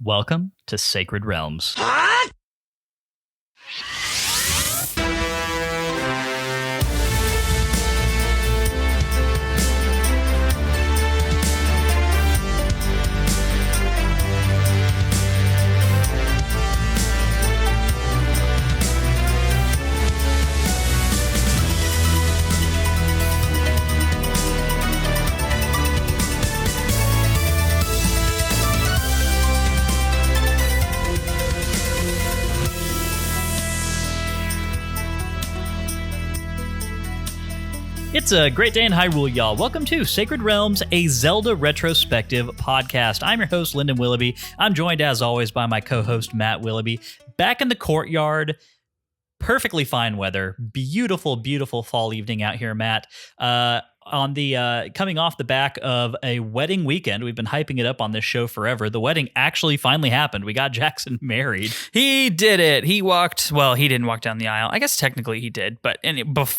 Welcome to Sacred Realms. It's a great day in Hyrule, y'all. Welcome to Sacred Realms, a Zelda Retrospective Podcast. I'm your host, Lyndon Willoughby. I'm joined, as always, by my co-host, Matt Willoughby. Back in the courtyard, perfectly fine weather. Beautiful, beautiful fall evening out here, Matt. On the coming off the back of a wedding weekend. We've been hyping it up on this show forever. The wedding actually finally happened. We got Jackson married. He did it. He didn't walk down the aisle. I guess technically he did, but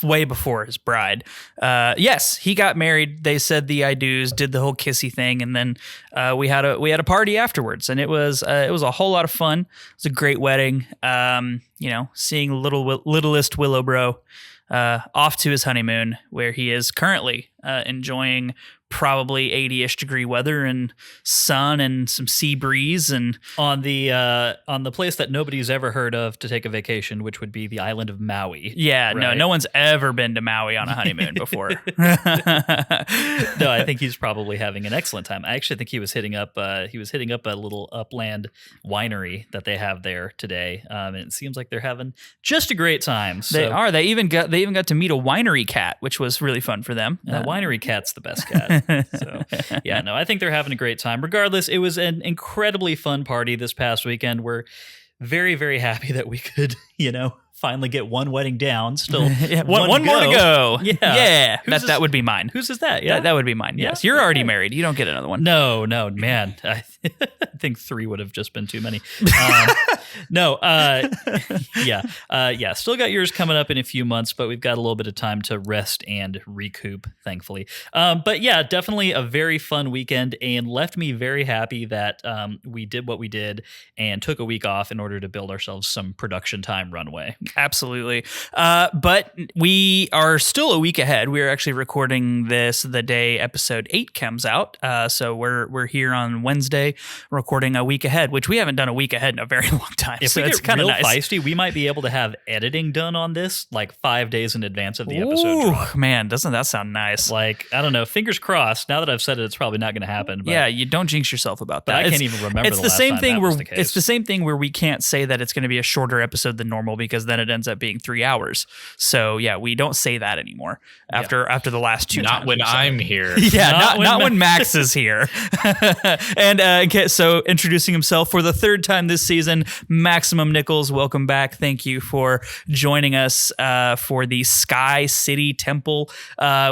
way before his bride. Yes, he got married. They said the I do's, did the whole kissy thing, and then we had a party afterwards, and it was a whole lot of fun. It was a great wedding. Seeing littlest Willowbro off to his honeymoon, where he is currently enjoying probably 80-ish degree weather and sun and some sea breeze, and on the place that nobody's ever heard of to take a vacation, which would be the island of Maui. Yeah, right? No one's ever been to Maui on a honeymoon before. No, I think he's probably having an excellent time. I actually think he was hitting up a little upland winery that they have there today. And it seems like they're having just a great time. So. They are. They even got to meet a winery cat, which was really fun for them. The winery cat's the best cat. So, yeah, no, I think they're having a great time. Regardless, it was an incredibly fun party this past weekend. We're very, very happy that we could, finally get one wedding down. Still, one more to go. Yeah. That would be mine. Whose is that? Yeah, that would be mine. Yes, you're already married. You don't get another one. No, man. I think 3 would have just been too many. Still got yours coming up in a few months, but we've got a little bit of time to rest and recoup, thankfully. But yeah, definitely a very fun weekend, and left me very happy that we did what we did and took a week off in order to build ourselves some production time runway. Absolutely. But we are still a week ahead. We are actually recording this the day episode 8 comes out. So we're here on Wednesday recording a week ahead, which we haven't done a week ahead in a very long time. If we get real feisty, we might be able to have editing done on this like 5 days in advance of the episode drop. Man, doesn't that sound nice? Like, I don't know. Fingers crossed. Now that I've said it, it's probably not going to happen. But, yeah, you don't jinx yourself about that. I can't even remember the last time that was the case. It's the same thing where we can't say that it's going to be a shorter episode than normal, because then it ends up being 3 hours. So yeah, we don't say that anymore after the last 2 Not times. when I'm here. Yeah, not when Max is here. And so introducing himself for the 3rd time this season, Maximum Nichols, welcome back. Thank you for joining us for the Sky City Temple.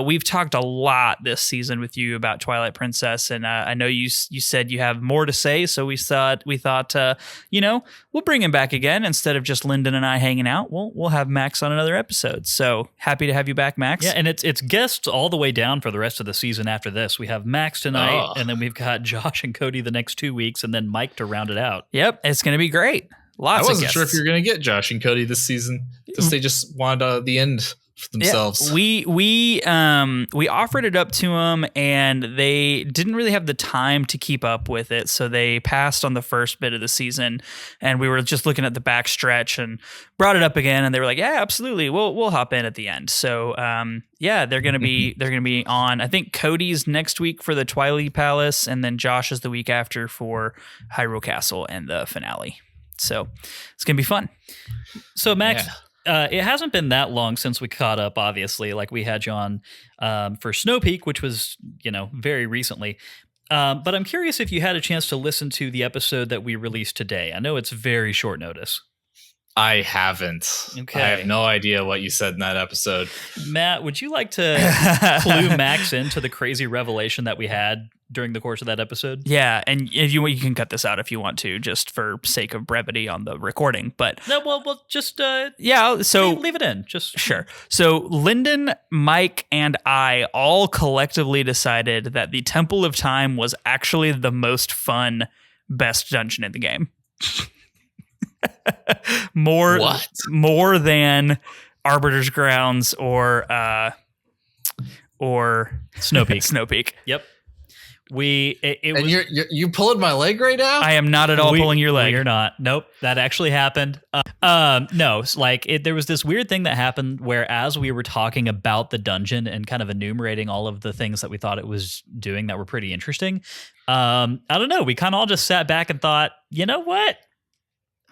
We've talked a lot this season with you about Twilight Princess, and I know you said you have more to say, so we thought we'll bring him back again instead of just Lyndon and I hanging out. We'll have Max on another episode. So happy to have you back, Max. Yeah, and it's guests all the way down for the rest of the season after this. We have Max tonight, and then we've got Josh and Cody the next 2 weeks, and then Mike to round it out. Yep, it's going to be great. I wasn't sure if you're going to get Josh and Cody this season. They just wanted the end for themselves. Yeah, we offered it up to them, and they didn't really have the time to keep up with it, so they passed on the first bit of the season. And we were just looking at the back stretch and brought it up again, and they were like, "Yeah, absolutely, we'll hop in at the end." So they're gonna be on. I think Cody's next week for the Twilight Palace, and then Josh is the week after for Hyrule Castle and the finale. So it's gonna be fun. So Max. Yeah. It hasn't been that long since we caught up, obviously. Like, we had you on for Snow Peak, which was, very recently. But I'm curious if you had a chance to listen to the episode that we released today. I know it's very short notice. I haven't. Okay. I have no idea what you said in that episode. Matt, would you like to clue Max into the crazy revelation that we had during the course of that episode? Yeah, and if you can cut this out if you want to, just for sake of brevity on the recording. But no, well, just so leave it in. Just sure. So Lyndon, Mike, and I all collectively decided that the Temple of Time was actually the most fun best dungeon in the game. more than Arbiter's Grounds or Snowpeak. Snowpeak. Yep. And you're pulling my leg right now? I am not at all pulling your leg. You're not. Nope. That actually happened. No, there was this weird thing that happened where as we were talking about the dungeon and kind of enumerating all of the things that we thought it was doing that were pretty interesting. I don't know. We kind of all just sat back and thought, you know what?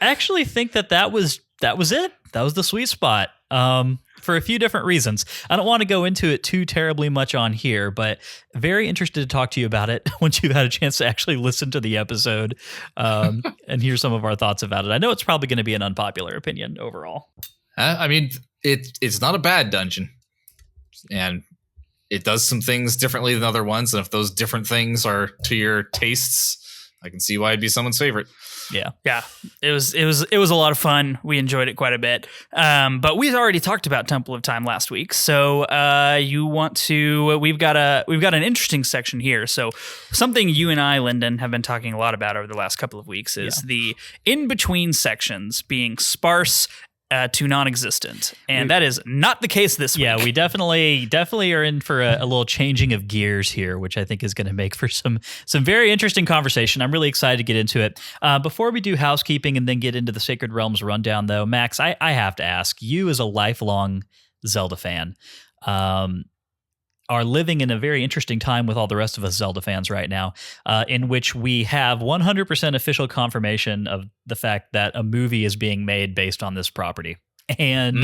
I actually think that was it. That was the sweet spot. For a few different reasons. I don't want to go into it too terribly much on here, but very interested to talk to you about it once you've had a chance to actually listen to the episode and hear some of our thoughts about it. I know it's probably going to be an unpopular opinion overall. I mean, it's not a bad dungeon, and it does some things differently than other ones. And if those different things are to your tastes, I can see why it'd be someone's favorite. Yeah. It was a lot of fun. We enjoyed it quite a bit. But we already talked about Temple of Time last week. So we've got an interesting section here. So something you and I, Lyndon, have been talking a lot about over the last couple of weeks is the in-between sections being sparse to non-existent, and that is not the case this week. Yeah, we definitely are in for a little changing of gears here, which I think is going to make for some very interesting conversation. I'm really excited to get into it. Before we do housekeeping and then get into the Sacred Realms rundown, though, Max, I have to ask, you as a lifelong Zelda fan, are living in a very interesting time with all the rest of us Zelda fans right now, in which we have 100% official confirmation of the fact that a movie is being made based on this property. And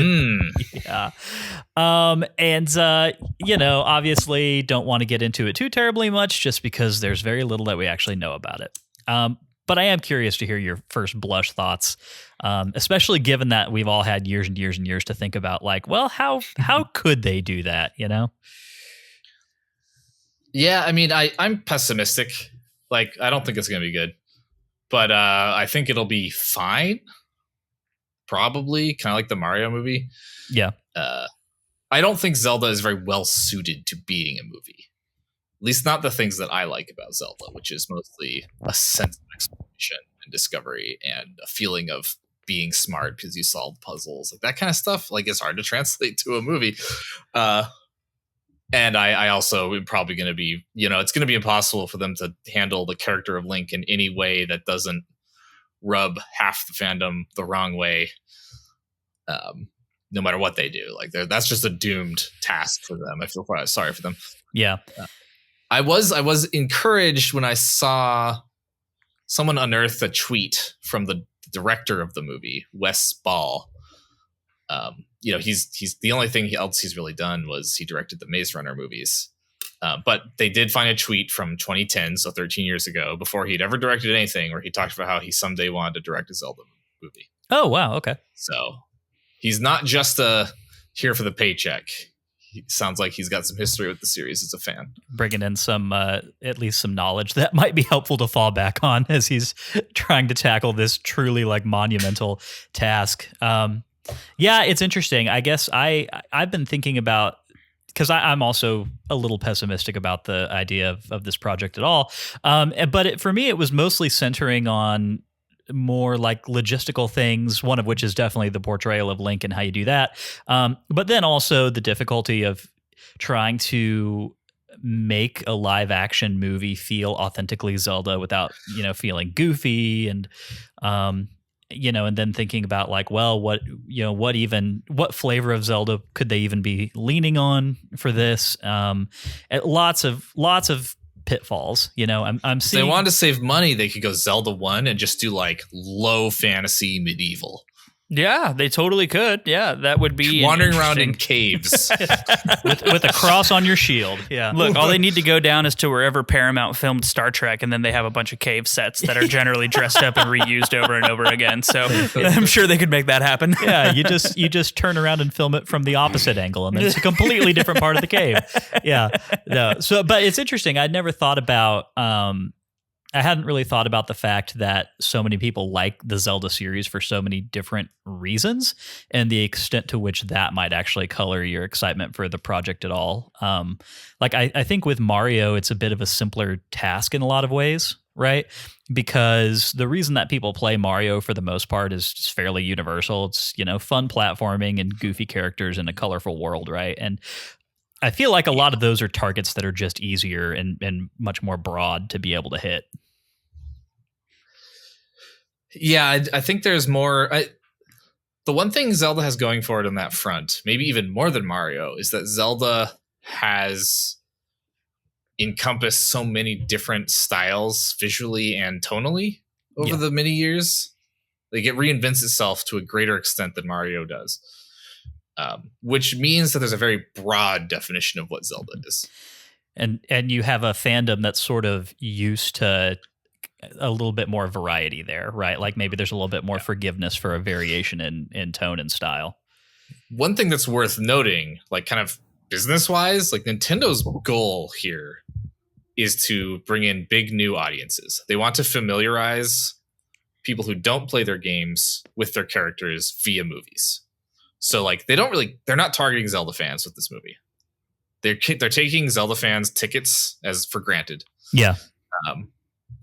obviously don't want to get into it too terribly much just because there's very little that we actually know about it. But I am curious to hear your first blush thoughts, especially given that we've all had years and years and years to think about, like, well, how could they do that, you know? Yeah, I mean, I'm pessimistic. Like, I don't think it's going to be good. But I think it'll be fine. Probably. Kind of like the Mario movie. Yeah. I don't think Zelda is very well suited to being a movie. At least not the things that I like about Zelda, which is mostly a sense of exploration and discovery and a feeling of being smart because you solved puzzles. Like, that kind of stuff, like, it's hard to translate to a movie. And I also am probably going to be, it's going to be impossible for them to handle the character of Link in any way that doesn't rub half the fandom the wrong way, no matter what they do. Like, that's just a doomed task for them. I feel sorry for them. Yeah. I was encouraged when I saw someone unearth a tweet from the director of the movie, Wes Ball. He's the only thing else he's really done was he directed the Maze Runner movies. But they did find a tweet from 2010, so 13 years ago, before he'd ever directed anything, where he talked about how he someday wanted to direct a Zelda movie. Oh, wow. Okay. So he's not just here for the paycheck. He sounds like he's got some history with the series as a fan. Bringing in some, at least some knowledge that might be helpful to fall back on as he's trying to tackle this truly like monumental task. Yeah, it's interesting. I guess I've been thinking about, because I'm also a little pessimistic about the idea of this project at all. But for me, it was mostly centering on more like logistical things, one of which is definitely the portrayal of Link and how you do that. But then also the difficulty of trying to make a live action movie feel authentically Zelda without, feeling goofy and then thinking about like, well, what flavor of Zelda could they even be leaning on for this? Lots of pitfalls. I'm seeing. If they wanted to save money, they could go Zelda 1 and just do like low fantasy medieval. Yeah, they totally could. Yeah, that would be wandering around in caves with a cross on your shield. Yeah. Look, all they need to go down is to wherever Paramount filmed Star Trek, and then they have a bunch of cave sets that are generally dressed up and reused over and over again. So I'm sure they could make that happen. Yeah, you just turn around and film it from the opposite angle, and then it's a completely different part of the cave. Yeah. No. So, but it's interesting. I'd never thought about. I hadn't really thought about the fact that so many people like the Zelda series for so many different reasons and the extent to which that might actually color your excitement for the project at all. I think with Mario, it's a bit of a simpler task in a lot of ways. right? Because the reason that people play Mario for the most part is just fairly universal. It's, fun platforming and goofy characters in a colorful world, right? And I feel like a lot of those are targets that are just easier and much more broad to be able to hit. Yeah, I think there's more. The one thing Zelda has going for it on that front, maybe even more than Mario, is that Zelda has encompassed so many different styles visually and tonally over the many years. Like, it reinvents itself to a greater extent than Mario does, which means that there's a very broad definition of what Zelda is. And you have a fandom that's sort of used to a little bit more variety there, right? Like maybe there's a little bit more forgiveness for a variation in tone and style. One thing that's worth noting, like kind of business-wise, like Nintendo's goal here is to bring in big new audiences. They want to familiarize people who don't play their games with their characters via movies. So like they're not targeting Zelda fans with this movie. They're taking Zelda fans' tickets as for granted. Yeah.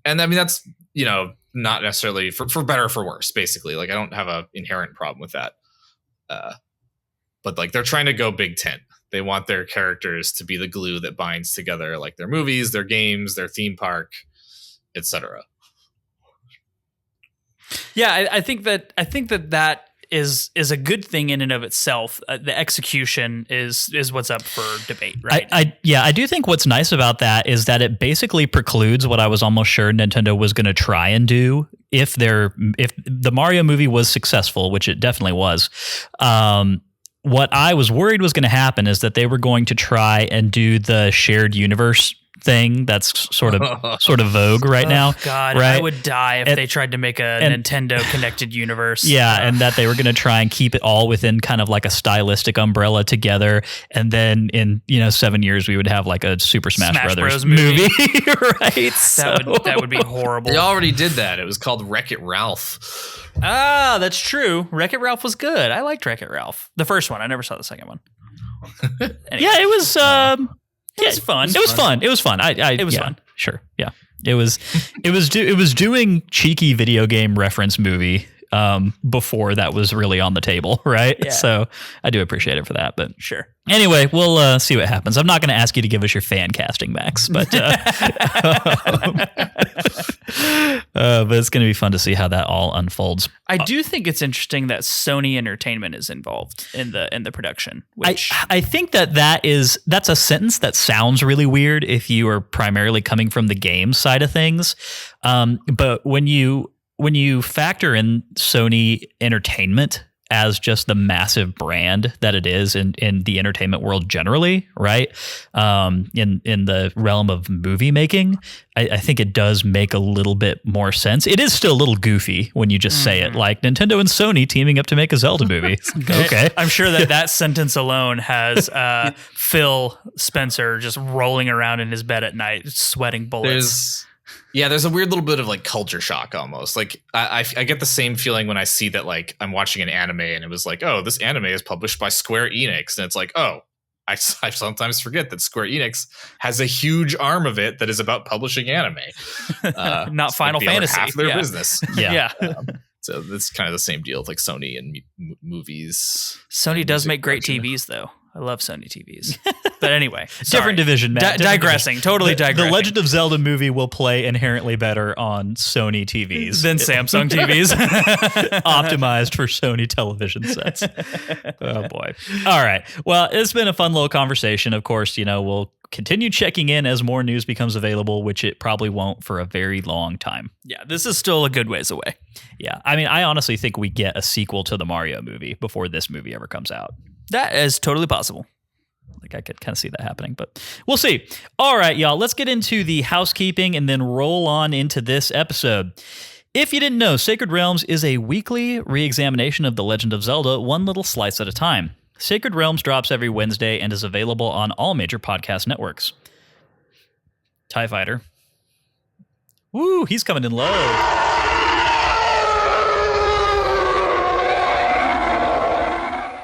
And I mean, that's, not necessarily for better or for worse, basically. Like, I don't have an inherent problem with that. But like, they're trying to go big tent. They want their characters to be the glue that binds together, like their movies, their games, their theme park, etc. Yeah, I think that is a good thing in and of itself. The execution is what's up for debate, right? I do think what's nice about that is that it basically precludes what I was almost sure Nintendo was going to try and do if the Mario movie was successful, which it definitely was. What I was worried was going to happen is that they were going to try and do the shared universe thing that's sort of vogue right now. God, right? I would die if they tried to make a Nintendo connected universe. Yeah, and that they were going to try and keep it all within kind of like a stylistic umbrella together, and then in 7 years we would have like a Super Smash Brothers movie. Right? That would be horrible. They already did that. It was called Wreck-It Ralph. Ah, that's true. Wreck-It Ralph was good. I liked Wreck-It Ralph. The first one. I never saw the second one. Anyway. Yeah, it was. It was fun. It was fun. It was fun. It was fun. Sure. Yeah. It was doing cheeky video game reference movie before that was really on the table, right? Yeah. So I do appreciate it for that. But sure. Anyway, we'll see what happens. I'm not going to ask you to give us your fan casting, Max, but but it's going to be fun to see how that all unfolds. I do think it's interesting that Sony Entertainment is involved in the production. Which I think that's a sentence that sounds really weird if you are primarily coming from the game side of things, but when you factor in Sony Entertainment as just the massive brand that it is in the entertainment world generally, right? In the realm of movie making, I think it does make a little bit more sense. It is still a little goofy when you just say it, like Nintendo and Sony teaming up to make a Zelda movie. Okay. I'm sure that sentence alone has Phil Spencer just rolling around in his bed at night, sweating bullets. There's a weird little bit of like culture shock almost. Like I get the same feeling when I see that like I'm watching an anime and it was like, oh, this anime is published by Square Enix. And it's like, oh, I sometimes forget that Square Enix has a huge arm of it that is about publishing anime. Not Final Fantasy. Half their business. Yeah. So that's kind of the same deal with like Sony and movies. Sony does make great TVs though. I love Sony TVs. But anyway, different division, Matt. Digressing. Totally digressing. The Legend of Zelda movie will play inherently better on Sony TVs than Samsung TVs. Optimized for Sony television sets. Oh, boy. All right. Well, it's been a fun little conversation. Of course, we'll continue checking in as more news becomes available, which it probably won't for a very long time. Yeah, this is still a good ways away. Yeah. I mean, I honestly think we get a sequel to the Mario movie before this movie ever comes out. That is totally possible. Like I could kind of see that happening, but we'll see. All right, y'all, let's get into the housekeeping and then roll on into this episode. If you didn't know, Sacred Realms is a weekly re-examination of The Legend of Zelda, one little slice at a time. Sacred Realms drops every Wednesday and is available on all major podcast networks. TIE Fighter. Woo, he's coming in low.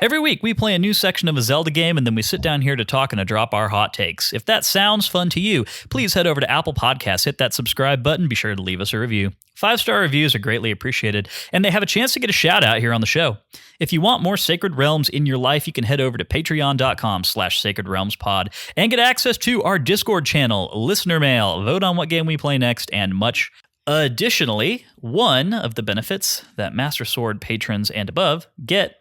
Every week, we play a new section of a Zelda game, and then we sit down here to talk and to drop our hot takes. If that sounds fun to you, please head over to Apple Podcasts, hit that subscribe button, be sure to leave us a review. 5-star reviews are greatly appreciated, and they have a chance to get a shout-out here on the show. If you want more Sacred Realms in your life, you can head over to patreon.com/sacredrealmspod and get access to our Discord channel, listener mail, vote on what game we play next, and much. Additionally, one of the benefits that Master Sword patrons and above get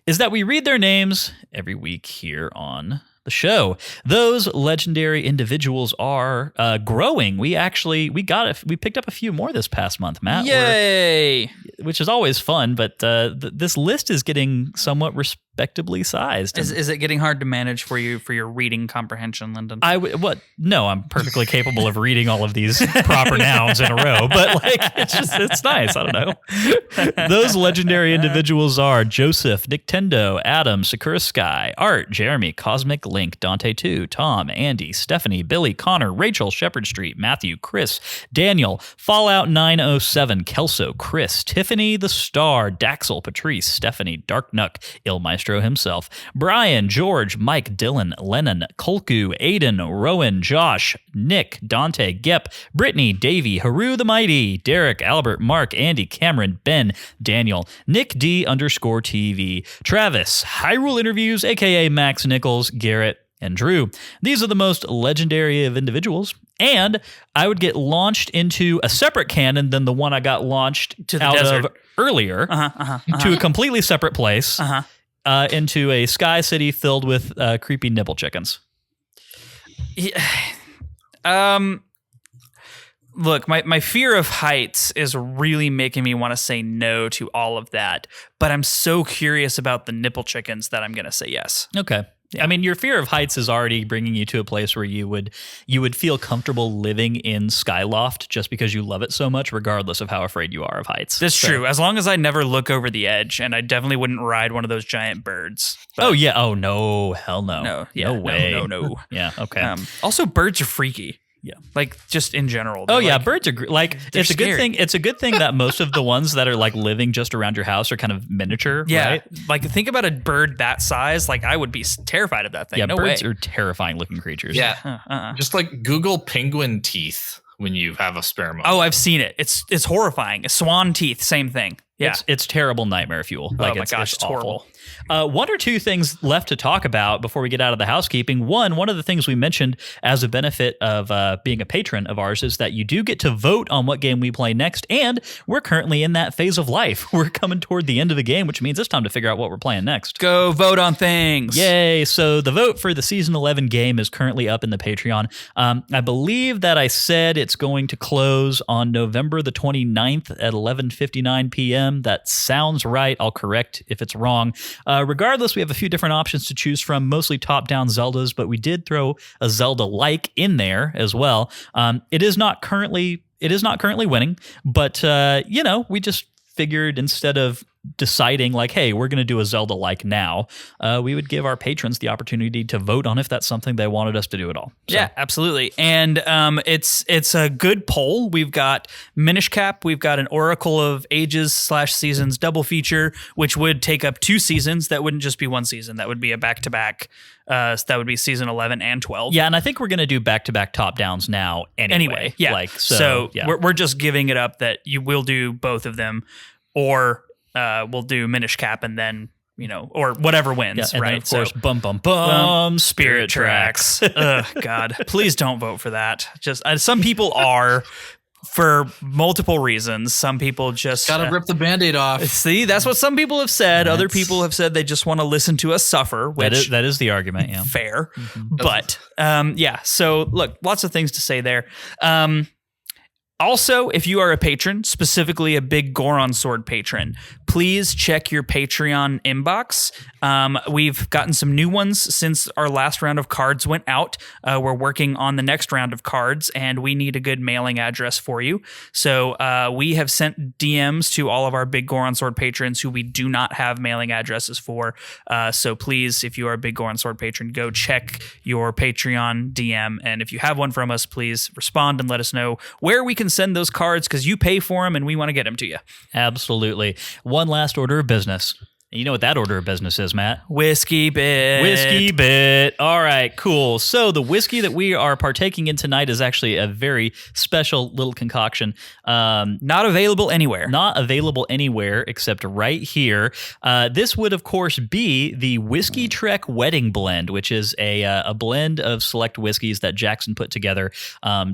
is that we read their names every week here on the show. Those legendary individuals are growing. We picked up a few more this past month, Matt. Yay! Which is always fun, but this list is getting somewhat respectably sized. Is it getting hard to manage for you for your reading comprehension, Lyndon? No, I'm perfectly capable of reading all of these proper nouns in a row, but it's nice. I don't know. Those legendary individuals are Joseph, Nintendo, Adam, Sakura Sky, Art, Jeremy, Cosmic Link, Dante 2, Tom, Andy, Stephanie, Billy, Connor, Rachel, Shepherd Street, Matthew, Chris, Daniel, Fallout 907, Kelso, Chris, Tiffany the Star, Daxel, Patrice, Stephanie, Dark Nuck, Il Maestro himself, Brian, George, Mike, Dylan, Lennon, Kolku, Aiden, Rowan, Josh, Nick, Dante, Gep, Brittany, Davey, Haru the Mighty, Derek, Albert, Mark, Andy, Cameron, Ben, Daniel, Nick D_TV, Travis, Hyrule Interviews, aka Max Nichols, Garrett, and Drew. These are the most legendary of individuals, and I would get launched into a separate canon than the one I got launched to the out desert of earlier, to a completely separate place, into a sky city filled with creepy nipple chickens. Look, my fear of heights is really making me want to say no to all of that, but I'm so curious about the nipple chickens that I'm going to say yes. Okay. I mean, your fear of heights is already bringing you to a place where you would feel comfortable living in Skyloft just because you love it so much, regardless of how afraid you are of heights. That's true. As long as I never look over the edge, and I definitely wouldn't ride one of those giant birds. But oh, yeah. Oh, no. Hell no. No. Yeah, no way. No. Yeah. Okay. Also, birds are freaky. Yeah. Like just in general. Oh yeah, birds are it's a good thing. It's a good thing that most of the ones that are like living just around your house are kind of miniature. Yeah. Right? Like think about a bird that size. Like I would be terrified of that thing. Yeah. No birds way. are terrifying looking creatures. Yeah. Just like Google penguin teeth when you have a spare moment. Oh, I've seen it. It's horrifying. Swan teeth, same thing. Yeah. It's terrible nightmare fuel. Like, oh my gosh, it's horrible. One or two things left to talk about before we get out of the housekeeping. One of the things we mentioned as a benefit of being a patron of ours is that you do get to vote on what game we play next, and we're currently in that phase of life. We're coming toward the end of the game, which means it's time to figure out what we're playing next. Go vote on things. Yay. So the vote for the Season 11 game is currently up in the Patreon. I believe that I said it's going to close on November the 29th at 11:59 p.m. That sounds right. I'll correct if it's wrong. Regardless, we have a few different options to choose from, mostly top-down Zeldas, but we did throw a Zelda-like in there as well. It is not currently winning, but we just figured instead of deciding like, hey, we're going to do a Zelda-like now, we would give our patrons the opportunity to vote on if that's something they wanted us to do at all. So. Yeah, absolutely. And it's a good poll. We've got Minish Cap. We've got an Oracle of Ages / Seasons double feature, which would take up 2 seasons. That wouldn't just be 1 season. That would be a back-to-back. So that would be season 11 and 12. Yeah, and I think we're going to do back-to-back top-downs now anyway. Yeah. We're just giving it up that you will do both of them, or we'll do Minish Cap and then, or whatever wins, yeah, and right? Then of course, Spirit Tracks. Ugh, God, please don't vote for that. Just some people are for multiple reasons. Some people just gotta rip the Band-Aid off. See, that's what some people have said. Other people have said they just want to listen to us suffer. Which that is the argument. Yeah, fair. Mm-hmm. But So look, lots of things to say there. Also, if you are a patron, specifically a big Goron Sword patron, please check your Patreon inbox. We've gotten some new ones since our last round of cards went out. We're working on the next round of cards, and we need a good mailing address for you. So we have sent DMs to all of our big Goron Sword patrons who we do not have mailing addresses for. So please, if you are a big Goron Sword patron, go check your Patreon DM. And if you have one from us, please respond and let us know where we can send those cards, because you pay for them and we want to get them to you. Absolutely. One last order of business. And you know what that order of business is, Matt? Whiskey bit. Whiskey bit. All right, cool. So the whiskey that we are partaking in tonight is actually a very special little concoction. Not available anywhere. Not available anywhere except right here. This would, of course, be the Whiskey Trek Wedding Blend, which is a blend of select whiskeys that Jackson put together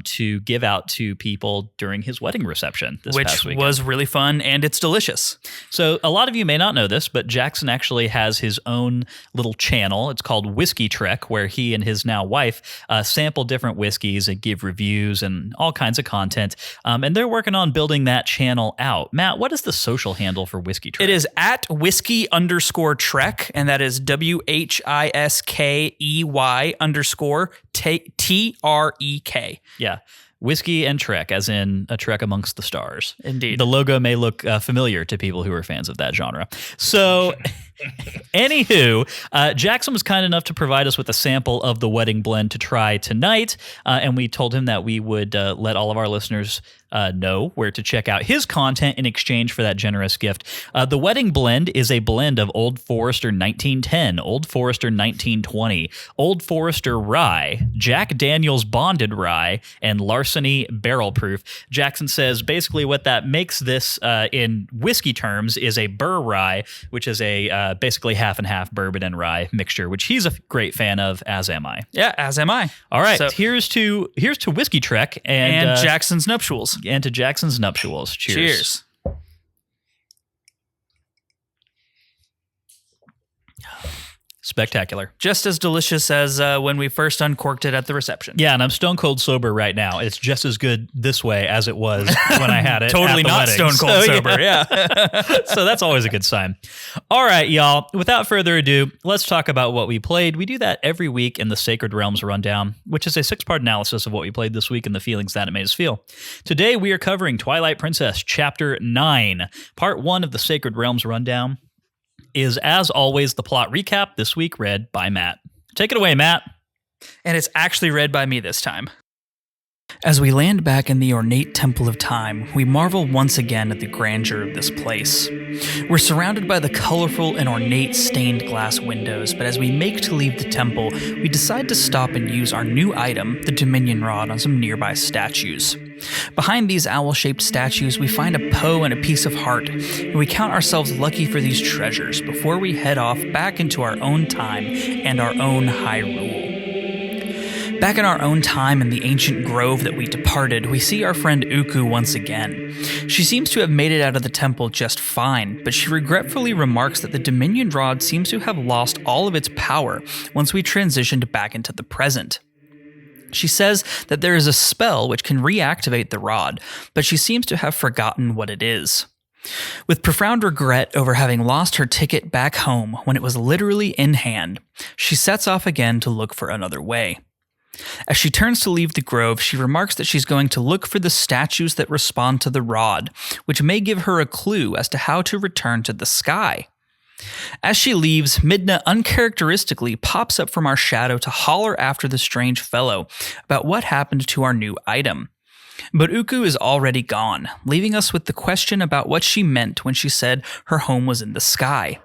to give out to people during his wedding reception this past weekend. Which was really fun, and it's delicious. So a lot of you may not know this, but Jackson actually has his own little channel. It's called Whiskey Trek, where he and his now wife sample different whiskeys and give reviews and all kinds of content. And they're working on building that channel out. Matt, what is the social handle for Whiskey Trek? It is at whiskey_trek, and that is WHISKEY_TREK. Yeah. Whiskey and Trek, as in a trek amongst the stars. Indeed. The logo may look familiar to people who are fans of that genre. So, anywho, Jackson was kind enough to provide us with a sample of the wedding blend to try tonight, and we told him that we would let all of our listeners know where to check out his content in exchange for that generous gift. The wedding blend is a blend of Old Forester 1910, Old Forester 1920, Old Forester Rye, Jack Daniel's Bonded Rye, and Larceny Barrel Proof. Jackson says basically what that makes this in whiskey terms is a Burr Rye, which is a basically half and half bourbon and rye mixture, which he's a great fan of, as am I. Yeah, as am I. All right, so here's to Whiskey Trek and Jackson's nuptials. And to Jackson's nuptials. Cheers. Cheers. Spectacular. Just as delicious as when we first uncorked it at the reception. Yeah, and I'm stone cold sober right now. It's just as good this way as it was when I had it. Totally at the not wedding. stone cold sober, yeah. So that's always a good sign. All right, y'all. Without further ado, let's talk about what we played. We do that every week in the Sacred Realms Rundown, which is a 6-part analysis of what we played this week and the feelings that it made us feel. Today, we are covering Twilight Princess, Chapter 9. Part 1 of the Sacred Realms Rundown is, as always, the plot recap, this week read by Matt. Take it away, Matt. And it's actually read by me this time. As we land back in the ornate Temple of Time, we marvel once again at the grandeur of this place. We're surrounded by the colorful and ornate stained glass windows, but as we make to leave the temple, we decide to stop and use our new item, the Dominion Rod, on some nearby statues. Behind these owl-shaped statues, we find a Poe and a piece of heart, and we count ourselves lucky for these treasures before we head off back into our own time and our own Hyrule. Back in our own time in the ancient grove that we departed, we see our friend Uku once again. She seems to have made it out of the temple just fine, but she regretfully remarks that the Dominion Rod seems to have lost all of its power once we transitioned back into the present. She says that there is a spell which can reactivate the rod, but she seems to have forgotten what it is. With profound regret over having lost her ticket back home when it was literally in hand, she sets off again to look for another way. As she turns to leave the grove, she remarks that she's going to look for the statues that respond to the rod, which may give her a clue as to how to return to the sky. As she leaves, Midna uncharacteristically pops up from our shadow to holler after the strange fellow about what happened to our new item. But Uku is already gone, leaving us with the question about what she meant when she said her home was in the sky.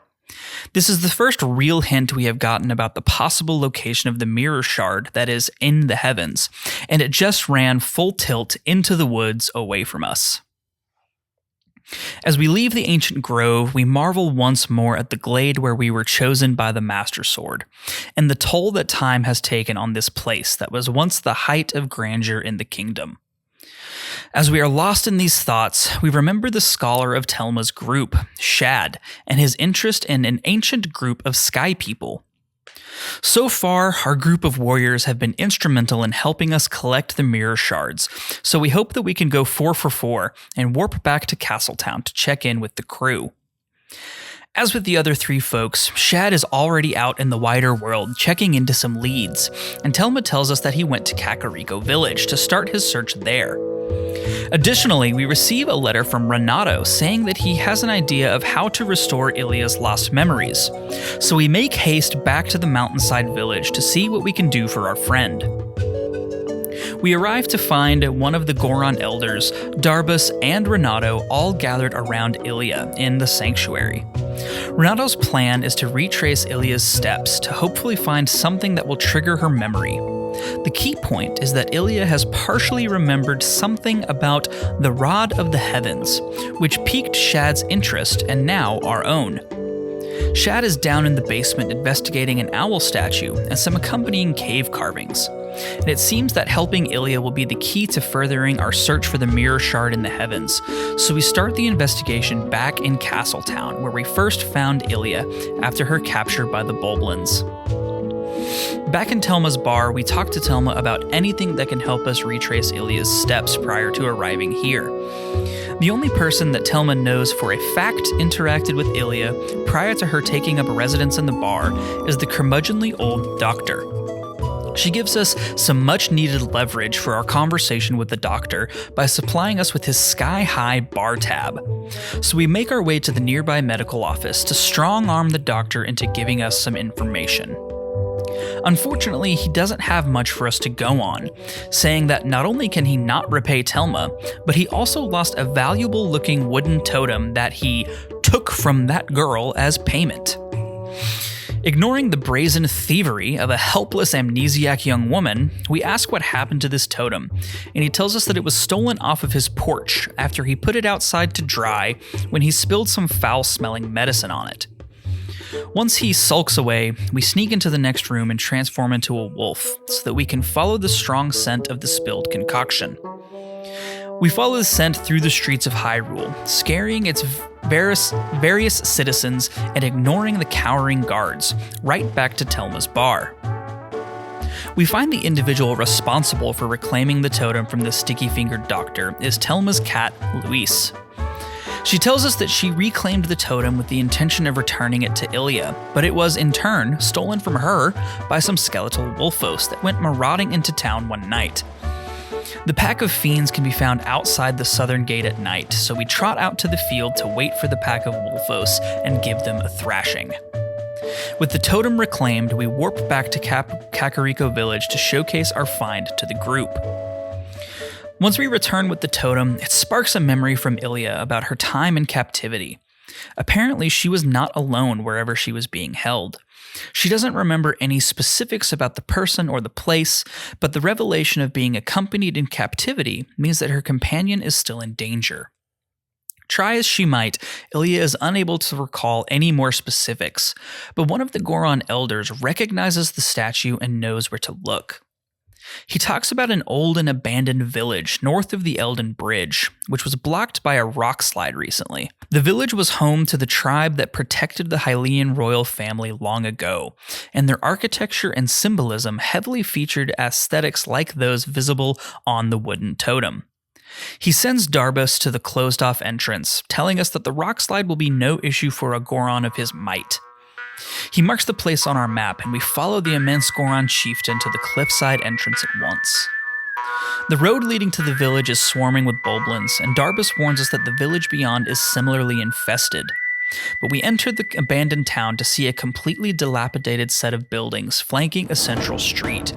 This is the first real hint we have gotten about the possible location of the mirror shard that is in the heavens, and it just ran full tilt into the woods away from us. As we leave the ancient grove, we marvel once more at the glade where we were chosen by the Master Sword, and the toll that time has taken on this place that was once the height of grandeur in the kingdom. As we are lost in these thoughts, we remember the scholar of Telma's group, Shad, and his interest in an ancient group of sky people. So far, our group of warriors have been instrumental in helping us collect the mirror shards, so we hope that we can go 4 for 4 and warp back to Castletown to check in with the crew. As with the other 3 folks, Shad is already out in the wider world checking into some leads, and Telma tells us that he went to Kakariko Village to start his search there. Additionally, we receive a letter from Renato saying that he has an idea of how to restore Ilia's lost memories, so we make haste back to the mountainside village to see what we can do for our friend. We arrive to find one of the Goron elders, Darbus, and Renato all gathered around Ilia in the sanctuary. Renato's plan is to retrace Ilya's steps to hopefully find something that will trigger her memory. The key point is that Ilya has partially remembered something about the Rod of the Heavens, which piqued Shad's interest and now our own. Shad is down in the basement investigating an owl statue and some accompanying cave carvings, and it seems that helping Ilya will be the key to furthering our search for the mirror shard in the heavens, so we start the investigation back in Castletown, where we first found Ilya after her capture by the Bulblins. Back in Telma's bar, we talk to Telma about anything that can help us retrace Ilya's steps prior to arriving here. The only person that Telma knows for a fact interacted with Ilya prior to her taking up residence in the bar is the curmudgeonly old doctor. She gives us some much-needed leverage for our conversation with the doctor by supplying us with his sky-high bar tab. So we make our way to the nearby medical office to strong-arm the doctor into giving us some information. Unfortunately, he doesn't have much for us to go on, saying that not only can he not repay Telma, but he also lost a valuable-looking wooden totem that he took from that girl as payment. Ignoring the brazen thievery of a helpless amnesiac young woman, we ask what happened to this totem, and he tells us that it was stolen off of his porch after he put it outside to dry when he spilled some foul-smelling medicine on it. Once he sulks away, we sneak into the next room and transform into a wolf so that we can follow the strong scent of the spilled concoction. We follow the scent through the streets of Hyrule, scaring its various citizens and ignoring the cowering guards, right back to Telma's bar. We find the individual responsible for reclaiming the totem from the sticky-fingered doctor is Telma's cat, Luis. She tells us that she reclaimed the totem with the intention of returning it to Ilya, but it was, in turn, stolen from her by some skeletal wolfos that went marauding into town one night. The pack of fiends can be found outside the southern gate at night, so we trot out to the field to wait for the pack of wolfos and give them a thrashing. With the totem reclaimed, we warp back to Kakariko Village to showcase our find to the group. Once we return with the totem, it sparks a memory from Ilya about her time in captivity. Apparently, she was not alone wherever she was being held. She doesn't remember any specifics about the person or the place, but the revelation of being accompanied in captivity means that her companion is still in danger. Try as she might, Ilya is unable to recall any more specifics, but one of the Goron elders recognizes the statue and knows where to look. He talks about an old and abandoned village north of the Elden Bridge, which was blocked by a rock slide recently. The village was home to the tribe that protected the Hylian royal family long ago, and their architecture and symbolism heavily featured aesthetics like those visible on the wooden totem. He sends Darbus to the closed-off entrance, telling us that the rock slide will be no issue for a Goron of his might. He marks the place on our map, and we follow the immense Goron chieftain to the cliffside entrance at once. The road leading to the village is swarming with Bulblins, and Darbus warns us that the village beyond is similarly infested. But we enter the abandoned town to see a completely dilapidated set of buildings flanking a central street.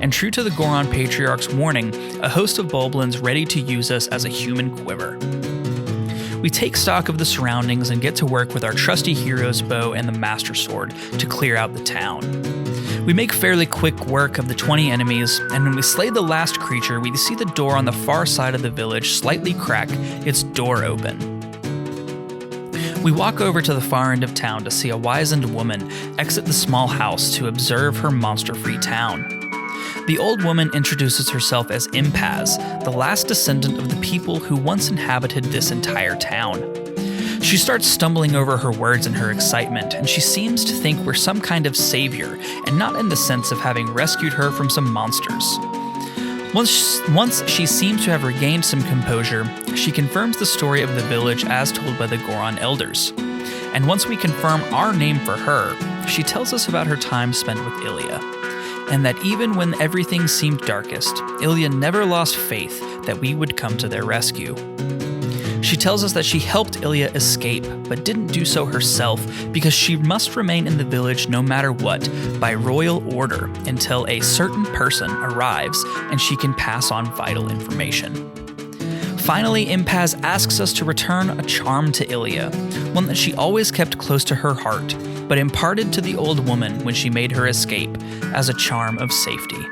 And true to the Goron Patriarch's warning, a host of Bulblins ready to use us as a human quiver. We take stock of the surroundings and get to work with our trusty hero's bow and the Master Sword to clear out the town. We make fairly quick work of the 20 enemies, and when we slay the last creature, we see the door on the far side of the village slightly crack, its door open. We walk over to the far end of town to see a wizened woman exit the small house to observe her monster-free town. The old woman introduces herself as Impaz, the last descendant of the people who once inhabited this entire town. She starts stumbling over her words in her excitement, and she seems to think we're some kind of savior, and not in the sense of having rescued her from some monsters. Once she seems to have regained some composure, she confirms the story of the village as told by the Goron elders. And once we confirm our name for her, she tells us about her time spent with Ilya. And that even when everything seemed darkest, Ilya never lost faith that we would come to their rescue. She tells us that she helped Ilya escape, but didn't do so herself because she must remain in the village no matter what, by royal order, until a certain person arrives and she can pass on vital information. Finally, Impaz asks us to return a charm to Ilia, one that she always kept close to her heart, but imparted to the old woman when she made her escape as a charm of safety.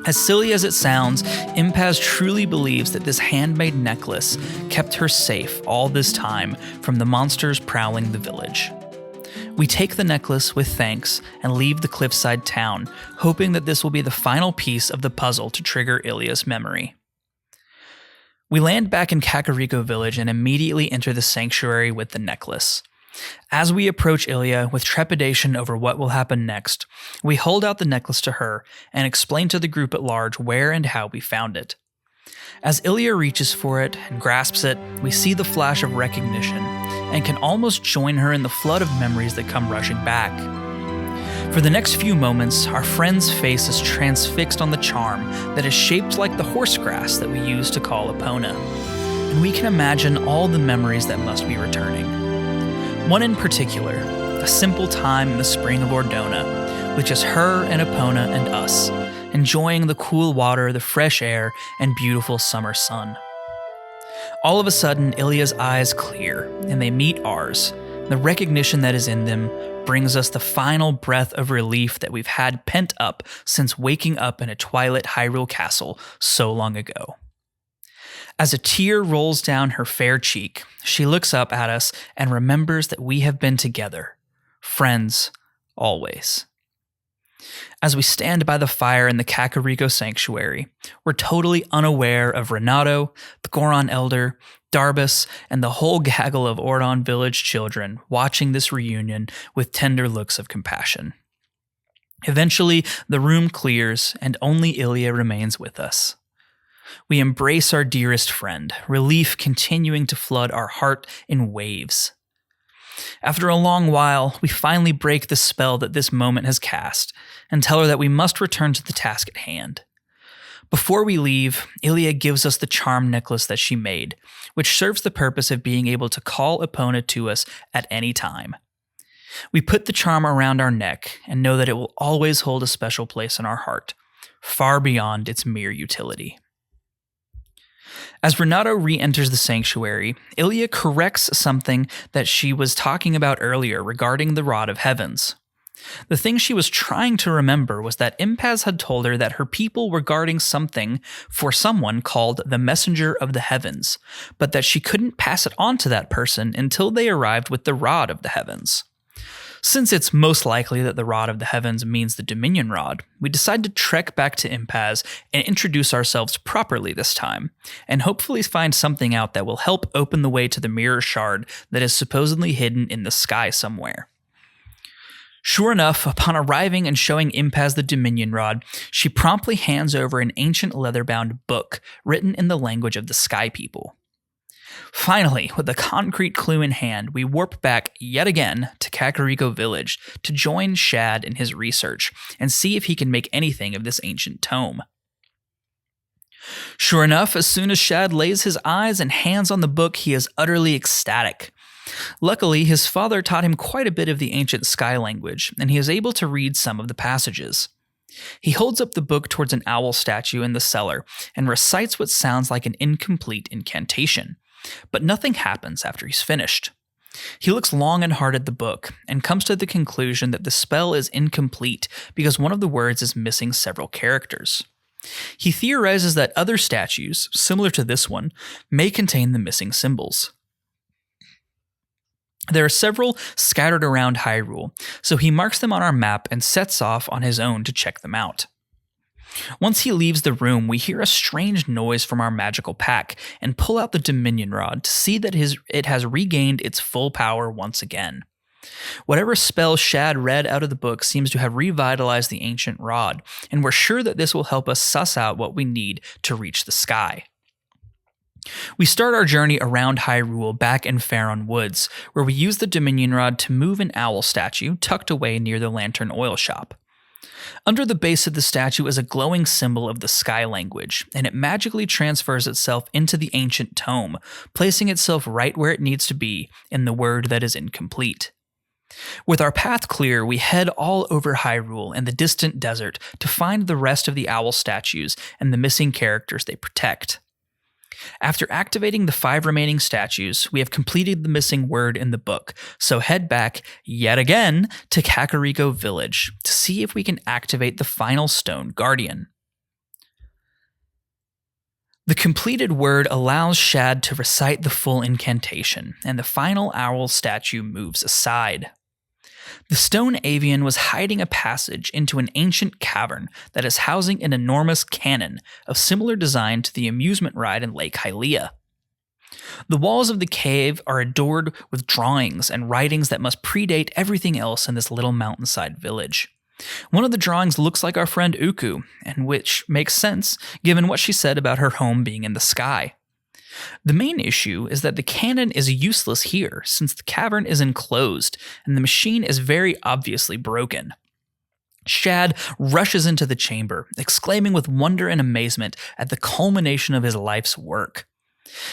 As silly as it sounds, Impaz truly believes that this handmade necklace kept her safe all this time from the monsters prowling the village. We take the necklace with thanks and leave the cliffside town, hoping that this will be the final piece of the puzzle to trigger Ilia's memory. We land back in Kakariko village and immediately enter the sanctuary with the necklace. As we approach Ilia with trepidation over what will happen next, we hold out the necklace to her and explain to the group at large where and how we found it. As Ilia reaches for it and grasps it, we see the flash of recognition and can almost join her in the flood of memories that come rushing back. For the next few moments, our friend's face is transfixed on the charm that is shaped like the horse grass that we use to call Epona, and we can imagine all the memories that must be returning. One in particular, a simple time in the spring of Ordona, with just her and Epona and us, enjoying the cool water, the fresh air, and beautiful summer sun. All of a sudden, Ilia's eyes clear, and they meet ours. The recognition that is in them brings us the final breath of relief that we've had pent up since waking up in a Twilight Hyrule castle so long ago. As a tear rolls down her fair cheek, she looks up at us and remembers that we have been together, friends, always. As we stand by the fire in the Kakariko Sanctuary, we're totally unaware of Renato, the Goron Elder, Darbus, and the whole gaggle of Ordon village children watching this reunion with tender looks of compassion. Eventually, the room clears and only Ilia remains with us. We embrace our dearest friend, relief continuing to flood our heart in waves. After a long while, we finally break the spell that this moment has cast and tell her that we must return to the task at hand. Before we leave, Ilia gives us the charm necklace that she made, which serves the purpose of being able to call Epona to us at any time. We put the charm around our neck and know that it will always hold a special place in our heart, far beyond its mere utility. As Renato re-enters the sanctuary, Ilia corrects something that she was talking about earlier regarding the Rod of Heavens. The thing she was trying to remember was that Impaz had told her that her people were guarding something for someone called the Messenger of the Heavens, but that she couldn't pass it on to that person until they arrived with the Rod of the Heavens. Since it's most likely that the Rod of the Heavens means the Dominion Rod, we decide to trek back to Impaz and introduce ourselves properly this time, and hopefully find something out that will help open the way to the mirror shard that is supposedly hidden in the sky somewhere. Sure enough, upon arriving and showing Impaz the Dominion Rod, she promptly hands over an ancient leather-bound book written in the language of the Sky People. Finally, with a concrete clue in hand, we warp back yet again to Kakariko Village to join Shad in his research and see if he can make anything of this ancient tome. Sure enough, as soon as Shad lays his eyes and hands on the book, he is utterly ecstatic. Luckily, his father taught him quite a bit of the ancient sky language, and he is able to read some of the passages. He holds up the book towards an owl statue in the cellar and recites what sounds like an incomplete incantation. But nothing happens after he's finished. He looks long and hard at the book and comes to the conclusion that the spell is incomplete because one of the words is missing several characters. He theorizes that other statues, similar to this one, may contain the missing symbols. There are several scattered around Hyrule, so he marks them on our map and sets off on his own to check them out. Once he leaves the room, we hear a strange noise from our magical pack and pull out the Dominion Rod to see that it has regained its full power once again. Whatever spell Shad read out of the book seems to have revitalized the ancient rod, and we're sure that this will help us suss out what we need to reach the sky. We start our journey around Hyrule back in Faron Woods, where we use the Dominion Rod to move an owl statue tucked away near the Lantern Oil Shop. Under the base of the statue is a glowing symbol of the sky language, and it magically transfers itself into the ancient tome, placing itself right where it needs to be in the word that is incomplete. With our path clear, we head all over Hyrule and the distant desert to find the rest of the owl statues and the missing characters they protect. After activating the 5 remaining statues, we have completed the missing word in the book, so head back, yet again, to Kakariko Village to see if we can activate the final Stone Guardian. The completed word allows Shad to recite the full incantation, and the final owl statue moves aside. The stone avian was hiding a passage into an ancient cavern that is housing an enormous cannon of similar design to the amusement ride in Lake Hylia. The walls of the cave are adored with drawings and writings that must predate everything else in this little mountainside village. One of the drawings looks like our friend Uku, and which makes sense given what she said about her home being in the sky. The main issue is that the cannon is useless here since the cavern is enclosed and the machine is very obviously broken. Shad rushes into the chamber, exclaiming with wonder and amazement at the culmination of his life's work.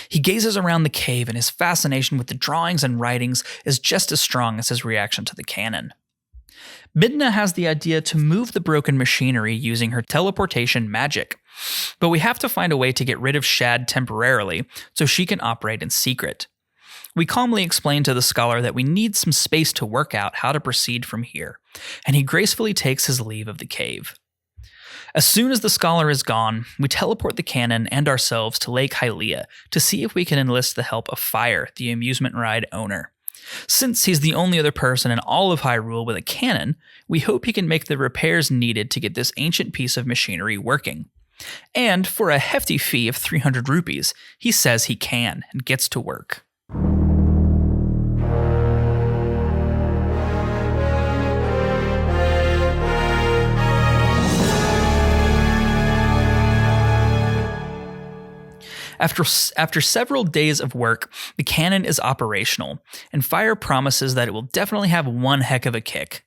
He gazes around the cave and his fascination with the drawings and writings is just as strong as his reaction to the cannon. Midna has the idea to move the broken machinery using her teleportation magic, but we have to find a way to get rid of Shad temporarily so she can operate in secret. We calmly explain to the scholar that we need some space to work out how to proceed from here, and he gracefully takes his leave of the cave. As soon as the scholar is gone, we teleport the cannon and ourselves to Lake Hylia to see if we can enlist the help of Fire, the amusement ride owner. Since he's the only other person in all of Hyrule with a cannon, we hope he can make the repairs needed to get this ancient piece of machinery working. And for a hefty fee of 300 rupees, he says he can and gets to work. After several days of work, the cannon is operational, and Fire promises that it will definitely have one heck of a kick.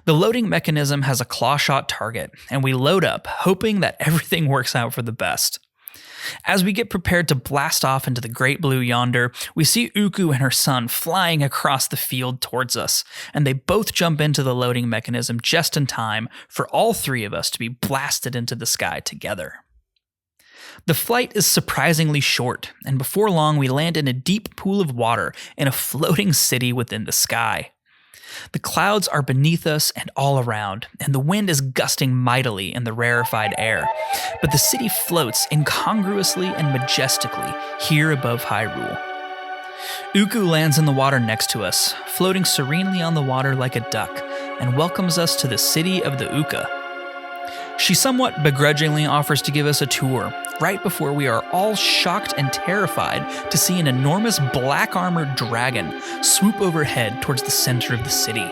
The loading mechanism has a claw-shot target, and we load up, hoping that everything works out for the best. As we get prepared to blast off into the great blue yonder, we see Uku and her son flying across the field towards us, and they both jump into the loading mechanism just in time for all 3 of us to be blasted into the sky together. The flight is surprisingly short, and before long we land in a deep pool of water in a floating city within the sky. The clouds are beneath us and all around, and the wind is gusting mightily in the rarefied air, but the city floats incongruously and majestically here above Hyrule. Uku lands in the water next to us, floating serenely on the water like a duck, and welcomes us to the city of the Uka. She somewhat begrudgingly offers to give us a tour, right before we are all shocked and terrified to see an enormous black-armored dragon swoop overhead towards the center of the city.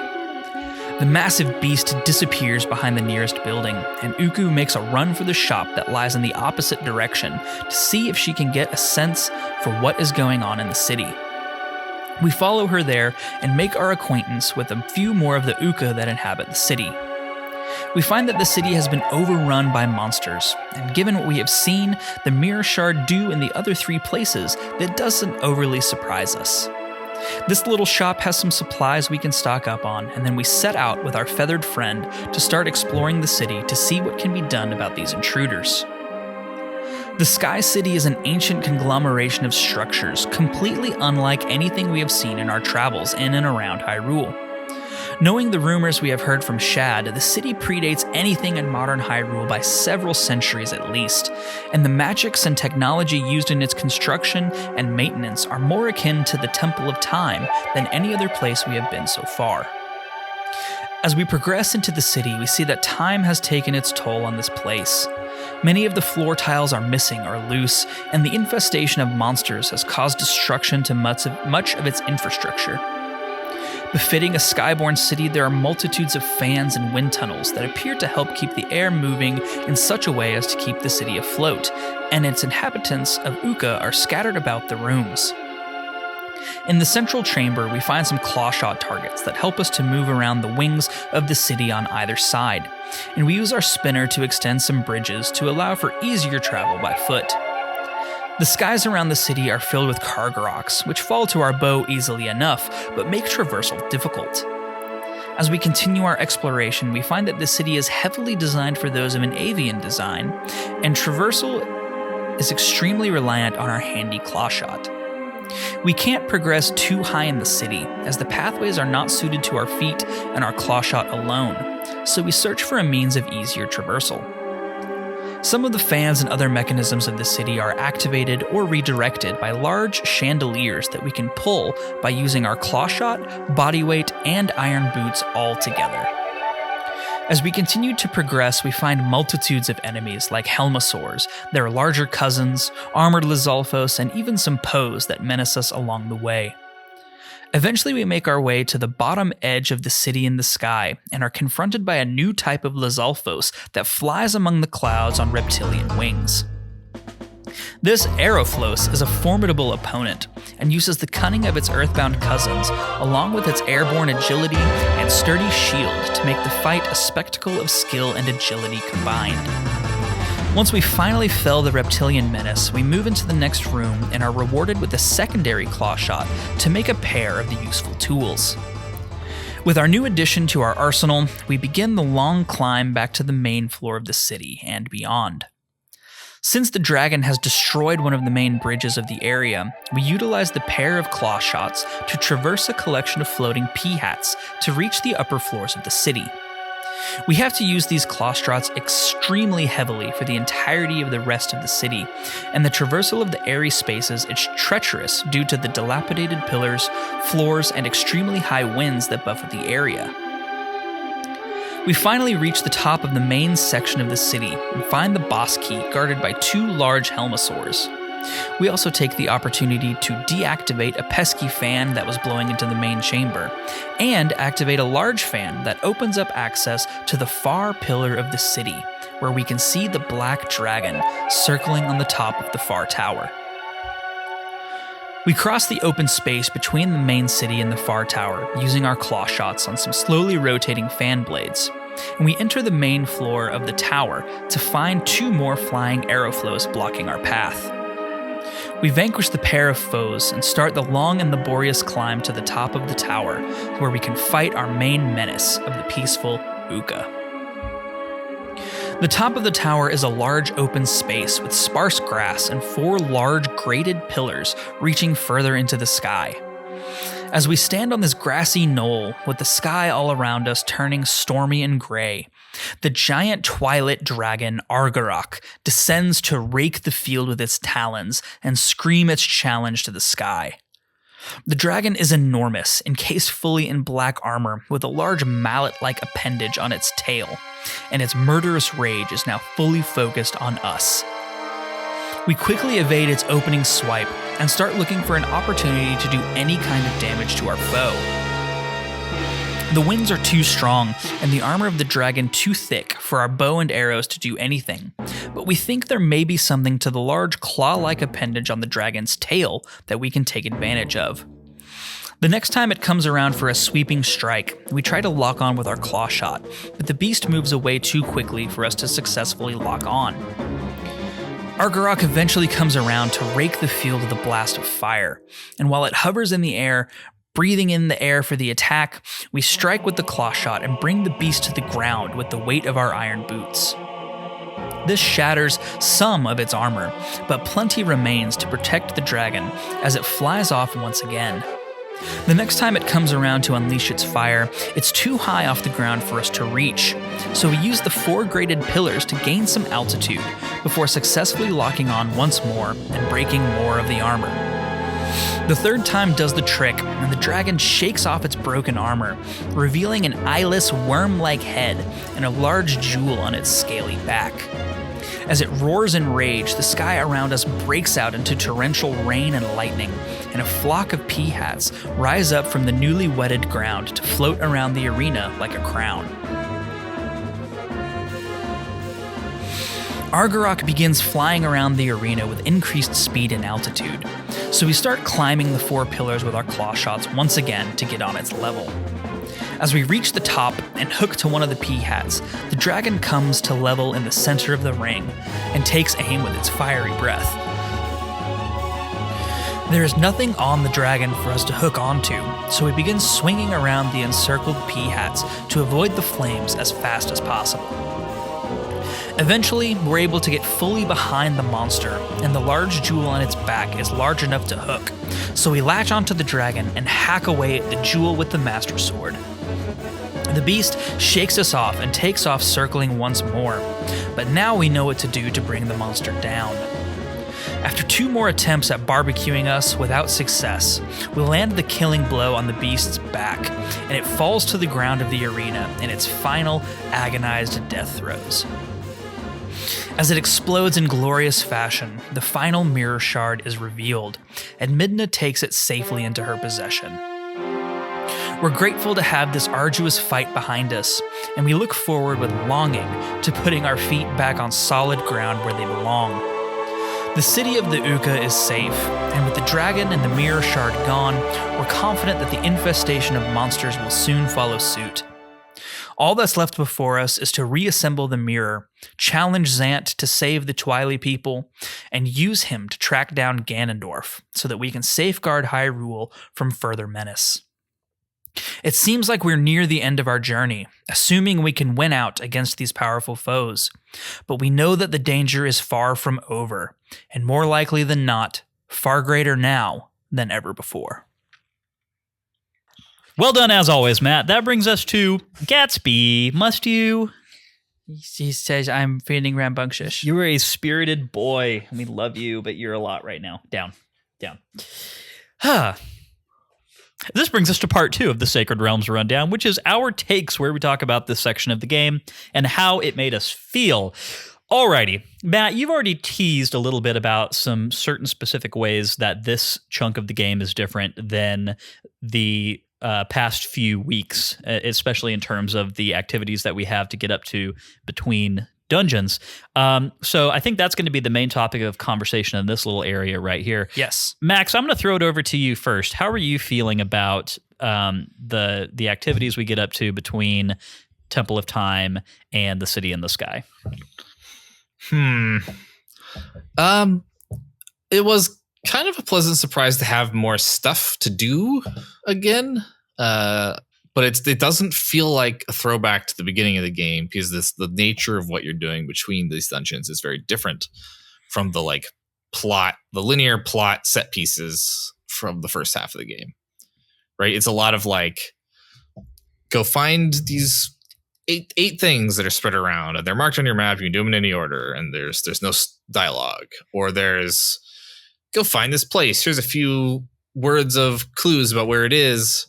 The massive beast disappears behind the nearest building, and Uku makes a run for the shop that lies in the opposite direction to see if she can get a sense for what is going on in the city. We follow her there and make our acquaintance with a few more of the Uka that inhabit the city. We find that the city has been overrun by monsters, and given what we have seen the Mirror Shard do in the other 3 places, that doesn't overly surprise us. This little shop has some supplies we can stock up on, and then we set out with our feathered friend to start exploring the city to see what can be done about these intruders. The Sky City is an ancient conglomeration of structures, completely unlike anything we have seen in our travels in and around Hyrule. Knowing the rumors we have heard from Shad, the city predates anything in modern Hyrule by several centuries at least, and the magics and technology used in its construction and maintenance are more akin to the Temple of Time than any other place we have been so far. As we progress into the city, we see that time has taken its toll on this place. Many of the floor tiles are missing or loose, and the infestation of monsters has caused destruction to much of its infrastructure. Befitting a skyborn city, there are multitudes of fans and wind tunnels that appear to help keep the air moving in such a way as to keep the city afloat, and its inhabitants of Uka are scattered about the rooms. In the central chamber, we find some claw-shot targets that help us to move around the wings of the city on either side, and we use our spinner to extend some bridges to allow for easier travel by foot. The skies around the city are filled with Kargaroks, which fall to our bow easily enough, but make traversal difficult. As we continue our exploration, we find that the city is heavily designed for those of an avian design, and traversal is extremely reliant on our handy claw shot. We can't progress too high in the city, as the pathways are not suited to our feet and our claw shot alone, so we search for a means of easier traversal. Some of the fans and other mechanisms of the city are activated or redirected by large chandeliers that we can pull by using our claw shot, body weight, and iron boots all together. As we continue to progress, we find multitudes of enemies like Helmosaurs, their larger cousins, armored Lizalfos, and even some Poes that menace us along the way. Eventually, we make our way to the bottom edge of the city in the sky and are confronted by a new type of Lizalfos that flies among the clouds on reptilian wings. This Aeroflos is a formidable opponent and uses the cunning of its earthbound cousins, along with its airborne agility and sturdy shield, to make the fight a spectacle of skill and agility combined. Once we finally fell the reptilian menace, we move into the next room and are rewarded with a secondary claw shot to make a pair of the useful tools. With our new addition to our arsenal, we begin the long climb back to the main floor of the city and beyond. Since the dragon has destroyed one of the main bridges of the area, we utilize the pair of claw shots to traverse a collection of floating pea-hats to reach the upper floors of the city. We have to use these claw shots extremely heavily for the entirety of the rest of the city, and the traversal of the airy spaces is treacherous due to the dilapidated pillars, floors, and extremely high winds that buffet the area. We finally reach the top of the main section of the city and find the boss key guarded by 2 large Helmosaurs. We also take the opportunity to deactivate a pesky fan that was blowing into the main chamber, and activate a large fan that opens up access to the far pillar of the city, where we can see the black dragon circling on the top of the far tower. We cross the open space between the main city and the far tower, using our claw shots on some slowly rotating fan blades, and we enter the main floor of the tower to find 2 more flying Aeroflos blocking our path. We vanquish the pair of foes and start the long and laborious climb to the top of the tower, where we can fight our main menace of the peaceful Uka. The top of the tower is a large open space with sparse grass and 4 large grated pillars reaching further into the sky. As we stand on this grassy knoll, with the sky all around us turning stormy and gray, the giant Twilight dragon Argarok descends to rake the field with its talons and scream its challenge to the sky. The dragon is enormous, encased fully in black armor with a large mallet-like appendage on its tail, and its murderous rage is now fully focused on us. We quickly evade its opening swipe and start looking for an opportunity to do any kind of damage to our foe. The winds are too strong and the armor of the dragon too thick for our bow and arrows to do anything, but we think there may be something to the large claw-like appendage on the dragon's tail that we can take advantage of. The next time it comes around for a sweeping strike, we try to lock on with our claw shot, but the beast moves away too quickly for us to successfully lock on. Argarok eventually comes around to rake the field with a blast of fire, and while it hovers in the air, breathing in the air for the attack, we strike with the claw shot and bring the beast to the ground with the weight of our iron boots. This shatters some of its armor, but plenty remains to protect the dragon as it flies off once again. The next time it comes around to unleash its fire, it's too high off the ground for us to reach, so we use the 4 graded pillars to gain some altitude before successfully locking on once more and breaking more of the armor. The 3rd time does the trick, and the dragon shakes off its broken armor, revealing an eyeless, worm-like head and a large jewel on its scaly back. As it roars in rage, the sky around us breaks out into torrential rain and lightning, and a flock of pea-hats rise up from the newly wetted ground to float around the arena like a crown. Argarok begins flying around the arena with increased speed and altitude, so we start climbing the 4 pillars with our claw shots once again to get on its level. As we reach the top and hook to one of the pea-hats, the dragon comes to level in the center of the ring and takes aim with its fiery breath. There is nothing on the dragon for us to hook onto, so we begin swinging around the encircled pea-hats to avoid the flames as fast as possible. Eventually, we're able to get fully behind the monster, and the large jewel on its back is large enough to hook. So we latch onto the dragon and hack away at the jewel with the Master Sword. The beast shakes us off and takes off circling once more, but now we know what to do to bring the monster down. After 2 more attempts at barbecuing us without success, we land the killing blow on the beast's back, and it falls to the ground of the arena in its final agonized death throes. As it explodes in glorious fashion, the final mirror shard is revealed, and Midna takes it safely into her possession. We're grateful to have this arduous fight behind us, and we look forward with longing to putting our feet back on solid ground where they belong. The city of the Uka is safe, and with the dragon and the mirror shard gone, we're confident that the infestation of monsters will soon follow suit. All that's left before us is to reassemble the mirror, challenge Zant to save the Twilight people, and use him to track down Ganondorf so that we can safeguard Hyrule from further menace. It seems like we're near the end of our journey, assuming we can win out against these powerful foes, but we know that the danger is far from over, and more likely than not, far greater now than ever before. Well done, as always, Matt. That brings us to Gatsby. Must you? He says, I'm feeling rambunctious. You were a spirited boy. We love you, but you're a lot right now. Down. This brings us to part 2 of the Sacred Realms Rundown, which is our takes where we talk about this section of the game and how it made us feel. Alrighty, Matt, you've already teased a little bit about some certain specific ways that this chunk of the game is different than the past few weeks, especially in terms of the activities that we have to get up to between dungeons. So I think that's going to be the main topic of conversation in this little area right here. Yes. Max, I'm going to throw it over to you first. How are you feeling about the activities we get up to between Temple of Time and the City in the Sky? It was kind of a pleasant surprise to have more stuff to do again. But it doesn't feel like a throwback to the beginning of the game because the nature of what you're doing between these dungeons is very different from the the linear plot set pieces from the first half of the game. Right? It's a lot of go find these eight things that are spread around and they're marked on your map. You can do them in any order, and there's no dialogue, or there's go find this place. Here's a few words of clues about where it is.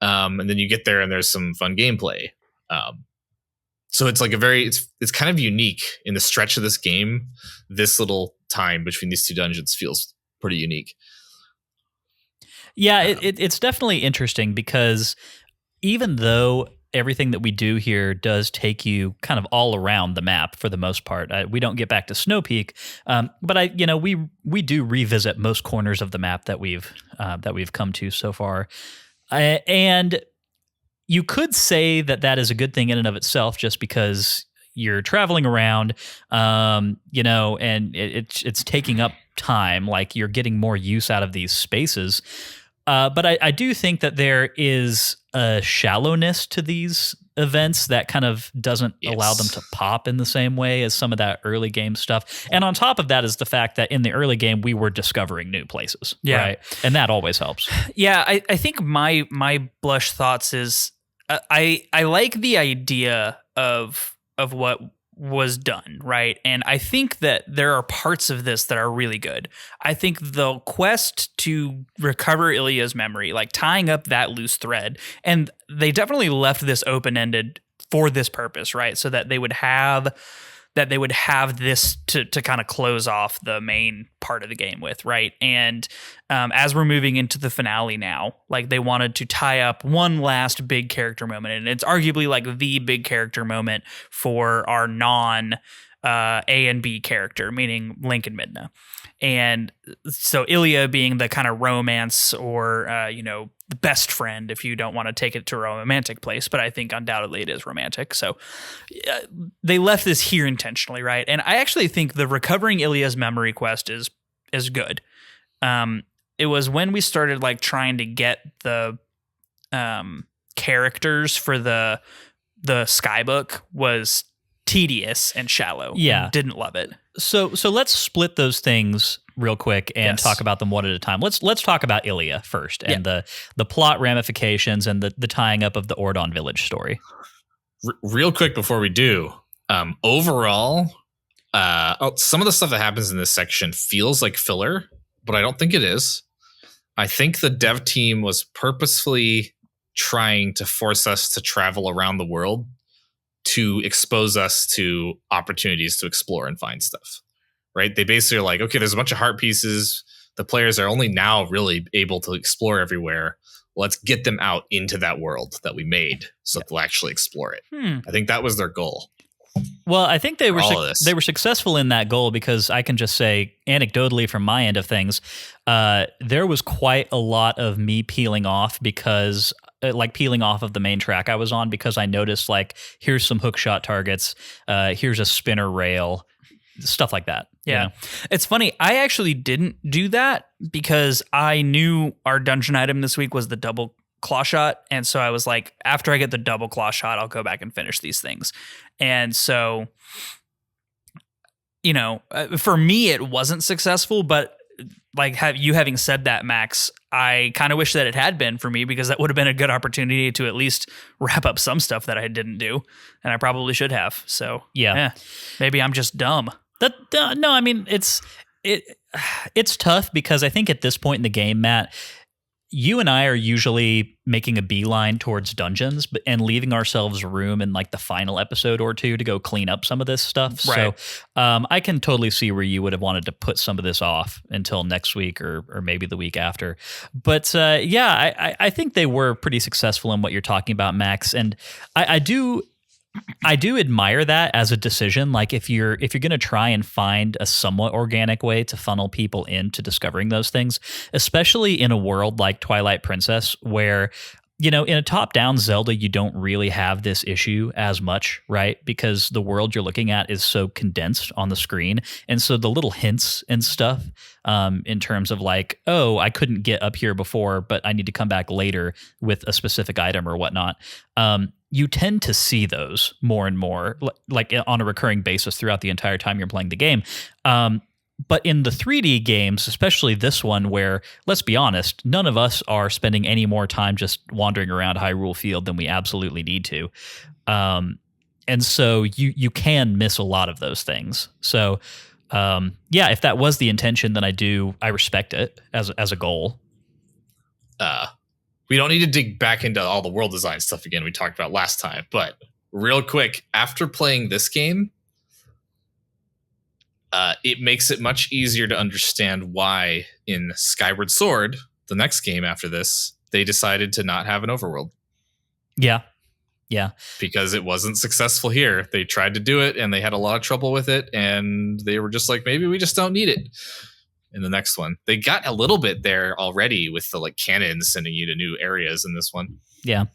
And then you get there and there's some fun gameplay. So it's it's kind of unique in the stretch of this game. This little time between these 2 dungeons feels pretty unique. Yeah, it's definitely interesting because even though everything that we do here does take you kind of all around the map for the most part, we don't get back to Snow Peak, but we do revisit most corners of the map that we've come to so far. And you could say that is a good thing in and of itself, just because you're traveling around, and it's taking up time, like you're getting more use out of these spaces. But I do think that there is a shallowness to these events that kind of doesn't allow them to pop in the same way as some of that early game stuff. And on top of that is the fact that in the early game, we were discovering new places. Yeah. Right? And that always helps. Yeah. I think my blush thoughts is I like the idea of what was done, right? And I think that there are parts of this that are really good. I think the quest to recover Ilya's memory, tying up that loose thread, and they definitely left this open-ended for this purpose, right? So that they would have this to kind of close off the main part of the game with, right? And as we're moving into the finale now, they wanted to tie up one last big character moment, and it's arguably the big character moment for our non A and B character, meaning Link and Midna. And so Ilya being the kind of romance or the best friend, if you don't want to take it to a romantic place, but I think undoubtedly it is romantic. So they left this here intentionally, right? And I actually think the recovering Ilya's memory quest is good. It was when we started trying to get the characters for the Skybook was tedious and shallow. Yeah. And didn't love it. So let's split those things real quick and Yes. talk about them one at a time. Let's talk about Ilia first and the plot ramifications and the tying up of the Ordon village story. Real quick before we do, overall, some of the stuff that happens in this section feels like filler, but I don't think it is. I think the dev team was purposefully trying to force us to travel around the world to expose us to opportunities to explore and find stuff, right? They basically are like, okay, there's a bunch of heart pieces. The players are only now really able to explore everywhere. Let's get them out into that world that we made so that they'll actually explore it. I think that was their goal. Well, I think they were successful in that goal because I can just say anecdotally from my end of things, there was quite a lot of me peeling off because peeling off of the main track I was on because I noticed like, here's some hookshot targets, here's a spinner rail, stuff like that. Yeah. You know? It's funny. I actually didn't do that because I knew our dungeon item this week was the double claw shot. And so I was like, after I get the double claw shot, I'll go back and finish these things. And so, for me, it wasn't successful, but like having said that, Max, I kind of wish that it had been for me because that would have been a good opportunity to at least wrap up some stuff that I didn't do. And I probably should have. So maybe I'm just dumb. No, I mean, it's tough because I think at this point in the game, Matt, you and I are usually making a beeline towards dungeons and leaving ourselves room in like the final episode or two to go clean up some of this stuff. Right. So I can totally see where you would have wanted to put some of this off until next week or maybe the week after. But I think they were pretty successful in what you're talking about, Max. And I do admire that as a decision. Like if you're going to try and find a somewhat organic way to funnel people into discovering those things, especially in a world like Twilight Princess, where, in a top-down Zelda, you don't really have this issue as much, right? Because the world you're looking at is so condensed on the screen. And so the little hints and stuff in terms of like, oh, I couldn't get up here before, but I need to come back later with a specific item or whatnot. You tend to see those more and more, like on a recurring basis throughout the entire time you're playing the game. But in the 3D games, especially this one where, let's be honest, none of us are spending any more time just wandering around Hyrule Field than we absolutely need to. And so you can miss a lot of those things. So, if that was the intention, then I respect it as a goal. We don't need to dig back into all the world design stuff again we talked about last time, but real quick, after playing this game, it makes it much easier to understand why in Skyward Sword, the next game after this, they decided to not have an overworld. Yeah. Because it wasn't successful here. They tried to do it and they had a lot of trouble with it, and they were just like, maybe we just don't need it. In the next one, they got a little bit there already with the like cannons sending you to new areas in this one. Yeah.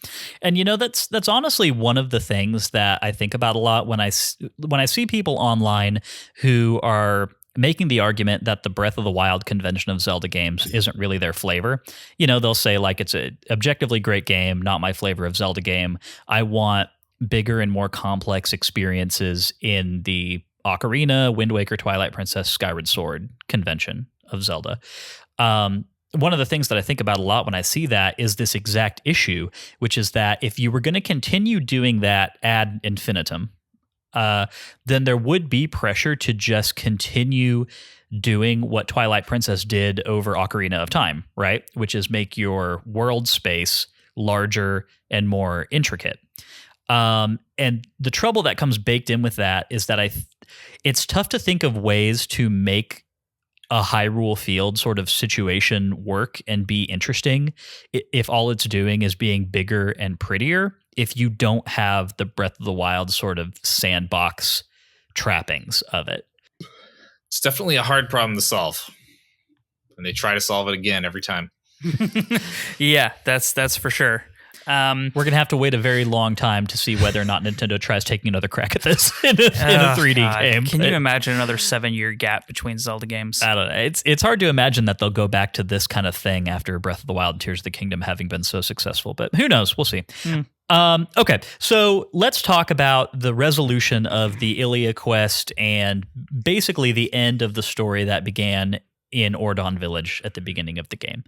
And that's honestly one of the things that I think about a lot when I see people online who are making the argument that the Breath of the Wild convention of Zelda games isn't really their flavor. They'll say like, it's a objectively great game, not my flavor of Zelda game. I want bigger and more complex experiences in the Ocarina, Wind Waker, Twilight Princess, Skyward Sword convention of Zelda. One of the things that I think about a lot when I see that is this exact issue, which is that if you were going to continue doing that ad infinitum, then there would be pressure to just continue doing what Twilight Princess did over Ocarina of Time, right? Which is make your world space larger and more intricate. And the trouble that comes baked in with that is that it's tough to think of ways to make a Hyrule Field sort of situation work and be interesting if all it's doing is being bigger and prettier, if you don't have the Breath of the Wild sort of sandbox trappings of it. It's definitely a hard problem to solve. And they try to solve it again every time. Yeah, that's for sure. We're going to have to wait a very long time to see whether or not Nintendo tries taking another crack at this in a 3D game. Can you imagine another 7-year gap between Zelda games? I don't know. It's hard to imagine that they'll go back to this kind of thing after Breath of the Wild and Tears of the Kingdom having been so successful, but who knows? We'll see. Okay, so let's talk about the resolution of the Ilia quest and basically the end of the story that began in Ordon Village at the beginning of the game.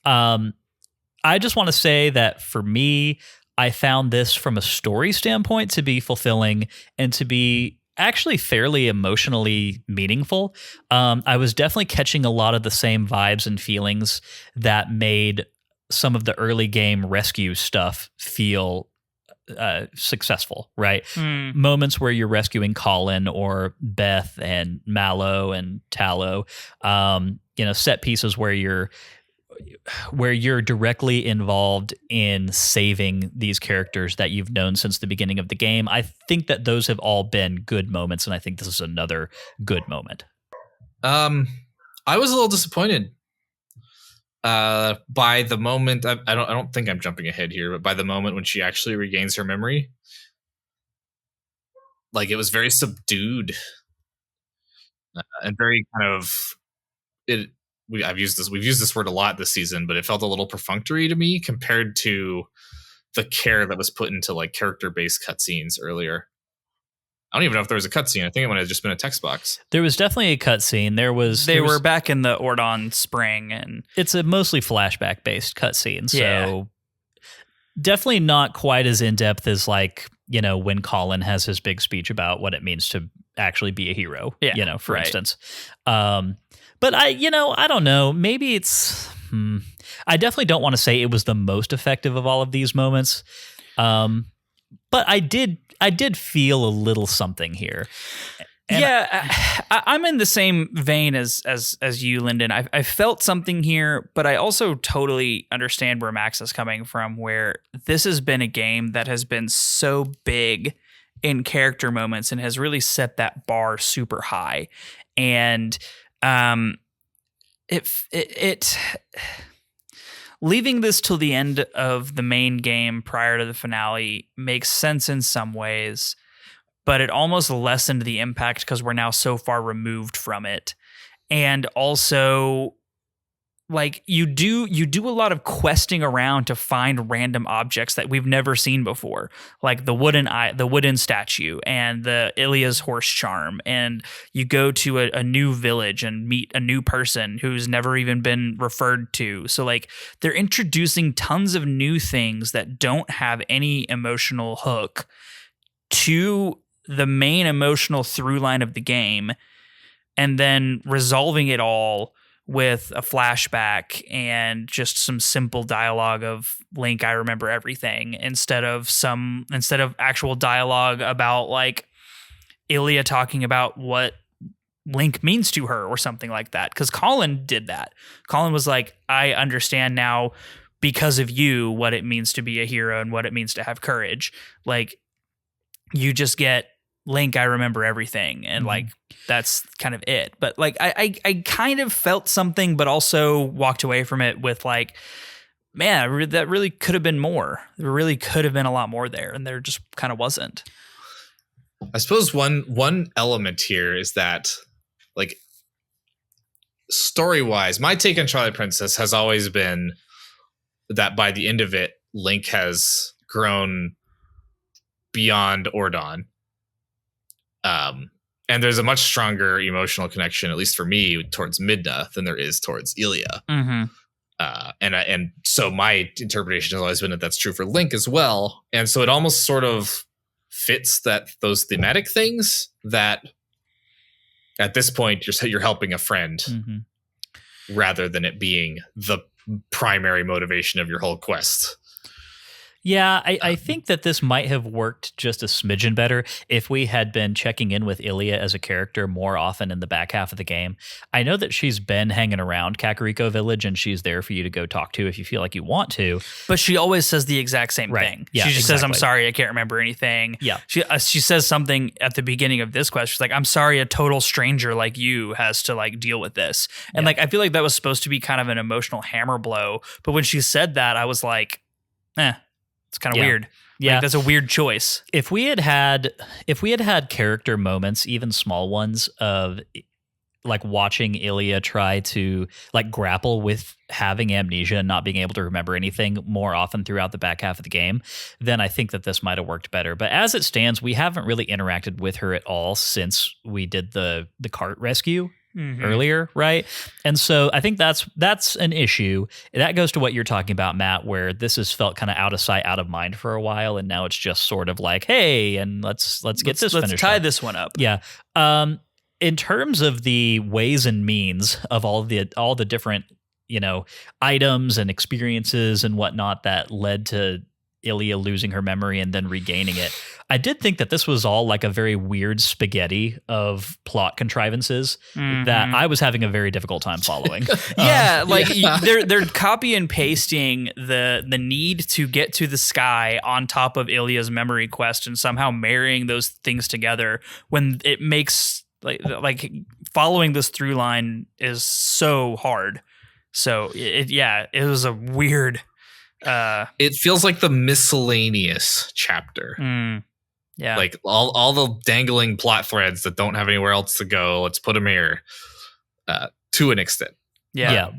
I just want to say that for me, I found this from a story standpoint to be fulfilling and to be actually fairly emotionally meaningful. I was definitely catching a lot of the same vibes and feelings that made some of the early game rescue stuff feel successful, right? Moments where you're rescuing Colin or Beth and Mallow and Tallow, set pieces where you're directly involved in saving these characters that you've known since the beginning of the game. I think that those have all been good moments, and I think this is another good moment. I was a little disappointed by the moment. I don't think I'm jumping ahead here, but by the moment when she actually regains her memory, like it was very subdued and very kind of it. We've used this word a lot this season, but it felt a little perfunctory to me compared to the care that was put into like character-based cutscenes earlier. I don't even know if there was a cutscene. I think it might have just been a text box. There was definitely a cutscene. They were back in the Ordon Spring, and it's a mostly flashback-based cutscene. So definitely not quite as in-depth as like, when Colin has his big speech about what it means to actually be a hero, for instance. But I don't know. Maybe it's, I definitely don't want to say it was the most effective of all of these moments. But I did feel a little something here. And I'm in the same vein as you, Lyndon. I felt something here, but I also totally understand where Max is coming from, where this has been a game that has been so big in character moments and has really set that bar super high. And it leaving this till the end of the main game prior to the finale makes sense in some ways, but it almost lessened the impact because we're now so far removed from it. And also, like, you do a lot of questing around to find random objects that we've never seen before, like the wooden statue and the Ilia's horse charm. And you go to a new village and meet a new person who's never even been referred to. So like they're introducing tons of new things that don't have any emotional hook to the main emotional through line of the game, and then resolving it all with a flashback and just some simple dialogue of Link, I remember everything, instead of actual dialogue about like Ilia talking about what Link means to her or something like that. Because Colin did that. Colin was like, I understand now because of you what it means to be a hero and what it means to have courage. Like, you just get Link, I remember everything, and like that's kind of it. But like I kind of felt something, but also walked away from it with like, man, that really could have been more. There really could have been a lot more there, and there just kind of wasn't. I suppose one element here is that, like, story-wise, my take on Twilight Princess has always been that by the end of it, Link has grown beyond Ordon. And there's a much stronger emotional connection, at least for me, towards Midna than there is towards Ilia. And so my interpretation has always been that that's true for Link as well. And so it almost sort of fits those thematic things that at this point you're helping a friend rather than it being the primary motivation of your whole quest. Yeah, I think that this might have worked just a smidgen better if we had been checking in with Ilia as a character more often in the back half of the game. I know that she's been hanging around Kakariko Village and she's there for you to go talk to if you feel like you want to. But she always says the exact same thing. Yeah, she just says, I'm sorry, I can't remember anything. Yeah. She says something at the beginning of this quest. She's like, I'm sorry, a total stranger like you has to like deal with this. And like, I feel like that was supposed to be kind of an emotional hammer blow. But when she said that, I was like, it's kind of weird. Yeah, like, that's a weird choice. If we had had character moments, even small ones, of like watching Ilya try to like grapple with having amnesia and not being able to remember anything more often throughout the back half of the game, then I think that this might have worked better. But as it stands, we haven't really interacted with her at all since we did the cart rescue earlier, right? And so I think that's an issue. That goes to what you're talking about, Matt, where this has felt kind of out of sight, out of mind for a while, and now it's just sort of like, hey, and let's get this finished. Let's tie this one up. Yeah. In terms of the ways and means of all the different, items and experiences and whatnot that led to Ilya losing her memory and then regaining it, I did think that this was all like a very weird spaghetti of plot contrivances that I was having a very difficult time following. They're copy and pasting the need to get to the sky on top of Ilya's memory quest and somehow marrying those things together when it makes like following this through line is so hard. So it was a weird. It feels like the miscellaneous chapter. Yeah, like all the dangling plot threads that don't have anywhere else to go. Let's put them here to an extent. Yeah.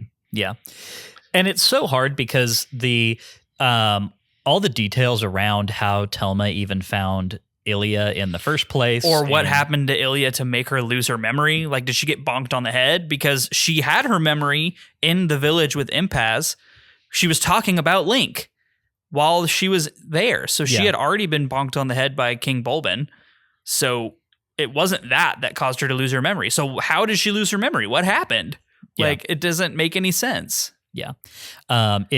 And it's so hard because the all the details around how Telma even found Ilya in the first place, or what happened to Ilya to make her lose her memory. Like, did she get bonked on the head? Because she had her memory in the village with Impaz. She was talking about Link while she was there. So she had already been bonked on the head by King Bulbin. So it wasn't that caused her to lose her memory. So how did she lose her memory? What happened? Yeah. Like, it doesn't make any sense. Yeah. It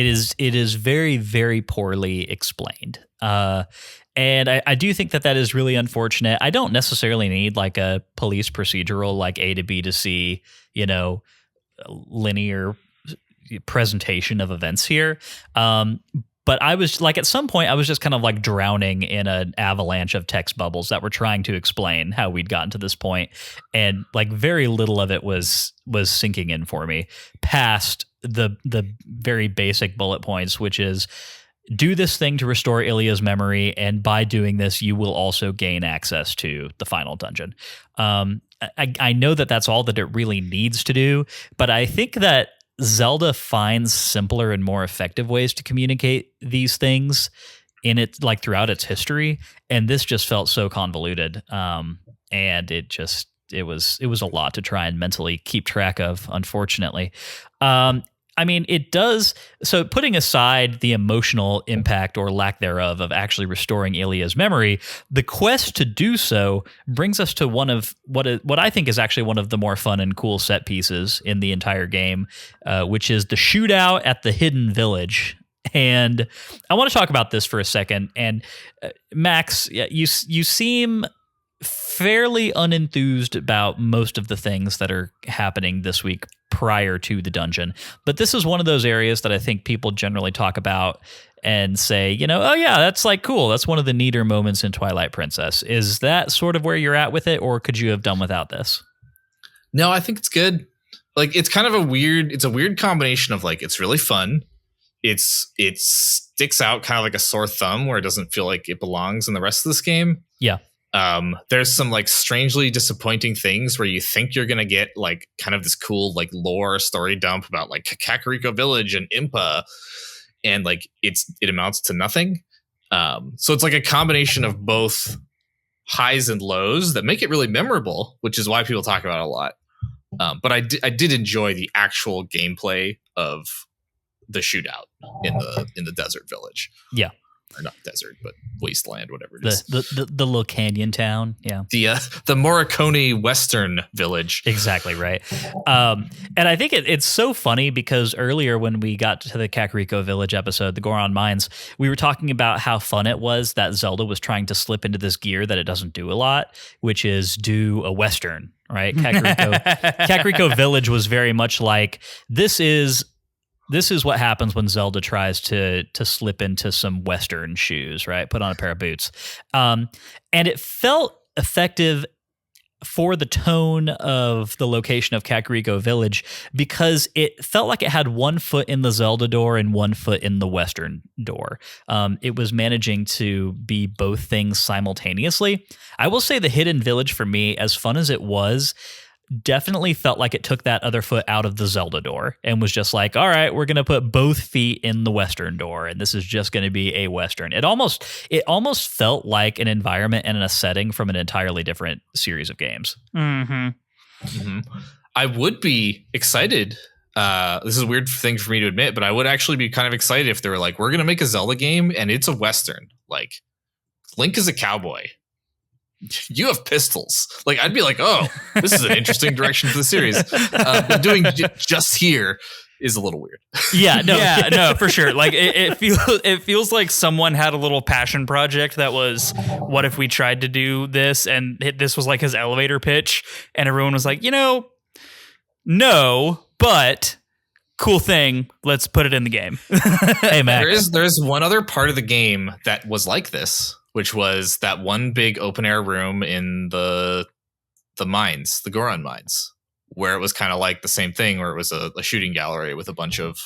is very, very poorly explained. And I do think that is really unfortunate. I don't necessarily need like a police procedural like A to B to C, linear presentation of events here. But I was like, at some point I was just kind of like drowning in an avalanche of text bubbles that were trying to explain how we'd gotten to this point. And like very little of it was sinking in for me past the very basic bullet points, which is do this thing to restore Ilya's memory. And by doing this, you will also gain access to the final dungeon. I know that that's all that it really needs to do, but I think that Zelda finds simpler and more effective ways to communicate these things in it, like throughout its history. And this just felt so convoluted. And it was a lot to try and mentally keep track of, unfortunately. I mean, it does. So putting aside the emotional impact or lack thereof of actually restoring Ilya's memory, the quest to do so brings us to one of what I think is actually one of the more fun and cool set pieces in the entire game, which is the shootout at the hidden village. And I want to talk about this for a second. And Max, you seem fairly unenthused about most of the things that are happening this week prior to the dungeon. But this is one of those areas that I think people generally talk about and say, oh yeah, that's like cool. That's one of the neater moments in Twilight Princess. Is that sort of where you're at with it, or could you have done without this? No, I think it's good. Like, it's kind of a weird combination of like, it's really fun. It sticks out kind of like a sore thumb where it doesn't feel like it belongs in the rest of this game. Yeah. There's some like strangely disappointing things where you think you're gonna get like kind of this cool like lore story dump about like Kakariko Village and Impa, and like it amounts to nothing. So it's like a combination of both highs and lows that make it really memorable, which is why people talk about it a lot. But I did enjoy the actual gameplay of the shootout in the desert village. Yeah. Or not desert, but wasteland, whatever it is. The little canyon town, yeah. The Morricone Western village. Exactly right. And I think it's so funny because earlier when we got to the Kakariko Village episode, the Goron Mines, we were talking about how fun it was that Zelda was trying to slip into this gear that it doesn't do a lot, which is do a Western, right? Kakariko Village was very much like, this is what happens when Zelda tries to slip into some Western shoes, right? Put on a pair of boots. And it felt effective for the tone of the location of Kakariko Village because it felt like it had one foot in the Zelda door and one foot in the Western door. It was managing to be both things simultaneously. I will say the Hidden Village for me, as fun as it was, definitely felt like it took that other foot out of the Zelda door and was just like, all right, we're going to put both feet in the Western door, and this is just going to be a Western. It almost felt like an environment and a setting from an entirely different series of games. I would be excited. This is a weird thing for me to admit, but I would actually be kind of excited if they were like, we're going to make a Zelda game and it's a Western. Like, Link is a cowboy. You have pistols. Like, I'd be like, oh, this is an interesting direction for the series. But doing just here is a little weird. No, for sure. Like, it feels like someone had a little passion project that was, what if we tried to do this? And this was like his elevator pitch. And everyone was like, no, but cool thing. Let's put it in the game. Hey, Max. There's one other part of the game that was like this, which was that one big open air room in the mines, the Goron mines, where it was kind of like the same thing, where it was a shooting gallery with a bunch of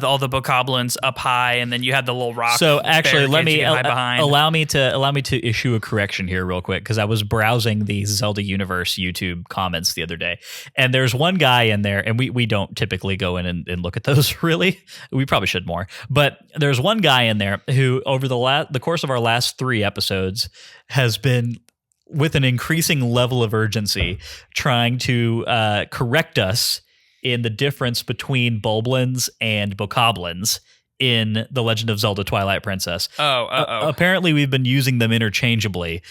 all the bokoblins up high, and then you had the little rock. So actually, let me allow me to issue a correction here real quick, because I was browsing the Zelda Universe YouTube comments the other day, and there's one guy in there, and we don't typically go in and look at those really. We probably should more, but there's one guy in there who over the course of our last 3 episodes has been, with an increasing level of urgency, trying to correct us in the difference between Bulblins and Bokoblins in The Legend of Zelda Twilight Princess. Apparently we've been using them interchangeably,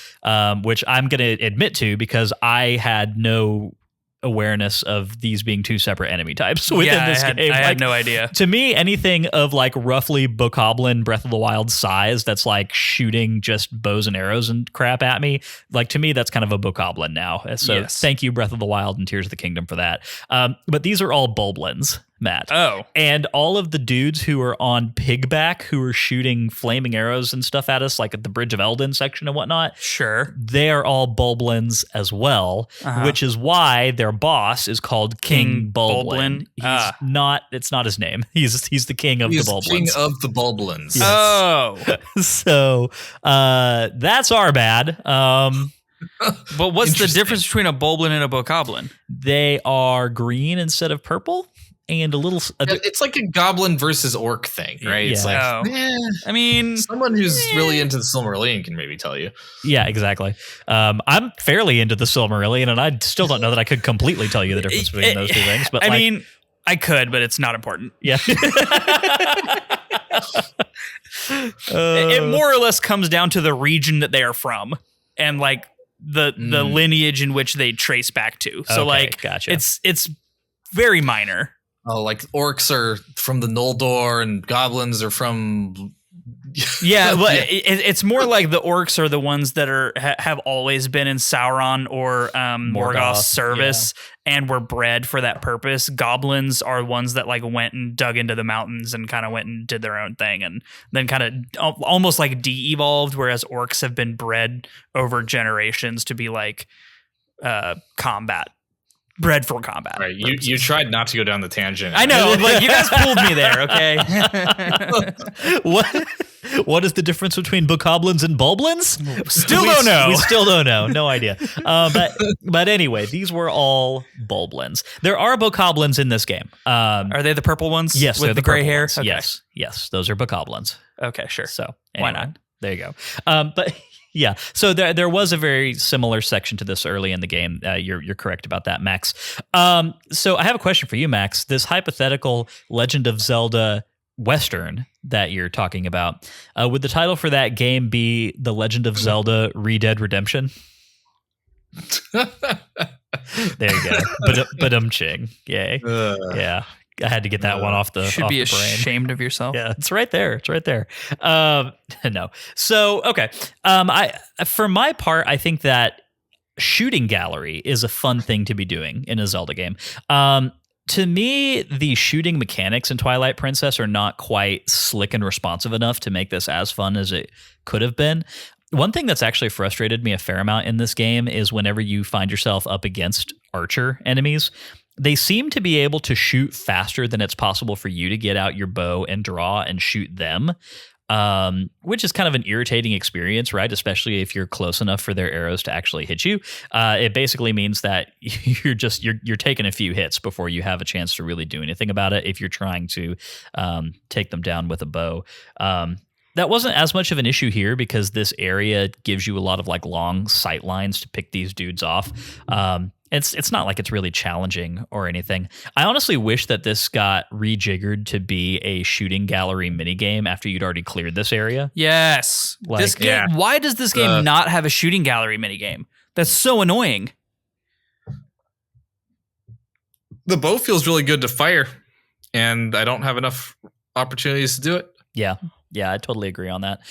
which I'm going to admit to, because I had no awareness of these being 2 separate enemy types within this game. I had no idea. To me, anything of like roughly Bokoblin Breath of the Wild size that's like shooting just bows and arrows and crap at me, like, to me, that's kind of a Bokoblin now. So Thank you, Breath of the Wild and Tears of the Kingdom, for that. But these are all Bulblins, Matt. And all of the dudes who are on pigback, who are shooting flaming arrows and stuff at us, like at the Bridge of Eldin section and whatnot. Sure. They are all Bulblins as well, which is why their boss is called King Bulblin. It's not his name. He's the king of the Bulblins. King of the Bulblins. Yes. So that's our bad. But what's the difference between a Bulblin and a Bokoblin? They are green instead of purple. And a little... it's like a goblin versus orc thing, right? Yeah. It's like, I mean... someone who's really into the Silmarillion can maybe tell you. Yeah, exactly. I'm fairly into the Silmarillion, and I still don't know that I could completely tell you the difference between those 2 things. But I mean, I could, but it's not important. Yeah. It more or less comes down to the region that they are from, and like the lineage in which they trace back to. So like, gotcha. It's very minor. Oh, like orcs are from the Noldor and goblins are from... It's more like the orcs are the ones that have always been in Sauron or Morgoth's service and were bred for that purpose. Goblins are ones that like went and dug into the mountains and kind of went and did their own thing and then kind of almost like de-evolved, whereas orcs have been bred over generations to be like bred for combat. Right. You tried not to go down the tangent. I know, like you guys pulled me there, okay? What is the difference between Bokoblins and Bulblins? Don't know. We still don't know. No idea. But anyway, these were all Bulblins. There are Bokoblins in this game. Are they the purple ones? Yes, with the gray hair. Okay. Yes, those are Bokoblins. Okay, sure. So why not? There you go. But yeah, so there was a very similar section to this early in the game. You're correct about that, Max. So I have a question for you, Max. This hypothetical Legend of Zelda Western that you're talking about, would the title for that game be The Legend of Zelda Red Redemption? There you go. Ba-dum-ching. Yay. Yeah. I had to get that one off the should off be the brain. Ashamed of yourself. Yeah, it's right there. It's right there. No. So, okay. For my part, I think that shooting gallery is a fun thing to be doing in a Zelda game. To me, the shooting mechanics in Twilight Princess are not quite slick and responsive enough to make this as fun as it could have been. One thing that's actually frustrated me a fair amount in this game is whenever you find yourself up against archer enemies, they seem to be able to shoot faster than it's possible for you to get out your bow and draw and shoot them. which is kind of an irritating experience, right? Especially if you're close enough for their arrows to actually hit you. It basically means that you're taking a few hits before you have a chance to really do anything about it if you're trying to take them down with a bow. That wasn't as much of an issue here because this area gives you a lot of like long sight lines to pick these dudes off. It's not like it's really challenging or anything. I honestly wish that this got rejiggered to be a shooting gallery minigame after you'd already cleared this area. Yes. This game. Yeah. Why does this game not have a shooting gallery minigame? That's so annoying. The bow feels really good to fire, and I don't have enough opportunities to do it. Yeah, I totally agree on that.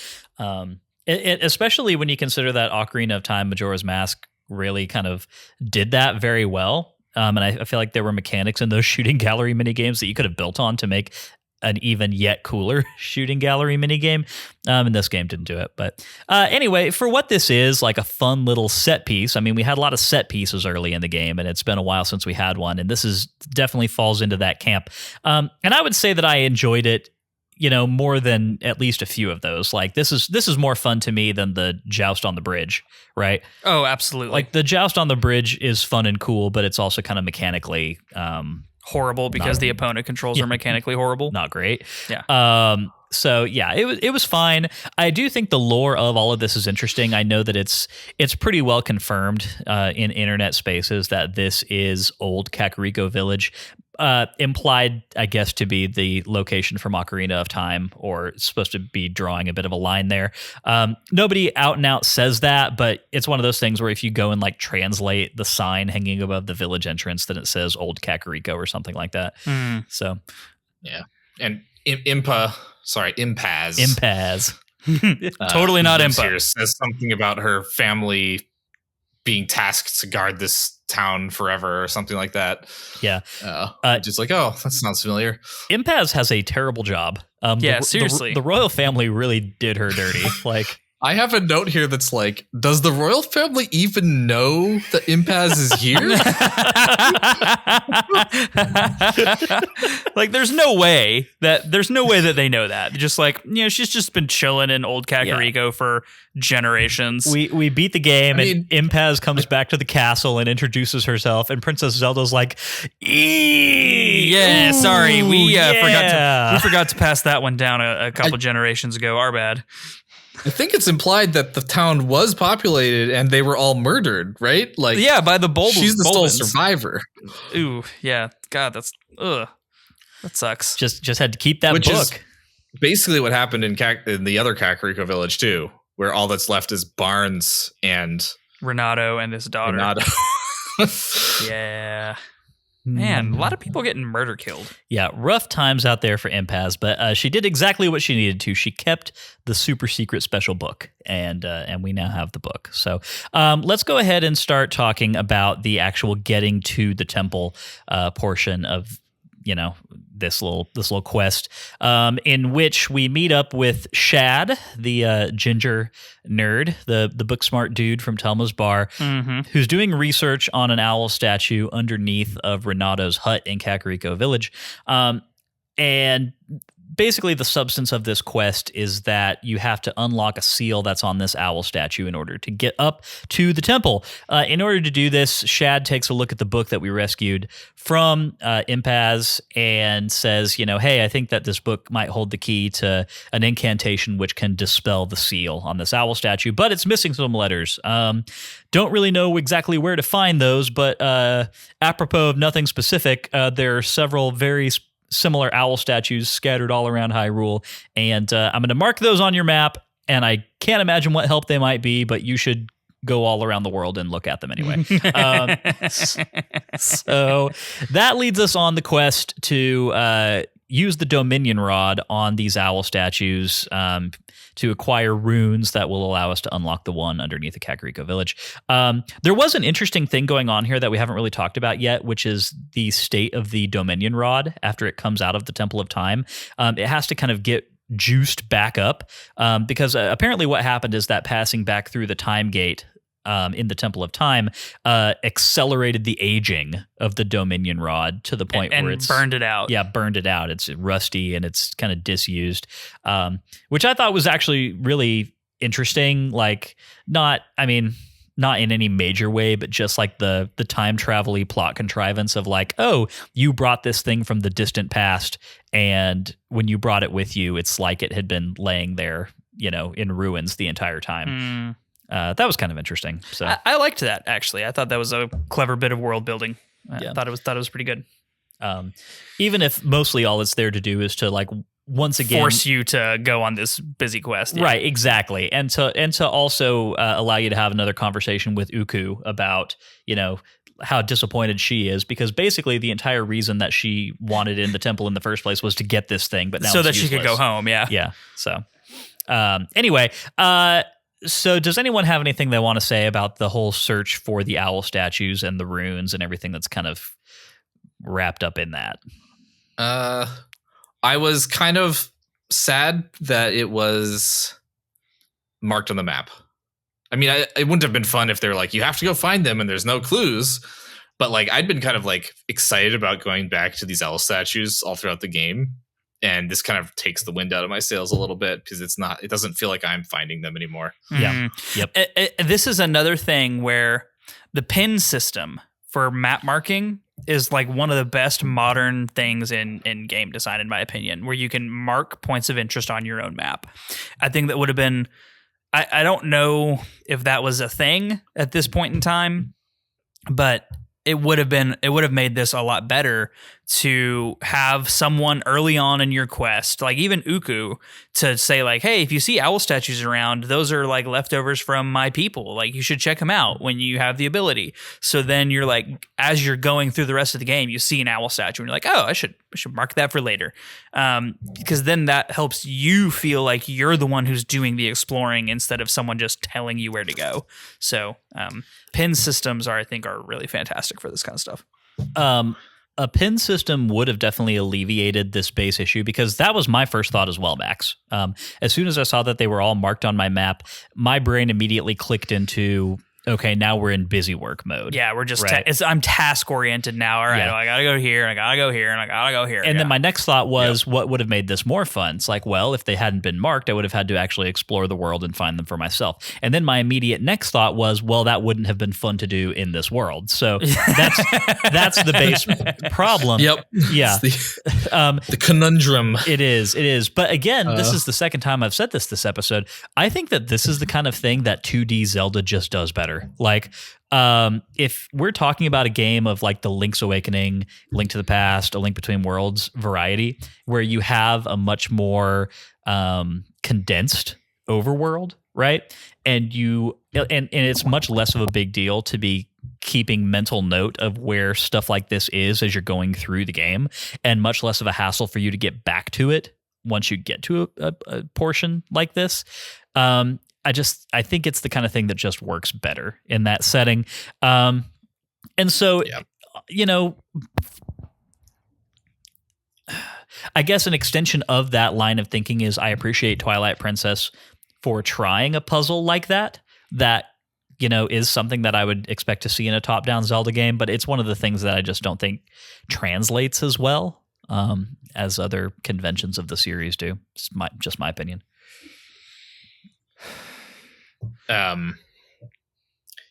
Especially when you consider that Ocarina of Time Majora's Mask really kind of did that very well. And I feel like there were mechanics in those shooting gallery minigames that you could have built on to make an even yet cooler shooting gallery minigame. And this game didn't do it. But anyway, for what this is, like a fun little set piece. I mean, we had a lot of set pieces early in the game, and it's been a while since we had one. And this is definitely falls into that camp. And I would say that I enjoyed it, more than at least a few of those. Like this is more fun to me than the joust on the bridge, right? Oh, absolutely. Like the joust on the bridge is fun and cool, but it's also kind of mechanically horrible because the opponent controls are mechanically horrible. Not great. Yeah. So yeah, it was fine. I do think the lore of all of this is interesting. I know that it's pretty well confirmed in internet spaces that this is old Kakariko Village. Implied, I guess, to be the location from Ocarina of Time, or it's supposed to be drawing a bit of a line there. Nobody out and out says that, but it's one of those things where if you go and like translate the sign hanging above the village entrance, then it says old Kakariko or something like that. So yeah. And Impaz. Totally not Impa. Says something about her family being tasked to guard this town forever or something like that. Yeah. Just like, oh, that sounds familiar. Impaz has a terrible job. Seriously. The royal family really did her dirty. Like, I have a note here that's like, does the royal family even know that Impaz is here? Like, there's no way that they know that. Just like, she's just been chilling in old Kakariko for generations. We beat the game, and Impaz comes back to the castle and introduces herself, and Princess Zelda's like, yeah, sorry, we forgot to pass that one down a couple generations ago. Our bad. I think it's implied that the town was populated and they were all murdered, right? Like, yeah, by the Bulbins. She's the sole survivor. Ooh, yeah. God, that sucks. Just had to keep that book. Is basically what happened in the other Kakariko village too, where all that's left is Barnes and Renato and his daughter. Yeah. Man, a lot of people getting murder killed. Yeah, rough times out there for Impaz, but she did exactly what she needed to. She kept the super secret special book, and we now have the book. So let's go ahead and start talking about the actual getting to the temple portion of this little quest, in which we meet up with Shad, the ginger nerd, the book smart dude from Telma's bar, who's doing research on an owl statue underneath of Renato's hut in Kakariko Village. And basically the substance of this quest is that you have to unlock a seal that's on this owl statue in order to get up to the temple. In order to do this, Shad takes a look at the book that we rescued from Impaz and says, hey, I think that this book might hold the key to an incantation which can dispel the seal on this owl statue, but it's missing some letters. Don't really know exactly where to find those, but apropos of nothing specific, there are several very similar owl statues scattered all around Hyrule, and I'm going to mark those on your map, and I can't imagine what help they might be, but you should go all around the world and look at them anyway. So that leads us on the quest to use the Dominion Rod on these owl statues to acquire runes that will allow us to unlock the one underneath the Kakariko Village. There was an interesting thing going on here that we haven't really talked about yet, which is the state of the Dominion Rod after it comes out of the Temple of Time. It has to kind of get juiced back up because apparently what happened is that passing back through the time gate in the Temple of Time accelerated the aging of the Dominion Rod to the point where it's burned it out. Yeah, burned it out. It's rusty and it's kind of disused, which I thought was actually really interesting. Like, not in any major way, but just like the time travel-y plot contrivance of like, oh, you brought this thing from the distant past, and when you brought it with you, it's like it had been laying there, in ruins the entire time. That was kind of interesting. So I liked that, actually. I thought that was a clever bit of world building. I thought it was pretty good. Even if mostly all it's there to do is to like once again force you to go on this busy quest. Right, exactly. And to also allow you to have another conversation with Uku about, how disappointed she is, because basically the entire reason that she wanted in the temple in the first place was to get this thing, but now so it's that useless. She could go home. Yeah. Yeah. So anyway, so does anyone have anything they want to say about the whole search for the owl statues and the runes and everything that's kind of wrapped up in that? I was kind of sad that it was marked on the map. I mean, it wouldn't have been fun if they're like, you have to go find them and there's no clues. But like, I'd been kind of like excited about going back to these owl statues all throughout the game. And this kind of takes the wind out of my sails a little bit because it doesn't feel like I'm finding them anymore. Yeah. Yep. This is another thing where the pin system for map marking is like one of the best modern things in game design, in my opinion, where you can mark points of interest on your own map. I think that would have been, I don't know if that was a thing at this point in time, but it would have made this a lot better to have someone early on in your quest, like even Uku, to say like, hey, if you see owl statues around, those are like leftovers from my people. Like, you should check them out when you have the ability. So then you're like, as you're going through the rest of the game, you see an owl statue and you're like, oh, I should mark that for later. Because then that helps you feel like you're the one who's doing the exploring instead of someone just telling you where to go. So pin systems I think are really fantastic for this kind of stuff. A pin system would have definitely alleviated this base issue, because that was my first thought as well, Max. As soon as I saw that they were all marked on my map, my brain immediately clicked into, okay, now we're in busy work mode. Yeah, we're just right? I'm task oriented now. All right, well, I gotta go here, and I gotta go here, and I gotta go here. And then my next thought was, what would have made this more fun? It's like, well, if they hadn't been marked, I would have had to actually explore the world and find them for myself. And then my immediate next thought was, well, that wouldn't have been fun to do in this world. So that's the base problem. Yep. Yeah. The conundrum. It is. But again, this is the second time I've said this episode. I think that this is the kind of thing that 2D Zelda just does better. Like, if we're talking about a game of like the Link's Awakening, Link to the Past, A Link Between Worlds variety, where you have a much more condensed overworld, right? And it's much less of a big deal to be keeping mental note of where stuff like this is as you're going through the game, and much less of a hassle for you to get back to it once you get to a portion like this. I think it's the kind of thing that just works better in that setting. And so, I guess an extension of that line of thinking is I appreciate Twilight Princess for trying a puzzle like that is something that I would expect to see in a top-down Zelda game, but it's one of the things that I just don't think translates as well as other conventions of the series do. It's just my opinion.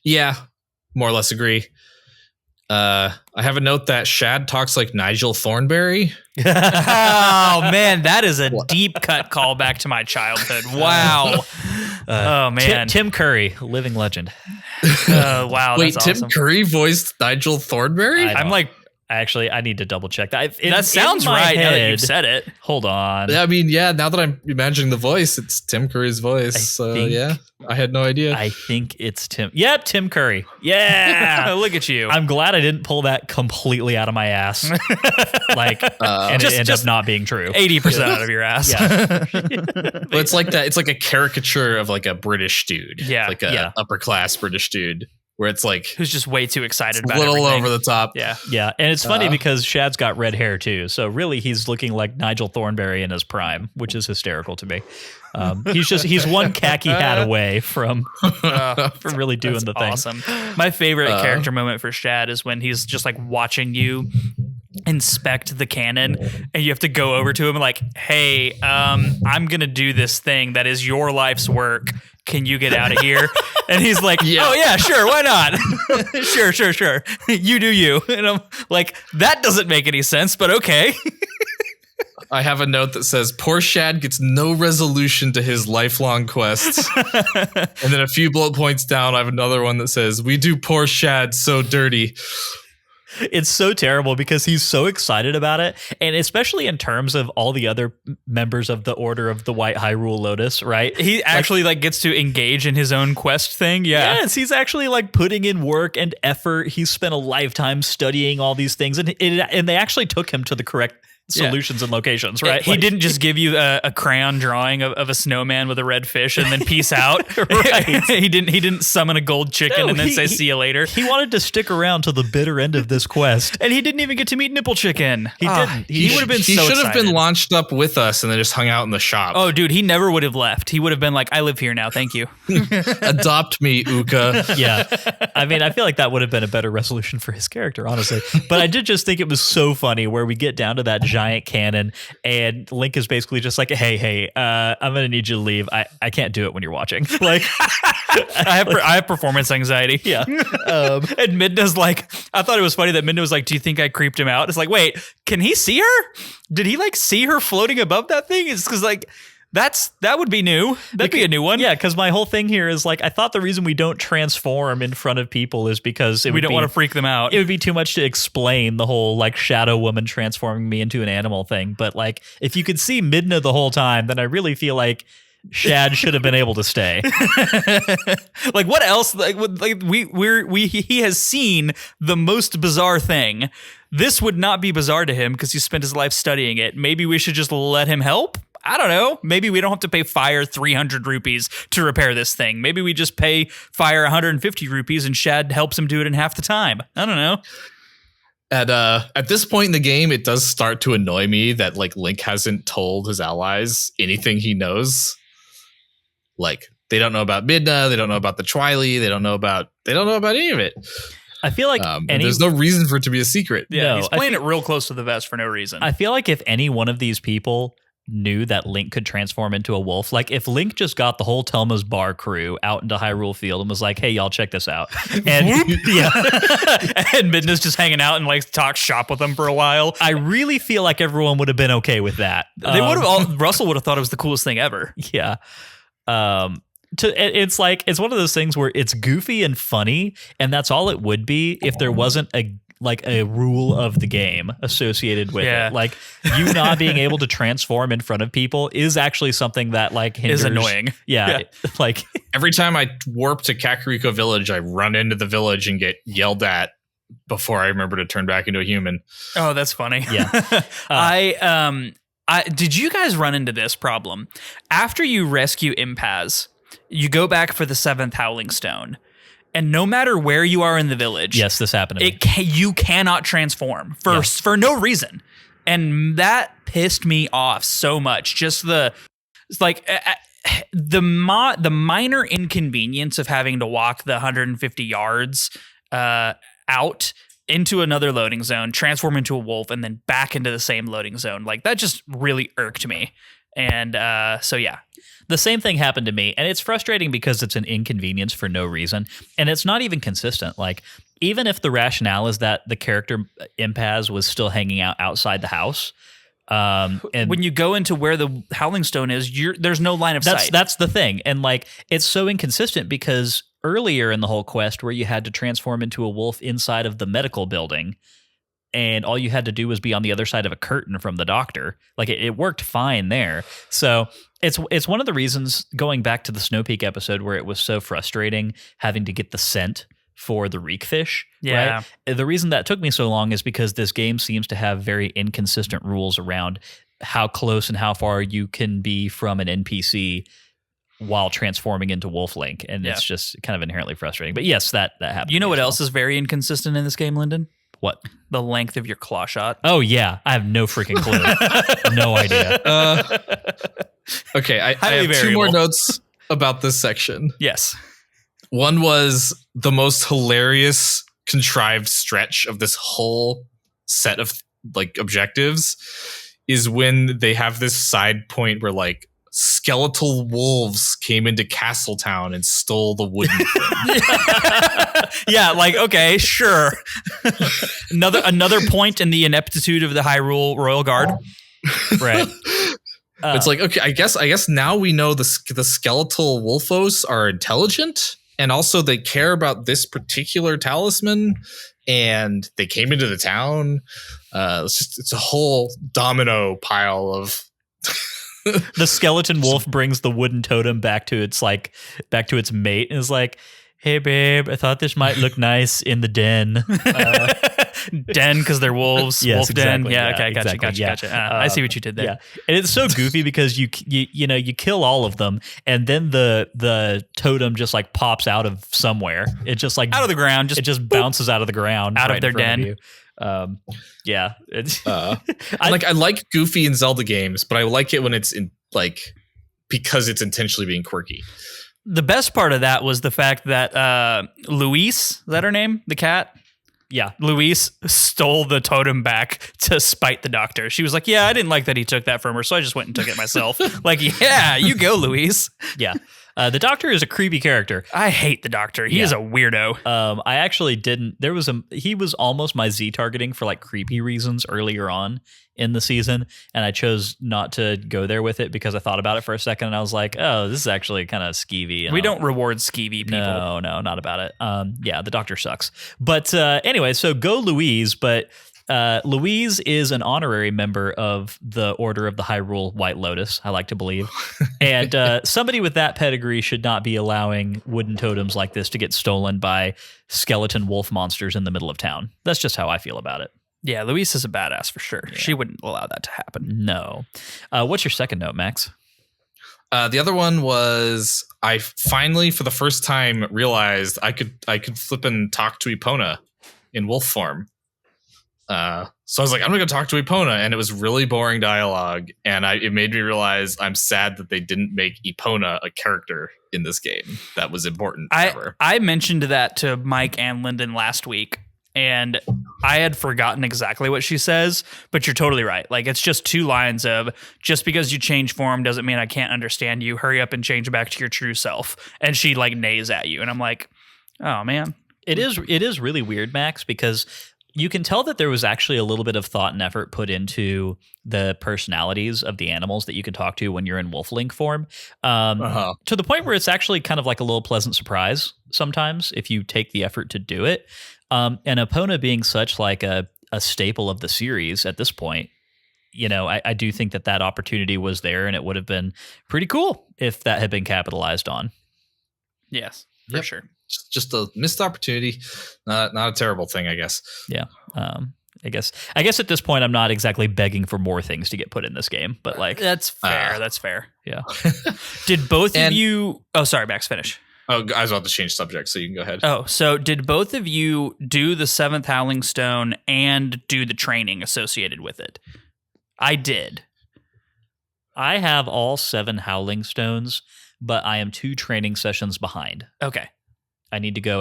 Yeah, more or less agree. I have a note that Shad talks like Nigel Thornberry. Oh man, that is a deep cut callback to my childhood. Wow. Oh man, Tim Curry, living legend. Wow. Wait, that's Tim awesome. Curry voiced Nigel Thornberry? I'm like, actually, I need to double check that. That sounds right now that you've said it. Hold on. I mean, yeah, now that I'm imagining the voice, it's Tim Curry's voice. I had no idea. I think it's Tim. Yep, Tim Curry. Yeah. Look at you. I'm glad I didn't pull that completely out of my ass. And it ended up not being true. 80% out of your ass. Yeah. But it's like that. It's like a caricature of like a British dude. Yeah. Like a upper class British dude. where it's like who's just way too excited about a little everything. over the top. Yeah. Yeah. And it's funny because Shad's got red hair too. So really he's looking like Nigel Thornberry in his prime, which is hysterical to me. He's one khaki hat away from really doing the thing. Awesome. My favorite character moment for Shad is when he's just like watching you inspect the cannon and you have to go over to him like, hey, I'm going to do this thing that is your life's work. Can you get out of here? And he's like, oh yeah, sure. Why not? Sure. You do you. And I'm like, that doesn't make any sense, but okay. I have a note that says, poor Shad gets no resolution to his lifelong quests. And then a few bullet points down, I have another one that says, we do poor Shad so dirty. It's so terrible because he's so excited about it. And especially in terms of all the other members of the Order of the White Hyrule Lotus, right? He actually like gets to engage in his own quest thing. Yeah. Yes, he's actually like putting in work and effort. He's spent a lifetime studying all these things. And they actually took him to the correct solutions and locations, right? He didn't just give you a crayon drawing of a snowman with a red fish and then peace out. Right. He didn't summon a gold chicken and then say see you later. He wanted to stick around to the bitter end of this quest. And he didn't even get to meet Nipple Chicken. He didn't. He would have been He so should have excited. been launched up with us and then just hung out in the shop. Oh, dude, he never would have left. He would have been like, I live here now. Thank you. Adopt me, Uka. Yeah. I mean, I feel like that would have been a better resolution for his character, honestly. But I did just think it was so funny where we get down to that giant cannon and Link is basically just like, hey, I'm going to need you to leave. I can't do it when you're watching. Like, I have performance anxiety. Yeah. And Midna's like, I thought it was funny that Midna was like, do you think I creeped him out? It's like, wait, can he see her? Did he like see her floating above that thing? It's because like, that would be new. That'd be a new one. Yeah, because my whole thing here is like, I thought the reason we don't transform in front of people is because we don't want to freak them out. It would be too much to explain the whole like Shadow Woman transforming me into an animal thing. But like, if you could see Midna the whole time, then I really feel like Shad should have been able to stay. Like what else? Like he has seen the most bizarre thing. This would not be bizarre to him because he spent his life studying it. Maybe we should just let him help. I don't know. Maybe we don't have to pay Fire 300 rupees to repair this thing. Maybe we just pay Fire 150 rupees and Shad helps him do it in half the time. I don't know. At this point in the game, it does start to annoy me that like Link hasn't told his allies anything he knows. Like they don't know about Midna, they don't know about the Twilight, they don't know about any of it. I feel like there's no reason for it to be a secret. Yeah, no, he's playing it real close to the vest for no reason. I feel like if any one of these people knew that Link could transform into a wolf, like if Link just got the whole Telma's Bar crew out into Hyrule Field and was like, hey, y'all, check this out. And yeah. And Midna's just hanging out and like talk shop with them for a while. I really feel like everyone would have been okay with that. They would have Russell would have thought it was the coolest thing ever. Yeah. It's like, it's one of those things where it's goofy and funny, and that's all it would be if there wasn't a rule of the game associated with it. Like you not being able to transform in front of people is actually something that like hinders. Is annoying. Yeah. Like every time I warp to Kakariko Village, I run into the village and get yelled at before I remember to turn back into a human. Oh, that's funny. Yeah. Did you guys run into this problem? After you rescue Impaz, you go back for the 7th Howling Stone. And no matter where you are in the village, yes, this happened to me. You cannot transform for no reason, and that pissed me off so much. Just the minor inconvenience of having to walk the 150 yards out into another loading zone, transform into a wolf, and then back into the same loading zone. Like that just really irked me. And so yeah. The same thing happened to me, and it's frustrating because it's an inconvenience for no reason, and it's not even consistent. Like, even if the rationale is that the character Impaz was still hanging out outside the house, and when you go into where the Howling Stone is, there's no line of sight. That's the thing, and like it's so inconsistent because earlier in the whole quest, where you had to transform into a wolf inside of the medical building, and all you had to do was be on the other side of a curtain from the doctor. Like it worked fine there. So it's one of the reasons, going back to the Snow Peak episode where it was so frustrating having to get the scent for the reek fish. Yeah. Right? The reason that took me so long is because this game seems to have very inconsistent rules around how close and how far you can be from an NPC while transforming into Wolf Link, and it's just kind of inherently frustrating. But yes, that happened. You know what else is very inconsistent in this game, Lyndon? What? The length of your claw shot. Oh yeah, I have no freaking clue. No idea. Okay, I have two more notes about this section. Yes. One was the most hilarious contrived stretch of this whole set of like objectives is when they have this side point where like skeletal wolves came into Castletown and stole the wooden thing. Yeah, like, okay, sure. another point in the ineptitude of the Hyrule Royal Guard. Right. It's like, okay, I guess now we know the skeletal wolfos are intelligent, and also they care about this particular talisman, and they came into the town. It's a whole domino pile of. The skeleton wolf brings the wooden totem back to its mate and is like, "Hey babe, I thought this might look nice in the den." Den because they're wolves. Yes, Wolf exactly, den. Yeah, yeah, okay, exactly, gotcha. yeah. I see what you did there. Yeah, and it's so goofy because you kill all of them, and then the totem just like pops out of somewhere. It just like out of the ground. It just bounces out of the ground, out right of their den. of you. Yeah, it's I like Goofy in Zelda games, but I like it when it's in like because it's intentionally being quirky. The best part of that was the fact that Louise, is that her name? The cat? Yeah. Louise stole the totem back to spite the doctor. She was like, yeah, I didn't like that he took that from her, so I just went and took it myself. Like, yeah, you go, Louise. Yeah. The doctor is a creepy character. I hate the doctor. He is a weirdo. I actually didn't. He was almost my Z targeting for like creepy reasons earlier on in the season, and I chose not to go there with it because I thought about it for a second and I was like, oh, this is actually kind of skeevy. We don't reward skeevy people. No, not about it. Yeah, the doctor sucks. But anyway, so go Louise, but Louise is an honorary member of the Order of the Hyrule White Lotus, I like to believe. And somebody with that pedigree should not be allowing wooden totems like this to get stolen by skeleton wolf monsters in the middle of town. That's just how I feel about it. Yeah, Louise is a badass for sure. Yeah. She wouldn't allow that to happen. No. What's your second note, Max? The other one was I finally, for the first time, realized I could flip and talk to Epona in wolf form. So I was like, I'm gonna go talk to Epona, and it was really boring dialogue, and it made me realize I'm sad that they didn't make Epona a character in this game. That was important. I mentioned that to Mike and Lyndon last week, and I had forgotten exactly what she says, but you're totally right. Like, it's just 2 lines of, just because you change form doesn't mean I can't understand you. Hurry up and change back to your true self. And she like neighs at you, and I'm like, oh man. It is really weird, Max, because you can tell that there was actually a little bit of thought and effort put into the personalities of the animals that you can talk to when you're in Wolf Link form, to the point where it's actually kind of like a little pleasant surprise sometimes if you take the effort to do it. And Epona being such like a staple of the series at this point, you know, I do think that opportunity was there, and it would have been pretty cool if that had been capitalized on. Yes, for sure. Just a missed opportunity, not a terrible thing, I guess. Yeah, I guess at this point I'm not exactly begging for more things to get put in this game, but like that's fair. That's fair. Yeah. Did both of you? Oh, sorry, Max. Finish. Oh, I was about to change subject, so you can go ahead. Oh, so did both of you do the 7th Howling Stone and do the training associated with it? I did. I have all 7 Howling Stones, but I am 2 training sessions behind. Okay. I need to go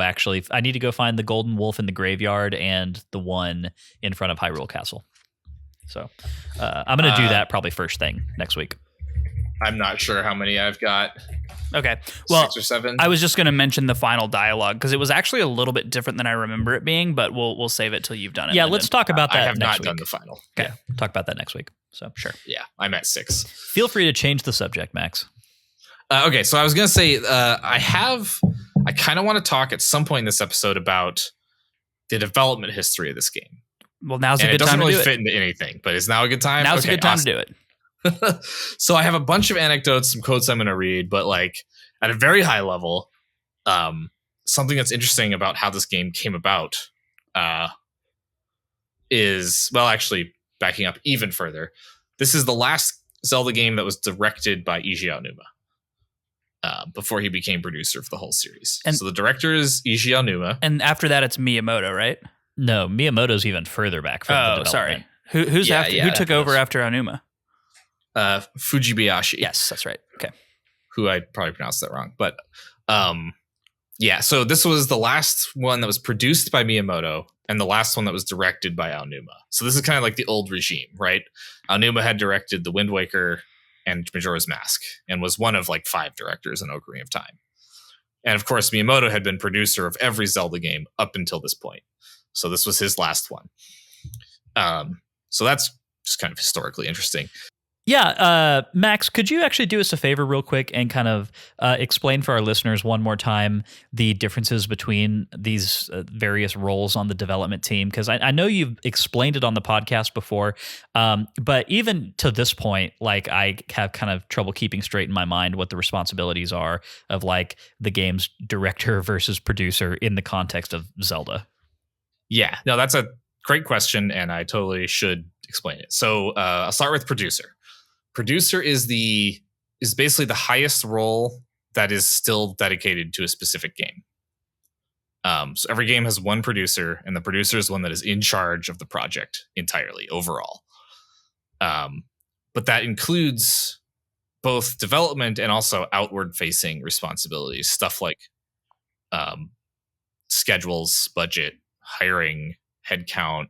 find the golden wolf in the graveyard and the one in front of Hyrule Castle. So I'm going to do that probably first thing next week. I'm not sure how many I've got. Okay. Well, 6 or 7. I was just going to mention the final dialogue because it was actually a little bit different than I remember it being, but we'll save it till you've done it. Yeah, let's talk about that I have next not week. done the final. Okay. Yeah, talk about that next week. So sure. Yeah, I'm at 6. Feel free to change the subject, Max. Okay, so I was going to say I kind of want to talk at some point in this episode about the development history of this game. Well, now's a good time to do it. It doesn't really fit into anything, but is now a good time? Now's a good time to do it. So I have a bunch of anecdotes, some quotes I'm going to read, but like at a very high level, something that's interesting about how this game came about is, well, actually backing up even further. This is the last Zelda game that was directed by Eiji Aonuma. before he became producer for the whole series. And so the director is Eiji Aonuma. And after that, it's Miyamoto, right? No, Miyamoto's even further back from the development. Sorry. Who took over after Aonuma? Fujibayashi. Yes, that's right. Okay. Who I probably pronounced that wrong. But so this was the last one that was produced by Miyamoto and the last one that was directed by Aonuma. So this is kind of like the old regime, right? Aonuma had directed The Wind Waker and Majora's Mask and was one of like 5 directors in Ocarina of Time. And of course, Miyamoto had been producer of every Zelda game up until this point. So this was his last one. So that's just kind of historically interesting. Yeah, Max, could you actually do us a favor real quick and kind of explain for our listeners one more time the differences between these various roles on the development team? Because I know you've explained it on the podcast before, but even to this point, like I have kind of trouble keeping straight in my mind what the responsibilities are of like the game's director versus producer in the context of Zelda. Yeah, no, that's a great question, and I totally should explain it. So I'll start with producer. Producer is basically the highest role that is still dedicated to a specific game. So every game has one producer, and the producer is one that is in charge of the project entirely overall. But that includes both development and also outward-facing responsibilities, stuff like schedules, budget, hiring, headcount,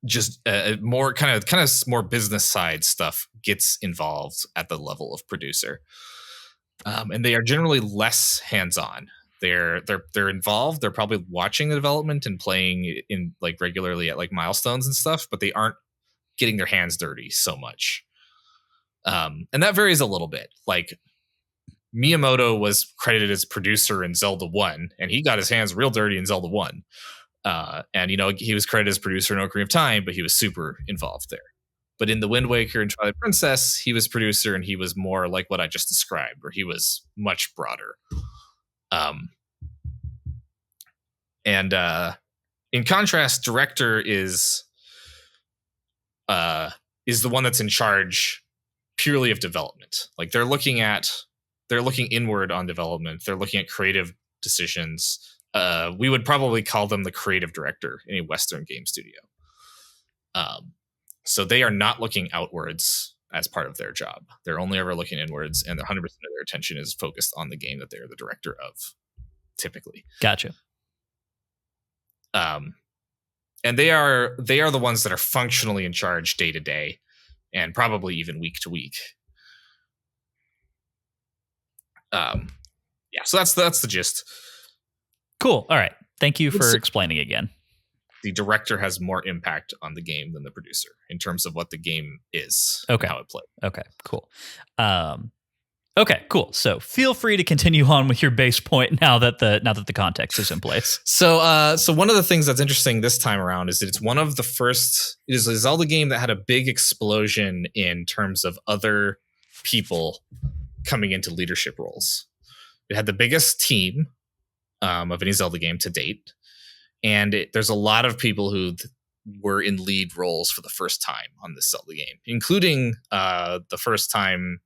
just more kind of more business side stuff gets involved at the level of producer, and they are generally less hands-on. They're involved. They're probably watching the development and playing in like regularly at like milestones and stuff, but they aren't getting their hands dirty so much. And that varies a little bit. Like Miyamoto was credited as producer in Zelda 1, and he got his hands real dirty in Zelda 1. And he was credited as producer in Ocarina of Time, but he was super involved there. But in The Wind Waker and Twilight Princess, he was producer, and he was more like what I just described, where he was much broader. And in contrast, director is the one that's in charge purely of development. Like they're looking inward on development. They're looking at creative decisions. We would probably call them the creative director in a Western game studio. So they are not looking outwards as part of their job. They're only ever looking inwards, and 100% of their attention is focused on the game that they're the director of, typically. Gotcha. And they are the ones that are functionally in charge day to day, and probably even week to week. So that's the gist. Cool. All right. Thank you for explaining again. The director has more impact on the game than the producer in terms of what the game is. Okay. And how it plays. Okay, cool. Okay, cool. So feel free to continue on with your base point now that the context is in place. So one of the things that's interesting this time around is that it is a Zelda game that had a big explosion in terms of other people coming into leadership roles. It had the biggest team of any Zelda game to date. And there's a lot of people who were in lead roles for the first time on this Zelda game, including the first time,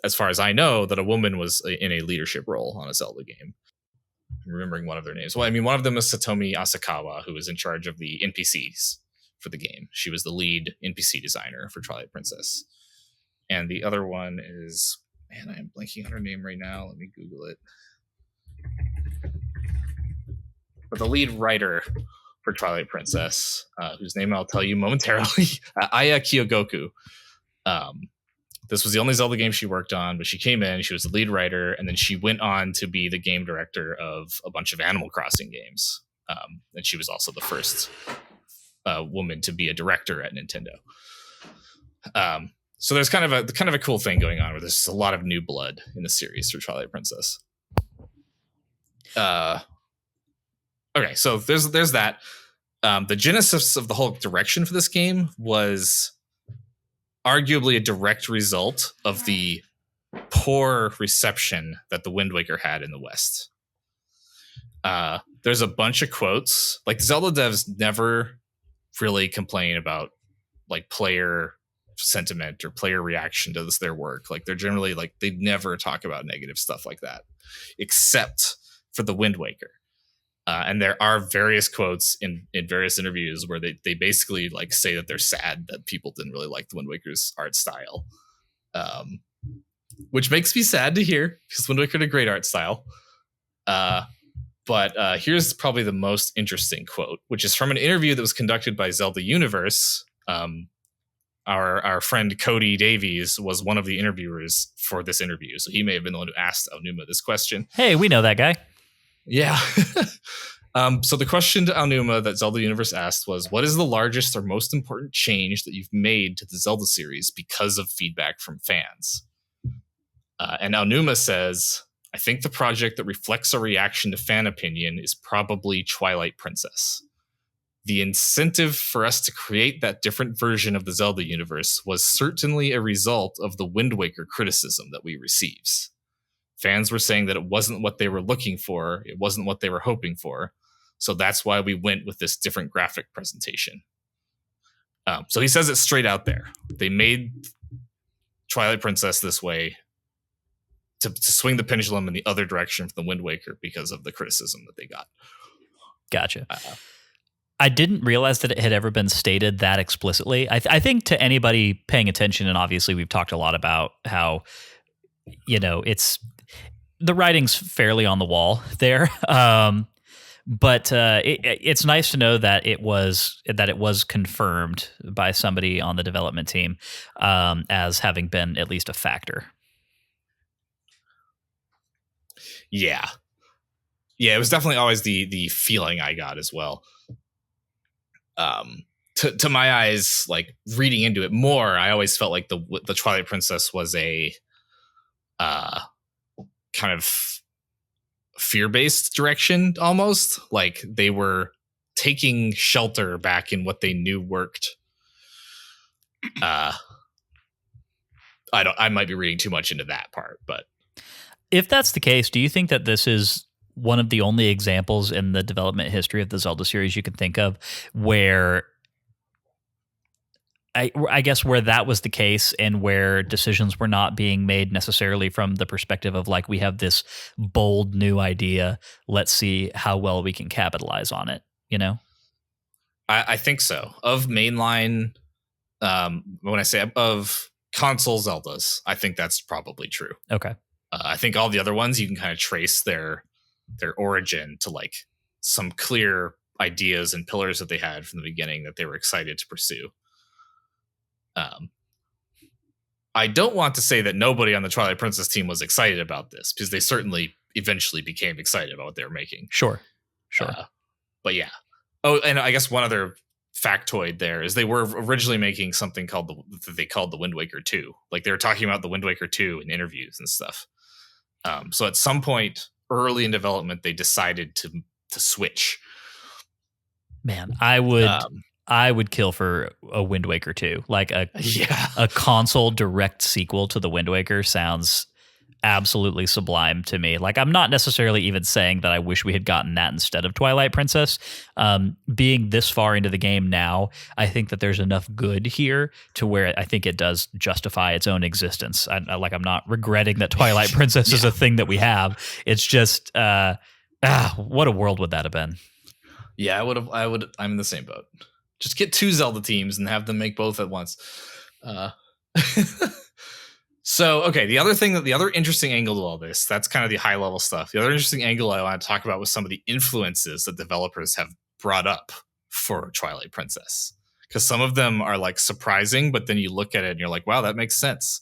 as far as I know, that a woman was in a leadership role on a Zelda game. I'm remembering one of their names. Well, I mean, one of them is Satomi Asakawa, who was in charge of the NPCs for the game. She was the lead NPC designer for Twilight Princess. And the other one is, man, I am blanking on her name right now. Let me Google it. But the lead writer for Twilight Princess, whose name I'll tell you momentarily, Aya Kyogoku. This was the only Zelda game she worked on, but she came in, she was the lead writer, and then she went on to be the game director of a bunch of Animal Crossing games. And she was also the first woman to be a director at Nintendo. So there's kind of a cool thing going on where there's a lot of new blood in the series for Twilight Princess. Okay, so there's that. The genesis of the whole direction for this game was arguably a direct result of the poor reception that the Wind Waker had in the West. There's a bunch of quotes. Like, Zelda devs never really complain about like player sentiment or player reaction to their work. Like they're generally like, they never talk about negative stuff like that, except for the Wind Waker. And there are various quotes in various interviews where they basically like say that they're sad that people didn't really like the Wind Waker's art style, which makes me sad to hear because Wind Waker had a great art style. But here's probably the most interesting quote, which is from an interview that was conducted by Zelda Universe. Our friend Cody Davies was one of the interviewers for this interview, so he may have been the one who asked Aonuma this question. Hey, we know that guy. Yeah. So the question to Aonuma that Zelda Universe asked was, what is the largest or most important change that you've made to the Zelda series because of feedback from fans? And Aonuma says, I think the project that reflects a reaction to fan opinion is probably Twilight Princess. The incentive for us to create that different version of the Zelda universe was certainly a result of the Wind Waker criticism that we received. Fans were saying that it wasn't what they were looking for. It wasn't what they were hoping for. So that's why we went with this different graphic presentation. So he says it straight out there. They made Twilight Princess this way to swing the pendulum in the other direction for the Wind Waker because of the criticism that they got. Gotcha. I didn't realize that it had ever been stated that explicitly. I think to anybody paying attention, and obviously we've talked a lot about how, it's the writing's fairly on the wall there. But it's nice to know that it was confirmed by somebody on the development team as having been at least a factor. Yeah, it was definitely always the feeling I got as well. To my eyes, like reading into it more, I always felt like the Twilight Princess was a kind of fear-based direction, almost like they were taking shelter back in what they knew worked. I might be reading too much into that part, but if that's the case, do you think that this is one of the only examples in the development history of the Zelda series you can think of where I guess where that was the case and where decisions were not being made necessarily from the perspective of like, we have this bold new idea, let's see how well we can capitalize on it, I think so. Of mainline, when I say of console Zeldas, I think that's probably true. Okay. I think all the other ones, you can kind of trace their origin to like some clear ideas and pillars that they had from the beginning that they were excited to pursue. I don't want to say that nobody on the Twilight Princess team was excited about this, because they certainly eventually became excited about what they were making. Sure. But yeah. Oh, and I guess one other factoid there is they were originally making something that they called the Wind Waker 2. Like they were talking about the Wind Waker 2 in interviews and stuff. So at some point early in development, they decided to switch. Man, I would kill for a Wind Waker 2. Like a console direct sequel to the Wind Waker sounds absolutely sublime to me. Like I'm not necessarily even saying that I wish we had gotten that instead of Twilight Princess. Being this far into the game now, I think that there's enough good here to where I think it does justify its own existence. I'm not regretting that Twilight Princess is a thing that we have. It's just, what a world would that have been? Yeah, I'm in the same boat. Just get 2 Zelda teams and have them make both at once. So, okay, the other interesting angle to all this, that's kind of the high level stuff. The other interesting angle I want to talk about was some of the influences that developers have brought up for Twilight Princess. Because some of them are like surprising, but then you look at it and you're like, wow, that makes sense.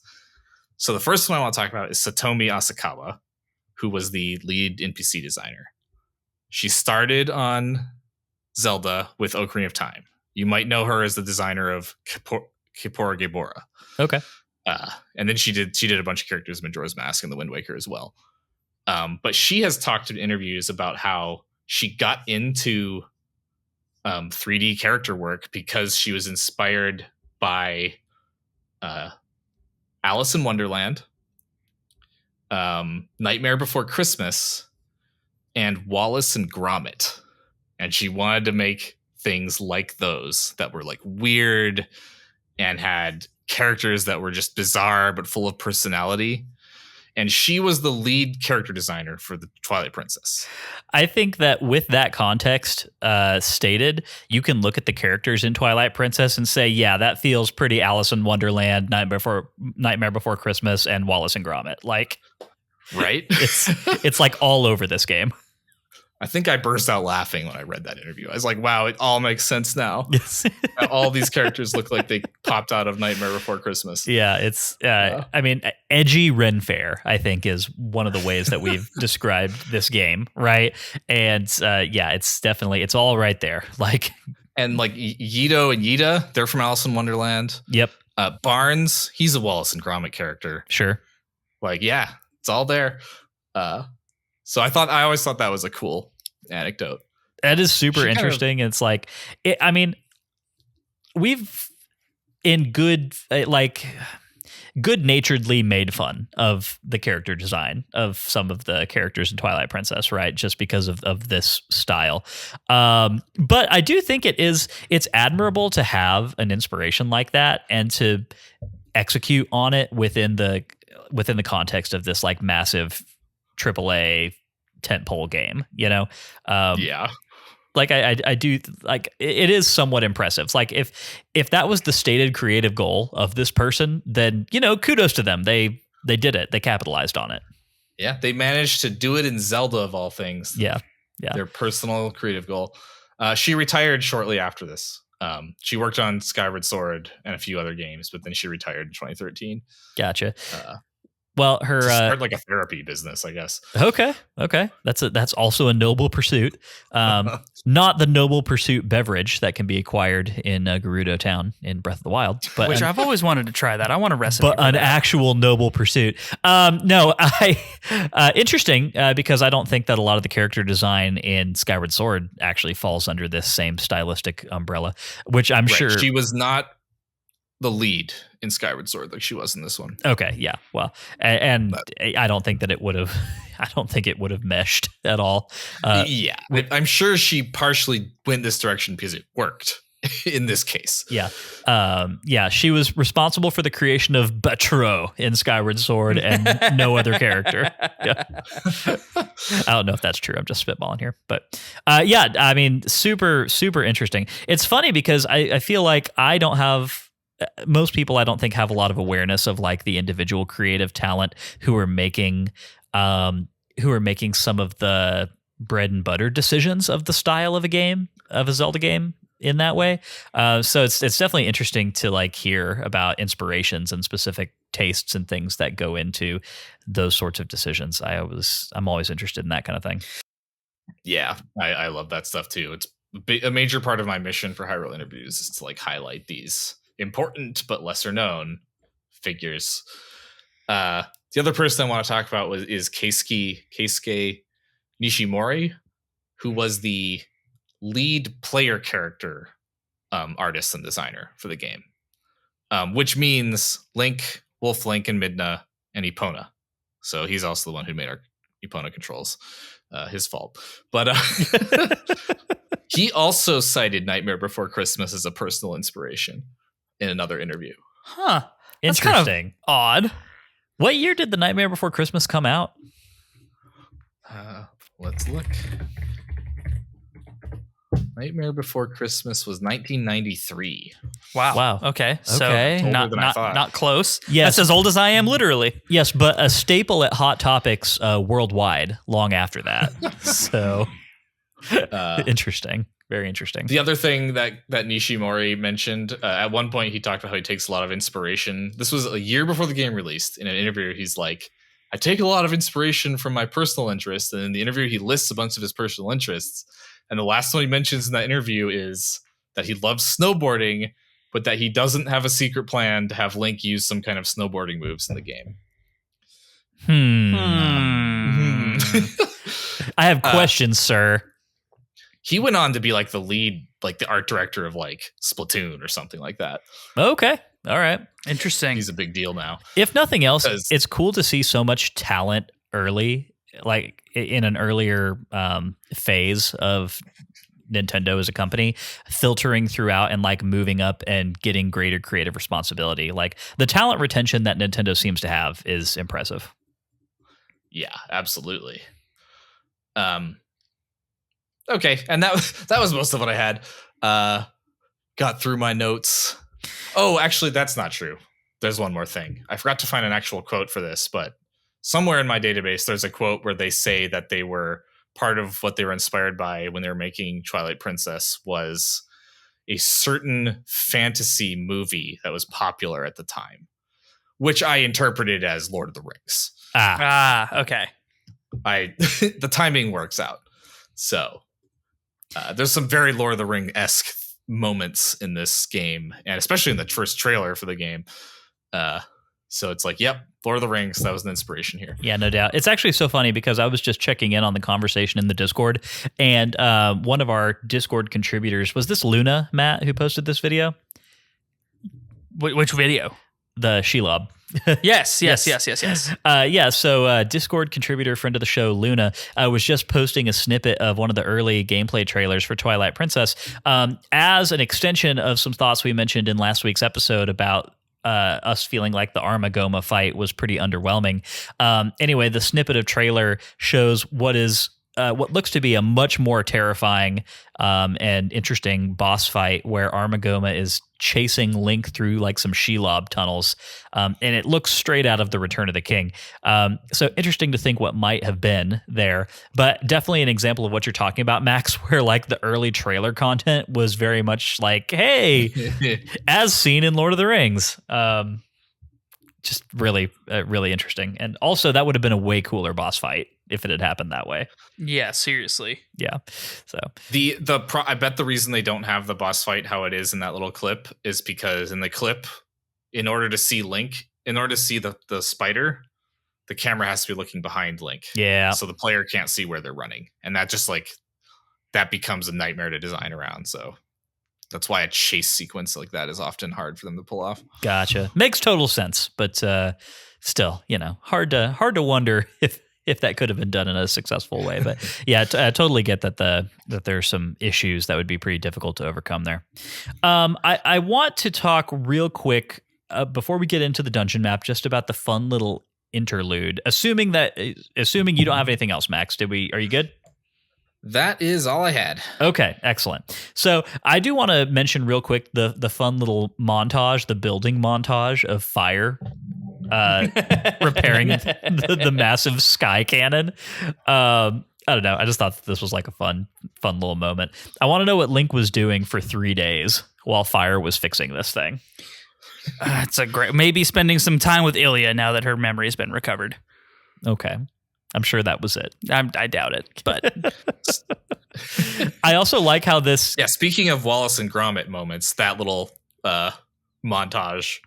So the first one I want to talk about is Satomi Asakawa, who was the lead NPC designer. She started on Zelda with Ocarina of Time. You might know her as the designer of Kippur Gebora. Okay. And then she did a bunch of characters in Majora's Mask and the Wind Waker as well. But she has talked in interviews about how she got into 3D character work because she was inspired by Alice in Wonderland, Nightmare Before Christmas, and Wallace and Gromit. And she wanted to make things like those that were like weird and had characters that were just bizarre but full of personality. And she was the lead character designer for the Twilight Princess. I think that with that context stated, you can look at the characters in Twilight Princess and say, yeah, that feels pretty Alice in Wonderland, Nightmare Before Christmas, and Wallace and Gromit. Like, right? It's like all over this game. I think I burst out laughing when I read that interview. I was like, wow, it all makes sense now. Yes. All these characters look like they popped out of Nightmare Before Christmas. Yeah, it's, I mean, edgy Ren Fair, I think, is one of the ways that we've described this game, right? And yeah, it's definitely, it's all right there. Like, and like Yido and Yida, they're from Alice in Wonderland. Yep. Barnes, he's a Wallace and Gromit character. Sure. Like, yeah, it's all there. So I always thought that was a cool anecdote. That is super interesting. It's like, I mean, we've in good-naturedly made fun of the character design of some of the characters in Twilight Princess, right? Just because of this style. But I do think it's admirable to have an inspiration like that and to execute on it within the context of this like massive AAA tentpole game, you know? Yeah. Like I do like it is somewhat impressive. It's like if that was the stated creative goal of this person, then, you know, kudos to them. They did it. They capitalized on it. Yeah. They managed to do it in Zelda of all things. Yeah. Yeah. Their personal creative goal. She retired shortly after this. She worked on Skyward Sword and a few other games, but then she retired in 2013. Gotcha. Well, her start like a therapy business, I guess. Okay. That's also a noble pursuit. Not the noble pursuit beverage that can be acquired in Gerudo Town in Breath of the Wild, but which I've always wanted to try that. I want a recipe, but an actual noble pursuit. No, interesting because I don't think that a lot of the character design in Skyward Sword actually falls under this same stylistic umbrella, which I'm sure she was not the lead in Skyward Sword like she was in this one. Okay, yeah. Well, and I don't think that it would have meshed at all. Yeah. I'm sure she partially went this direction because it worked in this case. Yeah. Yeah, she was responsible for the creation of Patron in Skyward Sword and no other character. Yeah. I don't know if that's true. I'm just spitballing here. But yeah, I mean, super, super interesting. It's funny because I feel like most people I don't think have a lot of awareness of like the individual creative talent who are making some of the bread and butter decisions of the style of a Zelda game in that way. So it's definitely interesting to like hear about inspirations and specific tastes and things that go into those sorts of decisions. I'm always interested in that kind of thing. Yeah, I love that stuff too. It's a major part of my mission for Hyrule Interviews is to like highlight these important but lesser known figures. The other person I want to talk about is Keisuke Nishimori, who was the lead player character artist and designer for the game, which means Link, Wolf Link, and Midna, and Epona. So he's also the one who made our Epona controls. His fault. But he also cited Nightmare Before Christmas as a personal inspiration in another interview. Huh. That's Interesting. Kind of odd. What year did The Nightmare Before Christmas come out? Let's look. Nightmare Before Christmas was 1993. Wow. Okay. So not close. Yes. That's as old as I am, literally. Yes, but a staple at Hot Topics worldwide long after that. So interesting. Very interesting. The other thing that Nishimori mentioned, at one point he talked about how he takes a lot of inspiration. This was a year before the game released. In an interview, he's like, I take a lot of inspiration from my personal interests. And in the interview, he lists a bunch of his personal interests. And the last one he mentions in that interview is that he loves snowboarding, but that he doesn't have a secret plan to have Link use some kind of snowboarding moves in the game. I have questions, sir. He went on to be like the lead, like the art director of like Splatoon or something like that. Okay. All right. Interesting. He's a big deal now. If nothing else, it's cool to see so much talent early, like in an earlier phase of Nintendo as a company, filtering throughout and like moving up and getting greater creative responsibility. Like the talent retention that Nintendo seems to have is impressive. Yeah, absolutely. Okay, and that was most of what I had. Got through my notes. Oh, actually, that's not true. There's one more thing. I forgot to find an actual quote for this, but somewhere in my database, there's a quote where they say that they were part of what they were inspired by when they were making Twilight Princess was a certain fantasy movie that was popular at the time, which I interpreted as Lord of the Rings. Okay. The timing works out. So there's some very Lord of the Ring-esque moments in this game, and especially in the first trailer for the game. So it's like, yep, Lord of the Rings, that was an inspiration here. Yeah, no doubt. It's actually so funny because I was just checking in on the conversation in the Discord, and one of our Discord contributors, was this Luna, Matt, who posted this video? Which video? The Shelob. Yes. So Discord contributor, friend of the show, Luna, was just posting a snippet of one of the early gameplay trailers for Twilight Princess as an extension of some thoughts we mentioned in last week's episode about us feeling like the Armagoma fight was pretty underwhelming. Anyway, the snippet of trailer shows what looks to be a much more terrifying and interesting boss fight where Armagoma is chasing Link through like some Shelob tunnels, and it looks straight out of the Return of the King. So interesting to think what might have been there, but definitely an example of what you're talking about, Max, where like the early trailer content was very much like, hey, as seen in Lord of the Rings. Just really, really interesting. And also that would have been a way cooler boss fight if it had happened that way. Yeah, seriously. Yeah. So I bet the reason they don't have the boss fight how it is in that little clip is because in the clip, in order to see Link, in order to see the spider, the camera has to be looking behind Link. Yeah. So the player can't see where they're running. And that just like, that becomes a nightmare to design around. So that's why a chase sequence like that is often hard for them to pull off. Gotcha. Makes total sense, but still, hard to wonder if that could have been done in a successful way. But yeah, I totally get that there's some issues that would be pretty difficult to overcome there. I want to talk real quick before we get into the dungeon map, just about the fun little interlude. Assuming you don't have anything else, Max, are you good? That is all I had. Okay, excellent. So I do want to mention real quick the fun little montage, the building montage of Fire repairing the massive sky cannon. I don't know. I just thought this was like a fun little moment. I want to know what Link was doing for 3 days while Fire was fixing this thing. It's maybe spending some time with Ilya now that her memory has been recovered. Okay. I'm sure that was it. I doubt it, but I also like how this. Yeah, speaking of Wallace and Gromit moments, that little montage.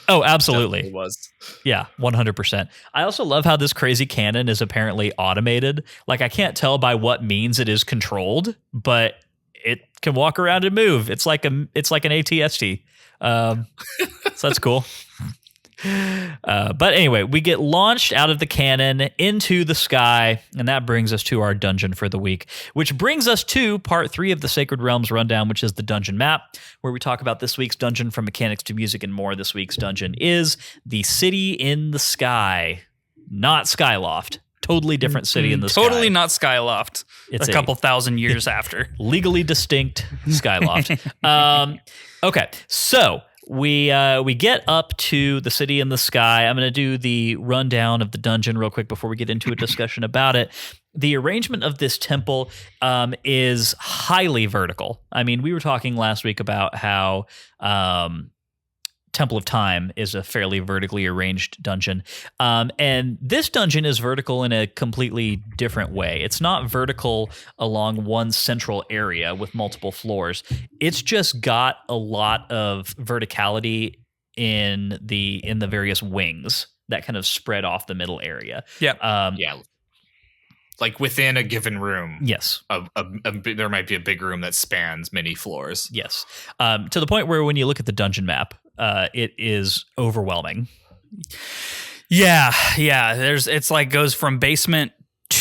Oh, absolutely. Was. Yeah, 100%. I also love how this crazy cannon is apparently automated. Like, I can't tell by what means it is controlled, but it can walk around and move. It's like an ATST. So that's cool. But anyway, we get launched out of the cannon into the sky, and that brings us to our dungeon for the week, which brings us to part 3 of the Sacred Realms rundown, which is the dungeon map, where we talk about this week's dungeon from mechanics to music and more. This week's dungeon is the City in the Sky, not Skyloft. Totally different city in the sky. Totally not Skyloft. It's a couple thousand years after. Legally distinct Skyloft. Okay, so we get up to the City in the Sky. I'm going to do the rundown of the dungeon real quick before we get into a discussion about it. The arrangement of this temple is highly vertical. I mean, we were talking last week about how Temple of Time is a fairly vertically arranged dungeon. And this dungeon is vertical in a completely different way. It's not vertical along one central area with multiple floors. It's just got a lot of verticality in the various wings that kind of spread off the middle area. Yeah. Yeah. Like within a given room. Yes. There might be a big room that spans many floors. Yes. To the point where when you look at the dungeon map, it is overwhelming. Yeah. It's like goes from basement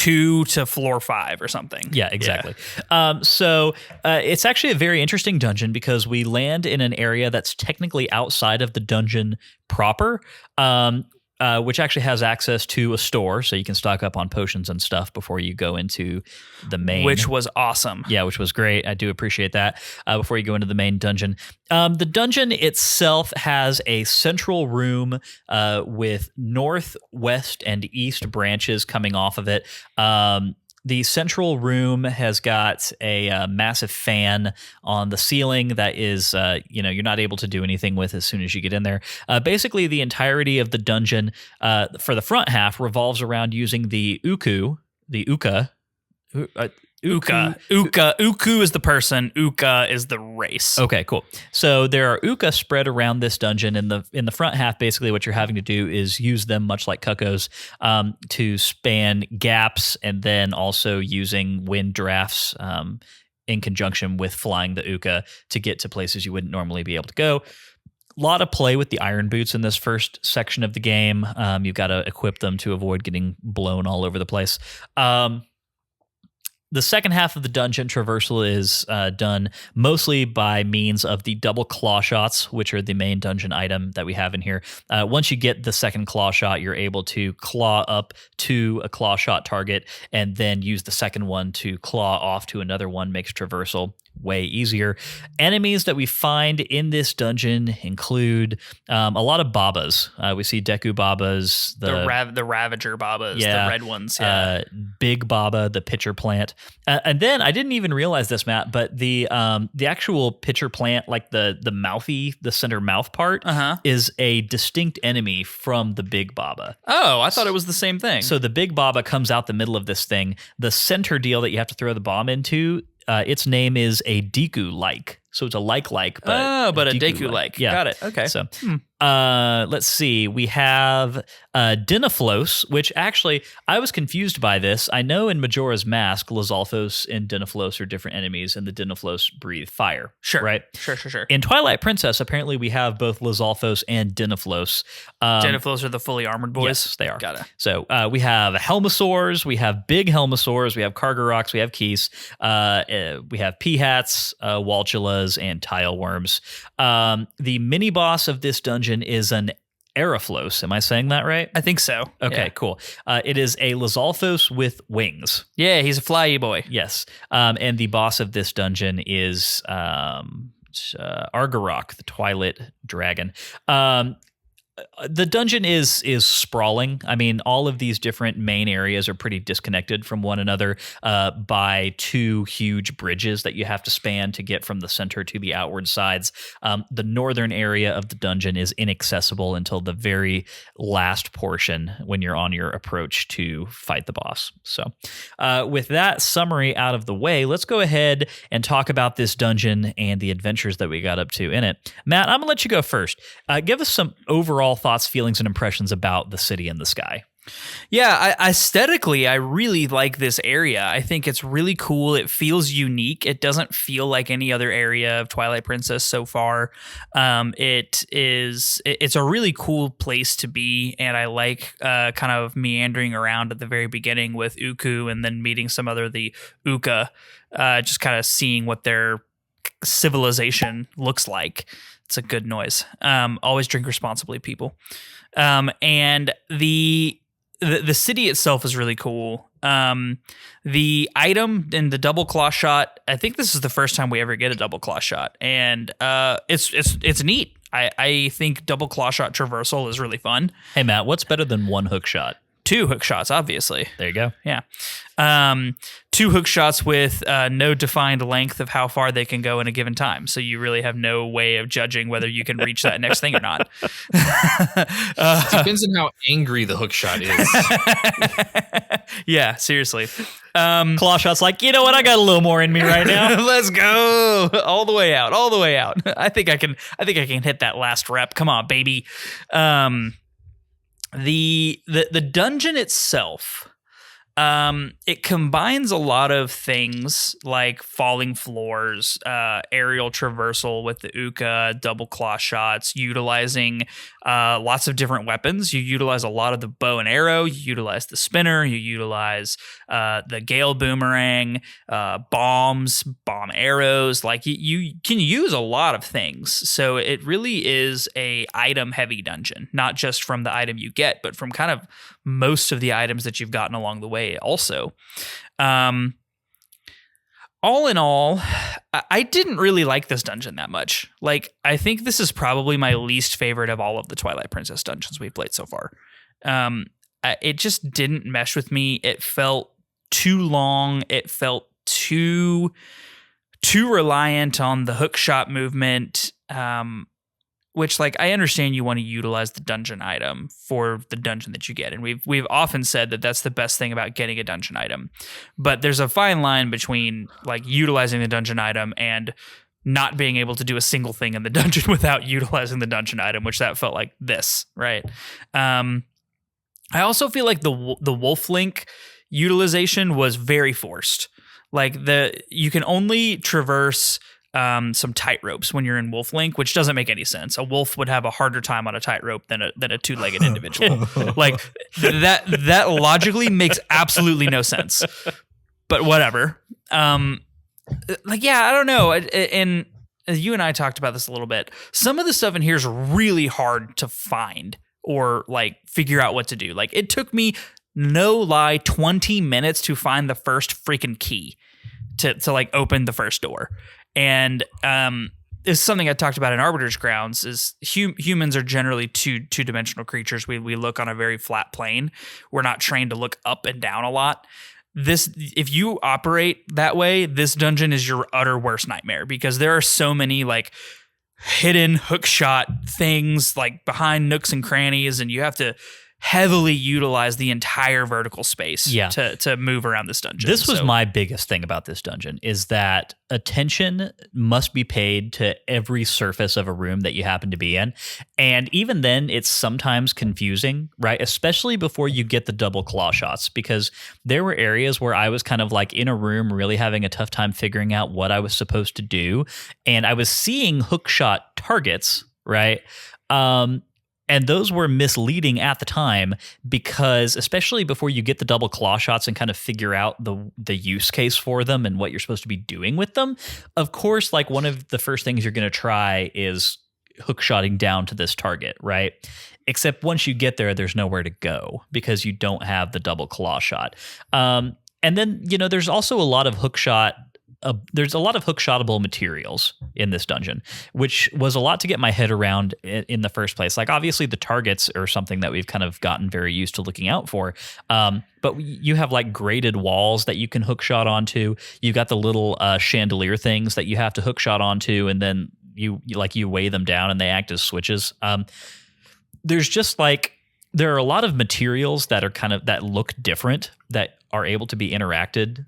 2 to floor 5 or something. Yeah, exactly. So it's actually a very interesting dungeon because we land in an area that's technically outside of the dungeon proper, which actually has access to a store, so you can stock up on potions and stuff before you go into the main. Which was awesome. Yeah, which was great. I do appreciate that. Before you go into the main dungeon. The dungeon itself has a central room with north, west, and east branches coming off of it. The central room has got a massive fan on the ceiling that is, you're not able to do anything with as soon as you get in there. Basically, the entirety of the dungeon for the front half revolves around using the uku. Uku is the person. Uka is the race. Okay, cool. So there are uka spread around this dungeon. In the front half, basically what you're having to do is use them, much like cuckoos, to span gaps, and then also using wind drafts in conjunction with flying the uka to get to places you wouldn't normally be able to go. A lot of play with the iron boots in this first section of the game. You've got to equip them to avoid getting blown all over the place. The second half of the dungeon traversal is done mostly by means of the double claw shots, which are the main dungeon item that we have in here. Once you get the second claw shot, you're able to claw up to a claw shot target and then use the second one to claw off to another one. Makes traversal way easier. Enemies that we find in this dungeon include a lot of babas. We see Deku babas, the Ravager babas, the red ones. Big baba, the pitcher plant. And then I didn't even realize this, Matt, but the actual pitcher plant, like the center mouth part, is a distinct enemy from the big baba. Oh, I thought it was the same thing. So the big baba comes out the middle of this thing. The center deal that you have to throw the bomb into, its name is a Deku-like. So it's a like, but a Deku-like. Yeah. Got it. Okay. So let's see. We have Dinaflos, which actually I was confused by this. I know in Majora's Mask, Lizalfos and Dinaflos are different enemies, and the Dinaflos breathe fire. Sure. Right? Sure. In Twilight Princess, apparently we have both Lizalfos and Dinaflos. Dinaflos are the fully armored boys? Yes, they are. Got it. So we have Helmasaurs, we have big Helmasaurs, we have Kargaroks, we have Keese, we have Peahats, Walchulas, and Tile Worms. The mini boss of this dungeon is an Aeroflos. Am I saying that right? I think so. Okay, cool. It is a Lizalfos with wings. Yeah, he's a flyy boy. Yes. And the boss of this dungeon is Argarok, the Twilight Dragon. The dungeon is sprawling. I mean, all of these different main areas are pretty disconnected from one another by two huge bridges that you have to span to get from the center to the outward sides. The northern area of the dungeon is inaccessible until the very last portion when you're on your approach to fight the boss. So with that summary out of the way, let's go ahead and talk about this dungeon and the adventures that we got up to in it. Matt, I'm going to let you go first. Give us some overall thoughts, feelings, and impressions about the city in the sky. Yeah, aesthetically, I really like this area. I think it's really cool. It feels unique. It doesn't feel like any other area of Twilight Princess so far. It's a really cool place to be, and I like kind of meandering around at the very beginning with Uku and then meeting some other the Uka, just kind of seeing what their civilization looks like. It's a good noise. Always drink responsibly, people. And the city itself is really cool. The item in the double claw shot, I think this is the first time we ever get a double claw shot, and it's neat. I think double claw shot traversal is really fun. Hey Matt, what's better than one hook shot? 2 hook shots, obviously. There you go. Yeah. 2 hook shots with no defined length of how far they can go in a given time. So you really have no way of judging whether you can reach that next thing or not. It depends on how angry the hook shot is. Yeah, seriously. Claw shot's like, you know what? I got a little more in me right now. Let's go all the way out. I think I can hit that last rep. Come on, baby. The dungeon itself, It combines a lot of things like falling floors, aerial traversal with the Uka, double claw shots, utilizing lots of different weapons. You utilize a lot of the bow and arrow, you utilize the spinner, you utilize the Gale boomerang, bombs, bomb arrows. Like you can use a lot of things. So it really is a item heavy dungeon, not just from the item you get, but from kind of most of the items that you've gotten along the way also. All in all, I didn't really like this dungeon that much. Like, I think this is probably my least favorite of all of the Twilight Princess dungeons we've played so far. It just didn't mesh with me. It felt too long. It felt too reliant on the hook shot movement. Which, like, I understand you want to utilize the dungeon item for the dungeon that you get. And we've often said that that's the best thing about getting a dungeon item. But there's a fine line between, like, utilizing the dungeon item and not being able to do a single thing in the dungeon without utilizing the dungeon item, which that felt like this, right? I also feel like the Wolf Link utilization was very forced. Like, you can only traverse some tightropes when you're in Wolf Link, which doesn't make any sense. A wolf would have a harder time on a tightrope than a two-legged individual. Like, that logically makes absolutely no sense. But whatever. Like, yeah, I don't know. And you and I talked about this a little bit. Some of the stuff in here is really hard to find or, like, figure out what to do. Like, it took me, no lie, 20 minutes to find the first freaking key to like open the first door. And is something I talked about in Arbiter's Grounds is humans are generally two-dimensional creatures. We look on a very flat plane. We're not trained to look up and down a lot. If you operate that way, this dungeon is your utter worst nightmare because there are so many like hidden hook shot things like behind nooks and crannies, and you have to heavily utilize the entire vertical space to move around this dungeon. This was my biggest thing about this dungeon is that attention must be paid to every surface of a room that you happen to be in. And even then, it's sometimes confusing, right? Especially before you get the double claw shots, because there were areas where I was kind of like in a room really having a tough time figuring out what I was supposed to do. And I was seeing hook shot targets, right? And those were misleading at the time because, especially before you get the double claw shots and kind of figure out the use case for them and what you're supposed to be doing with them, of course, like one of the first things you're going to try is hook shotting down to this target, right? Except once you get there, there's nowhere to go because you don't have the double claw shot. And then, there's also a lot of hook shot. There's a lot of hook shotable materials in this dungeon, which was a lot to get my head around in the first place. Like, obviously the targets are something that we've kind of gotten very used to looking out for. But you have like graded walls that you can hook shot onto. You've got the little chandelier things that you have to hook shot onto, and then you weigh them down and they act as switches. There's just like, there are a lot of materials that are that look different that are able to be interacted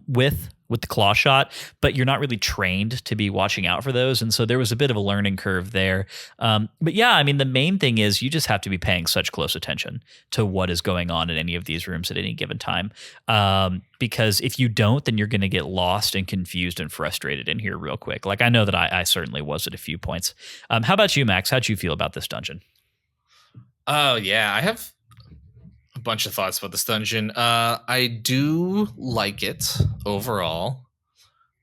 with the claw shot, but you're not really trained to be watching out for those. And so there was a bit of a learning curve there. But yeah, I mean, the main thing is you just have to be paying such close attention to what is going on in any of these rooms at any given time. Because if you don't, then you're going to get lost and confused and frustrated in here real quick. Like, I know that I certainly was at a few points. How about you, Max? How'd you feel about this dungeon? Oh, yeah, I have a bunch of thoughts about this dungeon. I do like it overall.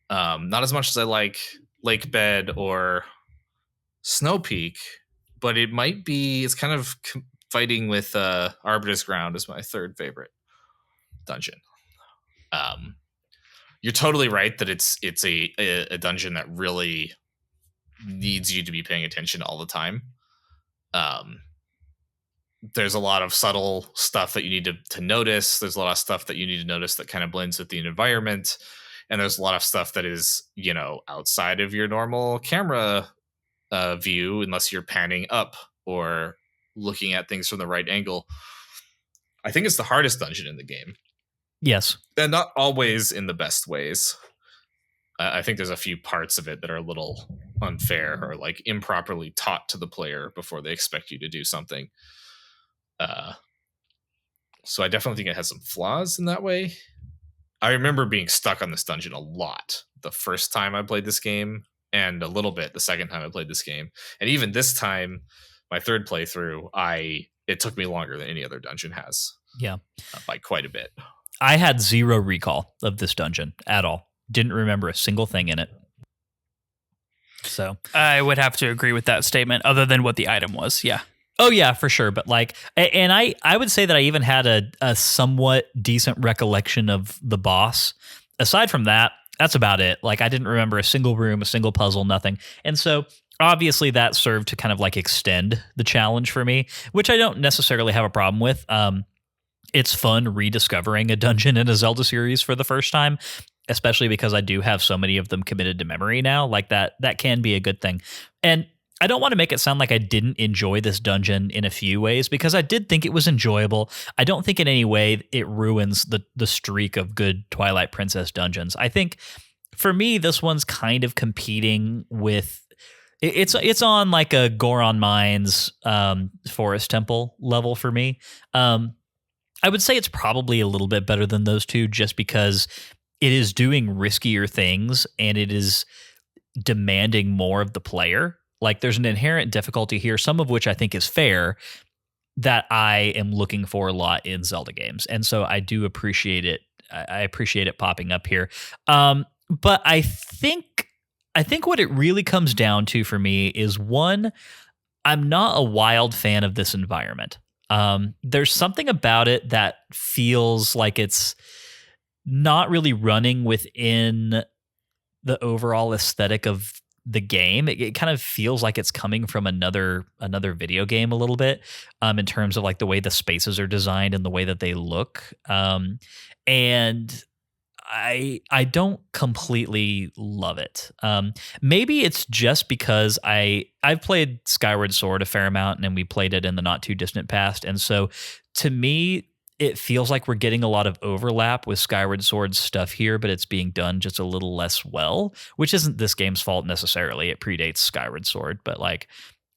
Not as much as I like Lake Bed or Snow Peak, but it's kind of fighting with Arbiter's Ground as my third favorite dungeon. You're totally right that it's a dungeon that really needs you to be paying attention all the time. There's a lot of subtle stuff that you need to notice. There's a lot of stuff that you need to notice that kind of blends with the environment. And there's a lot of stuff that is, outside of your normal camera view, unless you're panning up or looking at things from the right angle. I think it's the hardest dungeon in the game. Yes. And not always in the best ways. I think there's a few parts of it that are a little unfair or like improperly taught to the player before they expect you to do something. So I definitely think it has some flaws in that way. I remember being stuck on this dungeon a lot the first time I played this game, and a little bit the second time I played this game. And even this time, my third playthrough, it took me longer than any other dungeon has. Yeah. By quite a bit. I had zero recall of this dungeon at all. Didn't remember a single thing in it. So I would have to agree with that statement, other than what the item was. Yeah. Oh yeah, for sure. But like, and I would say that I even had a somewhat decent recollection of the boss. Aside from that, that's about it. Like, I didn't remember a single room, a single puzzle, nothing. And so obviously that served to kind of like extend the challenge for me, which I don't necessarily have a problem with. It's fun rediscovering a dungeon in a Zelda series for the first time, especially because I do have so many of them committed to memory now. Like that can be a good thing. And I don't want to make it sound like I didn't enjoy this dungeon in a few ways, because I did think it was enjoyable. I don't think in any way it ruins the streak of good Twilight Princess dungeons. I think for me, this one's kind of competing with it's on like a Goron Mines Forest Temple level for me. I would say it's probably a little bit better than those two, just because it is doing riskier things and it is demanding more of the player. Like, there's an inherent difficulty here, some of which I think is fair, that I am looking for a lot in Zelda games. And so I do appreciate it. I appreciate it popping up here. But I think what it really comes down to for me is, one, I'm not a wild fan of this environment. There's something about it that feels like it's not really running within the overall aesthetic of the game. It kind of feels like it's coming from another video game a little bit, in terms of like the way the spaces are designed and the way that they look. And I don't completely love it. Maybe it's just because I've played Skyward Sword a fair amount, and we played it in the not too distant past. And so to me, it feels like we're getting a lot of overlap with Skyward Sword stuff here, but it's being done just a little less well, which isn't this game's fault necessarily. It predates Skyward Sword, but like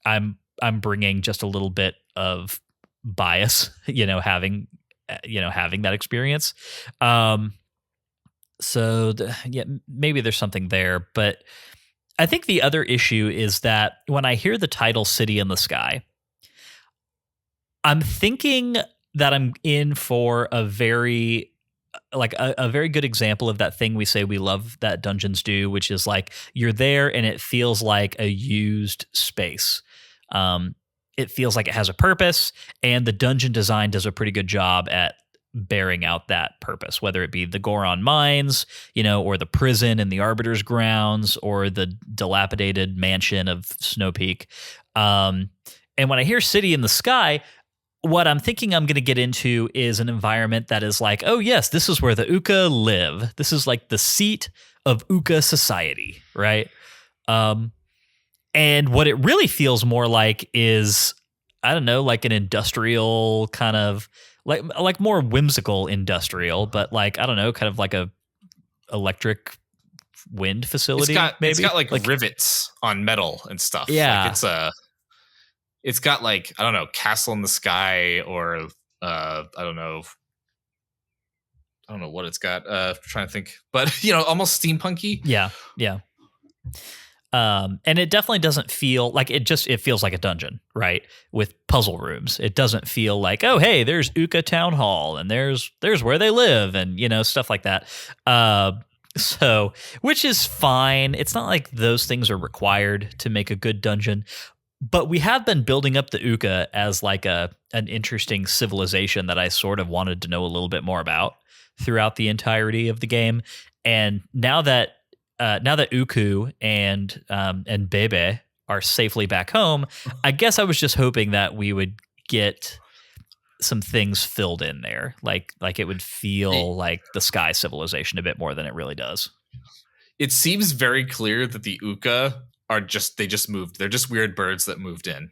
I'm bringing just a little bit of bias, having that experience. So maybe there's something there, but I think the other issue is that when I hear the title City in the Sky, I'm thinking that I'm in for a very good example of that thing we say we love that dungeons do, which is like you're there and it feels like a used space. It feels like it has a purpose, and the dungeon design does a pretty good job at bearing out that purpose, whether it be the Goron Mines, or the prison in the Arbiter's grounds, or the dilapidated mansion of Snow Peak. And when I hear City in the Sky, what I'm thinking I'm going to get into is an environment that is like, oh yes, this is where the Uka live. This is like the seat of Uka society, right? And what it really feels more like is, I don't know, like an industrial kind of, like more whimsical industrial, but like, I don't know, kind of like a electric wind facility. It's got like rivets on metal and stuff. Yeah. Like it's got like, I don't know, Castle in the Sky, or I don't know what it's got. Trying to think, but almost steampunky. Yeah. And it definitely doesn't feel like it feels like a dungeon, right? With puzzle rooms. It doesn't feel like, oh, hey, there's Uka Town Hall and there's where they live and, stuff like that. So, which is fine. It's not like those things are required to make a good dungeon. But we have been building up the Uka as like an interesting civilization that I sort of wanted to know a little bit more about throughout the entirety of the game. And now that Uku and Bebe are safely back home, I guess I was just hoping that we would get some things filled in there, like it would feel like the Sky civilization a bit more than it really does. It seems very clear that the Uka they just moved. They're just weird birds that moved in.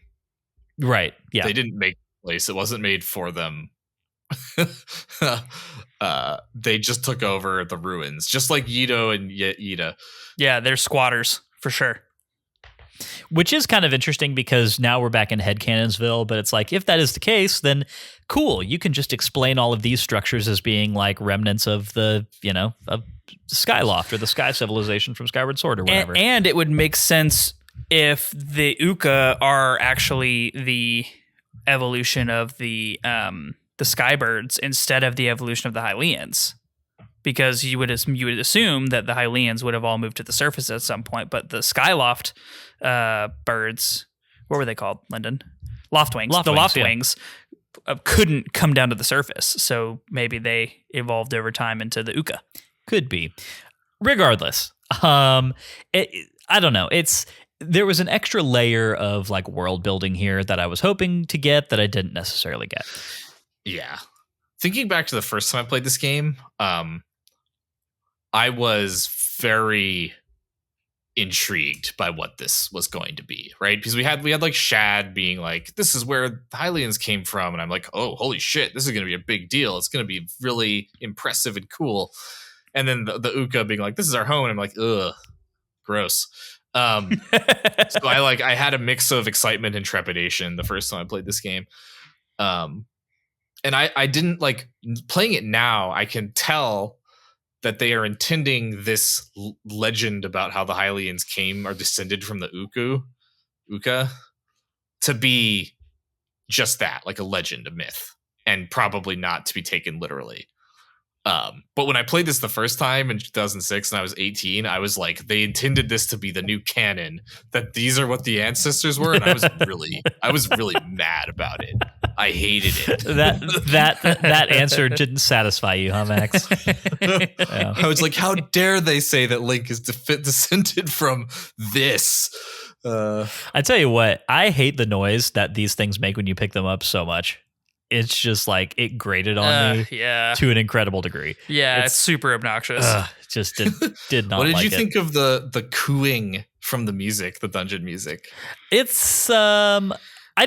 Right. Yeah. They didn't make the place. It wasn't made for them. They just took over the ruins, just like Yido and Yida. Yeah, they're squatters for sure. Which is kind of interesting because now we're back in Headcannonsville, but it's like, if that is the case, then cool. You can just explain all of these structures as being like remnants of the, of Skyloft or the Sky Civilization from Skyward Sword or whatever. And it would make sense if the Uka are actually the evolution of the Skybirds instead of the evolution of the Hylians. Because you would assume that the Hylians would have all moved to the surface at some point, but the Skyloft birds, what were they called, Lyndon? Loftwings. The Loftwings couldn't come down to the surface, so maybe they evolved over time into the Uka. Could be. Regardless, I don't know. There was an extra layer of like world building here that I was hoping to get that I didn't necessarily get. Yeah. Thinking back to the first time I played this game, I was very intrigued by what this was going to be, right? Because we had like Shad being like, this is where the Hylians came from. And I'm like, oh, holy shit, this is going to be a big deal. It's going to be really impressive and cool. And then the Uka being like, this is our home. And I'm like, ugh, gross. So I had a mix of excitement and trepidation the first time I played this game. And I didn't like playing it now. I can tell that they are intending this legend about how the Hylians came or descended from the Uka to be just that, like a legend, a myth, and probably not to be taken literally. But when I played this the first time in 2006 and I was 18, I was like, they intended this to be the new canon, that these are what the ancestors were. And I was really mad about it. I hated it. That answer didn't satisfy you, huh, Max? Yeah. I was like, how dare they say that Link is descended from this? I tell you what, I hate the noise that these things make when you pick them up so much. It's just like it grated on me to an incredible degree. Yeah, it's super obnoxious. Just did not. What did like you think of the cooing from the music, the dungeon music? It's I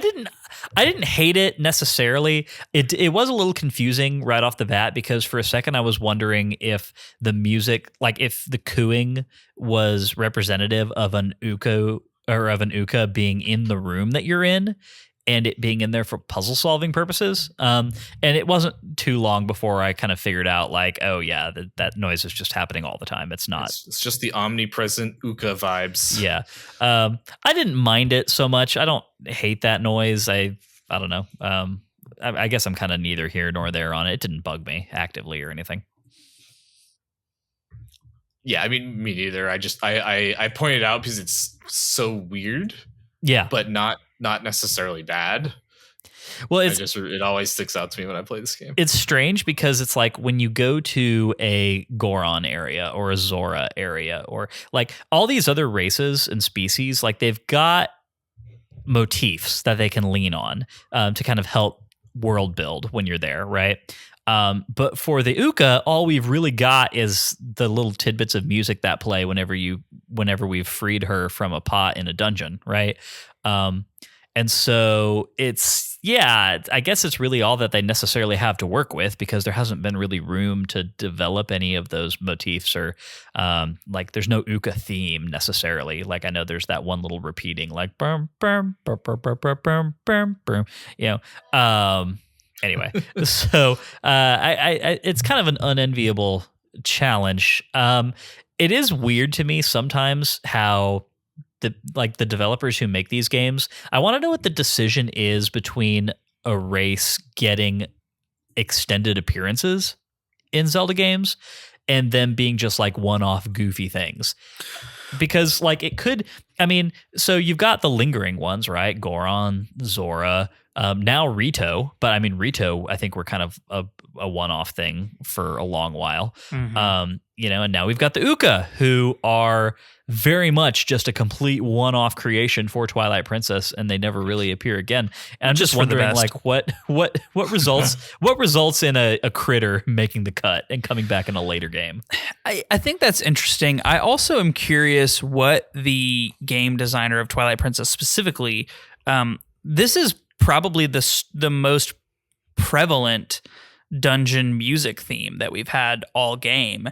didn't hate it necessarily. It was a little confusing right off the bat because for a second I was wondering if the music, like if the cooing was representative of an Uka or of an Uka being in the room that you're in, and it being in there for puzzle solving purposes. And it wasn't too long before I kind of figured out like, oh yeah, that noise is just happening all the time. It's not. It's just the omnipresent Uka vibes. Yeah. I didn't mind it so much. I don't hate that noise. I don't know. I guess I'm kind of neither here nor there on it. It didn't bug me actively or anything. Yeah, I mean, me neither. I pointed out because it's so weird. Yeah. But not necessarily bad. Well, it always sticks out to me when I play this game. It's strange because it's like when you go to a Goron area or a Zora area or like all these other races and species, like they've got motifs that they can lean on to kind of help world build when you're there, right? But for the Uka, all we've really got is the little tidbits of music that play whenever we've freed her from a pot in a dungeon, right? And so I guess it's really all that they necessarily have to work with because there hasn't been really room to develop any of those motifs or like there's no Uka theme necessarily. Like I know there's that one little repeating like bum bum bum bum bum bum bum bum, you know. Anyway, so I it's kind of an unenviable challenge. It is weird to me sometimes how the developers who make these games, I want to know what the decision is between a race getting extended appearances in Zelda games and them being just like one-off goofy things. Because like it could, I mean, so you've got the lingering ones, right? Goron, Zora, now Rito, but I mean Rito, I think we're kind of a one-off thing for a long while. Mm-hmm. And now we've got the Uka, who are very much just a complete one-off creation for Twilight Princess, and they never really appear again. And I'm just wondering, like, what results in a critter making the cut and coming back in a later game? I think that's interesting. I also am curious what the game designer of Twilight Princess specifically. This is probably the most prevalent dungeon music theme that we've had all game.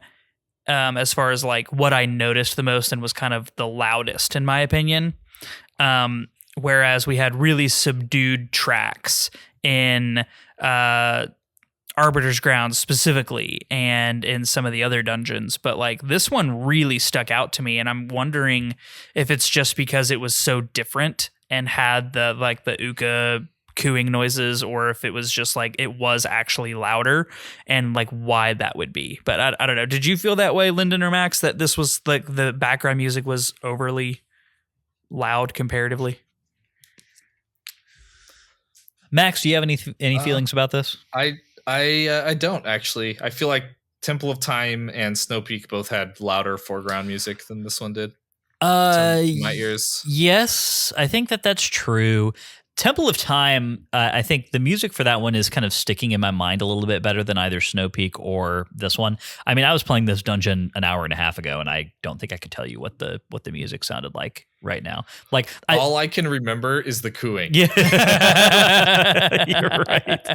As far as like what I noticed the most and was kind of the loudest in my opinion. Whereas we had really subdued tracks in Arbiter's Grounds specifically and in some of the other dungeons. But like this one really stuck out to me, and I'm wondering if it's just because it was so different and had the uka cooing noises, or if it was just like it was actually louder and like why that would be. But I don't know. Did you feel that way, Lyndon or Max, that this was like the background music was overly loud comparatively? Max, do you have any feelings about this? I don't actually. I feel like Temple of Time and Snow Peak both had louder foreground music than this one did. In my ears. Yes, I think that's true. Temple of Time, I think the music for that one is kind of sticking in my mind a little bit better than either Snow Peak or this one. I mean, I was playing this dungeon an hour and a half ago, and I don't think I could tell you what the music sounded like right now. Like all I can remember is the cooing. Yeah, you're right.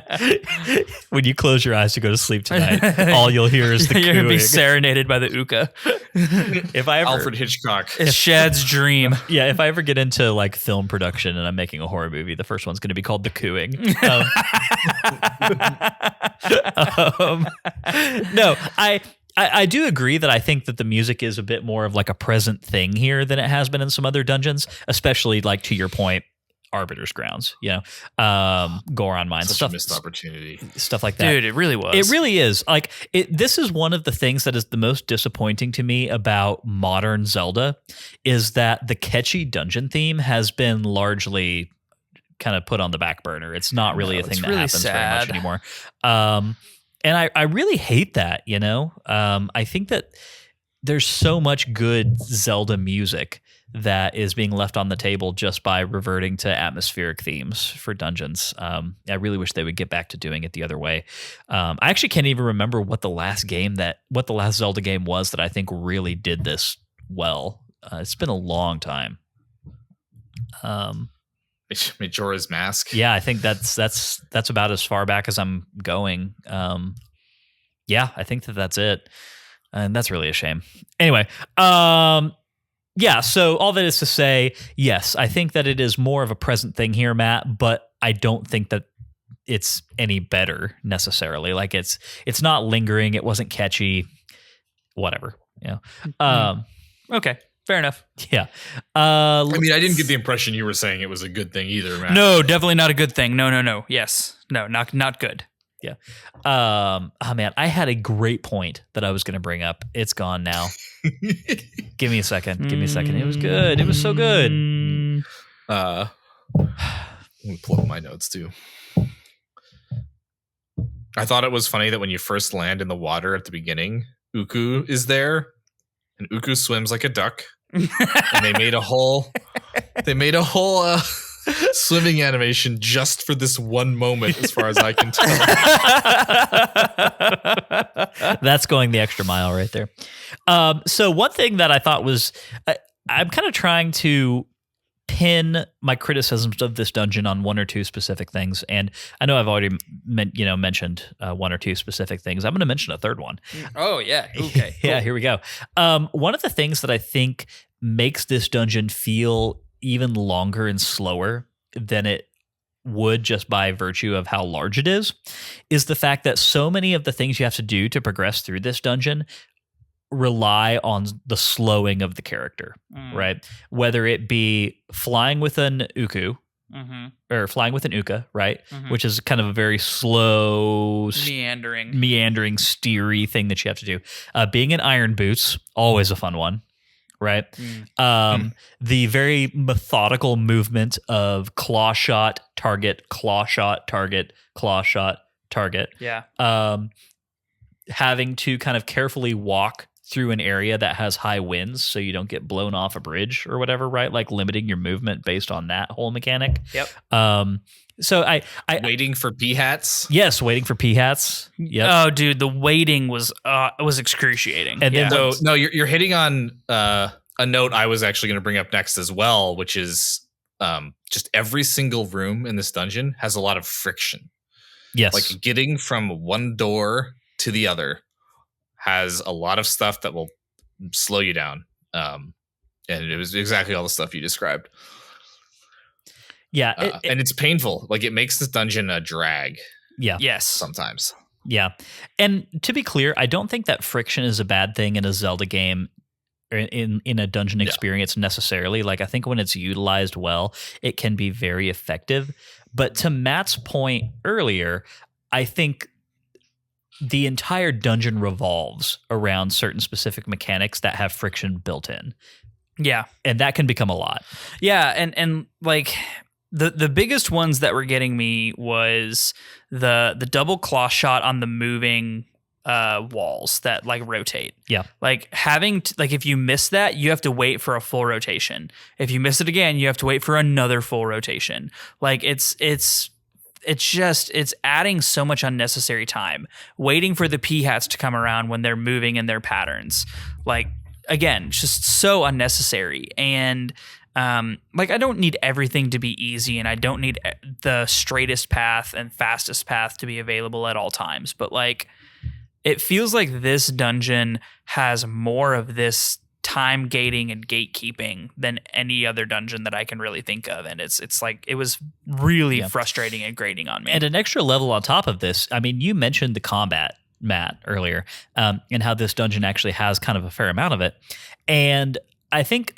When you close your eyes to go to sleep tonight, all you'll hear is the cooing. You're gonna be serenaded by the uka. If I ever, Alfred Hitchcock, it's Shad's dream. Yeah, if I ever get into like film production and I'm making a horror movie, the first one's going to be called The Cooing. No, I do agree that I think that the music is a bit more of like a present thing here than it has been in some other dungeons, especially like to your point, Arbiter's Grounds, Goron Mines, such a missed opportunity, stuff like that. Dude, it really was. It really is. Like this is one of the things that is the most disappointing to me about modern Zelda is that the catchy dungeon theme has been largely kind of put on the back burner. It's not really a thing that really happens sad. very much anymore. And I really hate that, I think that there's so much good Zelda music that is being left on the table just by reverting to atmospheric themes for dungeons. I really wish they would get back to doing it the other way. I actually can't even remember what the last Zelda game was that I think really did this well. It's been a long time. Majora's Mask. Yeah, I think that's about as far back as I'm going. Yeah, I think that's it. And that's really a shame. Anyway, yeah, so all that is to say, yes, I think that it is more of a present thing here, Matt, but I don't think that it's any better necessarily. Like it's not lingering, it wasn't catchy, whatever, Okay. Fair enough. Yeah. I mean, I didn't get the impression you were saying it was a good thing either, Matt. No, definitely not a good thing. No. Yes. No, not good. Yeah. Oh man, I had a great point that I was going to bring up. It's gone now. Give me a second. It was good. It was so good. Let me pull up my notes too. I thought it was funny that when you first land in the water at the beginning, Uku is there, and Uku swims like a duck. And they made a whole swimming animation just for this one moment, as far as I can tell. That's going the extra mile right there. So one thing that I thought was, I'm kind of trying to pin my criticisms of this dungeon on one or two specific things, and I know I've already mentioned one or two specific things. I'm going to mention a third one. Oh yeah, okay, cool. Yeah, here we go. One of the things that I think makes this dungeon feel even longer and slower than it would just by virtue of how large it is the fact that so many of the things you have to do to progress through this dungeon rely on the slowing of the character, right? Whether it be flying with an Uku or flying with an Uka, right? Which is kind of a very slow, meandering, steery thing that you have to do. Being in iron boots, always a fun one, right? The very methodical movement of claw shot, target, claw shot, target, claw shot, target. Yeah. Having to kind of carefully walk through an area that has high winds so you don't get blown off a bridge or whatever, right? Like limiting your movement based on that whole mechanic. Yep. So I waiting for p-hats. Yes, waiting for p-hats. Yep. Oh, dude, the waiting was excruciating. And then no, you're hitting on a note I was actually going to bring up next as well, which is just every single room in this dungeon has a lot of friction. Yes, like getting from one door to the other has a lot of stuff that will slow you down. And it was exactly all the stuff you described. Yeah. And it's painful. Like, it makes this dungeon a drag. Yeah. Yes. Sometimes. Yeah. And to be clear, I don't think that friction is a bad thing in a Zelda game or in a dungeon experience necessarily. Like, I think when it's utilized well, it can be very effective. But to Matt's point earlier, I think the entire dungeon revolves around certain specific mechanics that have friction built in. Yeah. And that can become a lot. Yeah, and like the biggest ones that were getting me was the double claw shot on the moving walls that like rotate. Yeah. Like having like if you miss that, you have to wait for a full rotation. If you miss it again, you have to wait for another full rotation. Like it's adding so much unnecessary time waiting for the p-hats to come around when they're moving in their patterns. Like, again, just so unnecessary. And like, I don't need everything to be easy, and I don't need the straightest path and fastest path to be available at all times. But like, it feels like this dungeon has more of this time gating and gatekeeping than any other dungeon that I can really think of. And it's like, it was really frustrating and grating on me. And an extra level on top of this, I mean, you mentioned the combat, Matt, earlier, and how this dungeon actually has kind of a fair amount of it. And I think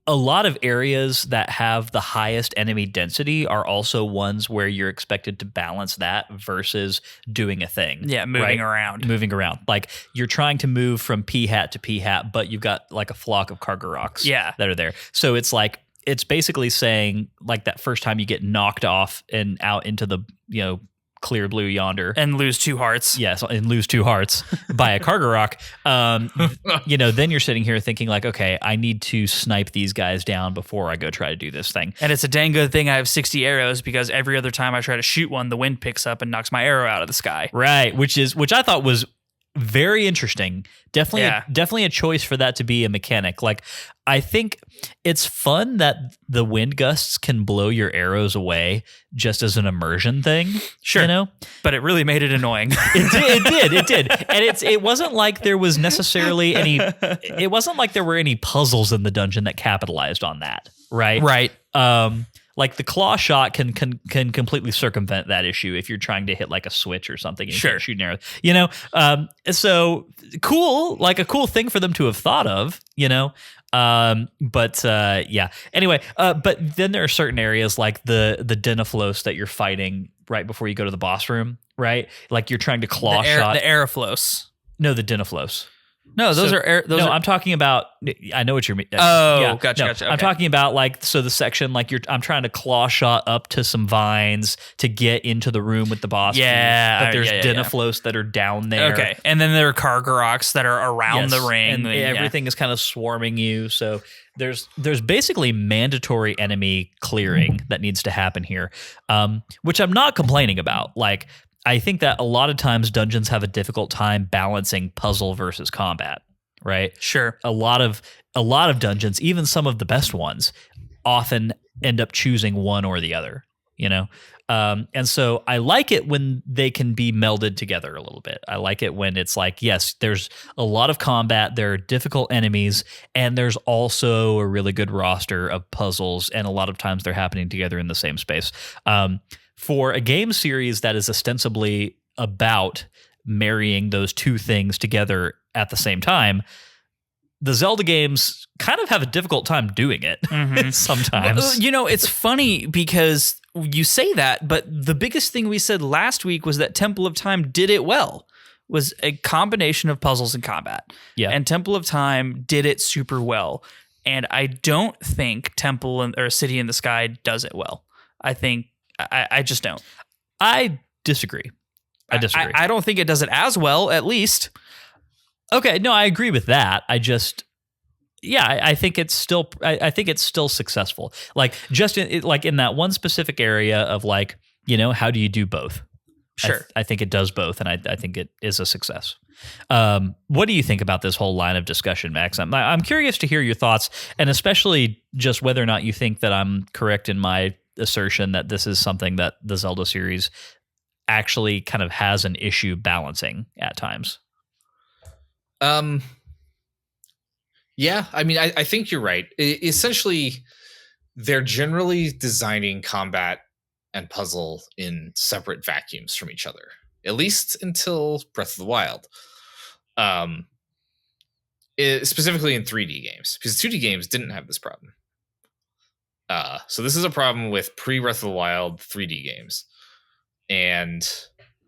a lot of areas that have the highest enemy density are also ones where you're expected to balance that versus doing a thing. Yeah, moving around. Moving around. Like, you're trying to move from P-hat to P-hat, but you've got like a flock of Kargaroks that are there. So it's like, it's basically saying, like, that first time you get knocked off and out into the, clear blue yonder and lose 2 hearts. Yes, and lose 2 hearts by a Kargarok. Then you're sitting here thinking like, okay, I need to snipe these guys down before I go try to do this thing. And it's a dang good thing I have 60 arrows, because every other time I try to shoot one, the wind picks up and knocks my arrow out of the sky. Right, which I thought was very interesting. Definitely a choice for that to be a mechanic. Like, I think it's fun that the wind gusts can blow your arrows away just as an immersion thing. Sure. But it really made it annoying. It did. And it wasn't like there was necessarily it wasn't like there were any puzzles in the dungeon that capitalized on that. Right. Right. Like, the claw shot can completely circumvent that issue if you're trying to hit like a switch or something and you can't shoot an arrow. So cool, like a cool thing for them to have thought of, Anyway, but then there are certain areas like the Denaflos that you're fighting right before you go to the boss room, right? Like, you're trying to claw shot the Aeroflos. No, the Denaflos. No, I'm talking about. I know what you're. Gotcha. I'm talking about like, so the section like I'm trying to claw shot up to some vines to get into the room with the boss. Yeah, but there's Denaflos that are down there. Okay, and then there are Kargaroks that are around the ring, and everything is kind of swarming you. So there's basically mandatory enemy clearing that needs to happen here, which I'm not complaining about. Like, I think that a lot of times dungeons have a difficult time balancing puzzle versus combat, right? Sure. A lot of dungeons, even some of the best ones, often end up choosing one or the other, and so I like it when they can be melded together a little bit. I like it when it's like, yes, there's a lot of combat, there are difficult enemies, and there's also a really good roster of puzzles, and a lot of times they're happening together in the same space. For a game series that is ostensibly about marrying those two things together at the same time, the Zelda games kind of have a difficult time doing it sometimes. It's funny because you say that, but the biggest thing we said last week was that Temple of Time did it well. Was a combination of puzzles and combat. Yeah. And Temple of Time did it super well. And I don't think Temple or City in the Sky does it well. I just don't. I disagree. I don't think it does it as well, at least. Okay, no, I agree with that. I think it's still successful. Like, just in that one specific area of like, how do you do both? Sure. I think it does both, and I think it is a success. What do you think about this whole line of discussion, Max? I'm curious to hear your thoughts, and especially just whether or not you think that I'm correct in my assertion that this is something that the Zelda series actually kind of has an issue balancing at times. Yeah, I mean, I think you're right. Essentially, they're generally designing combat and puzzle in separate vacuums from each other, at least until Breath of the Wild. Specifically in 3D games, because 2D games didn't have this problem. So this is a problem with pre-Breath of the Wild 3D games. And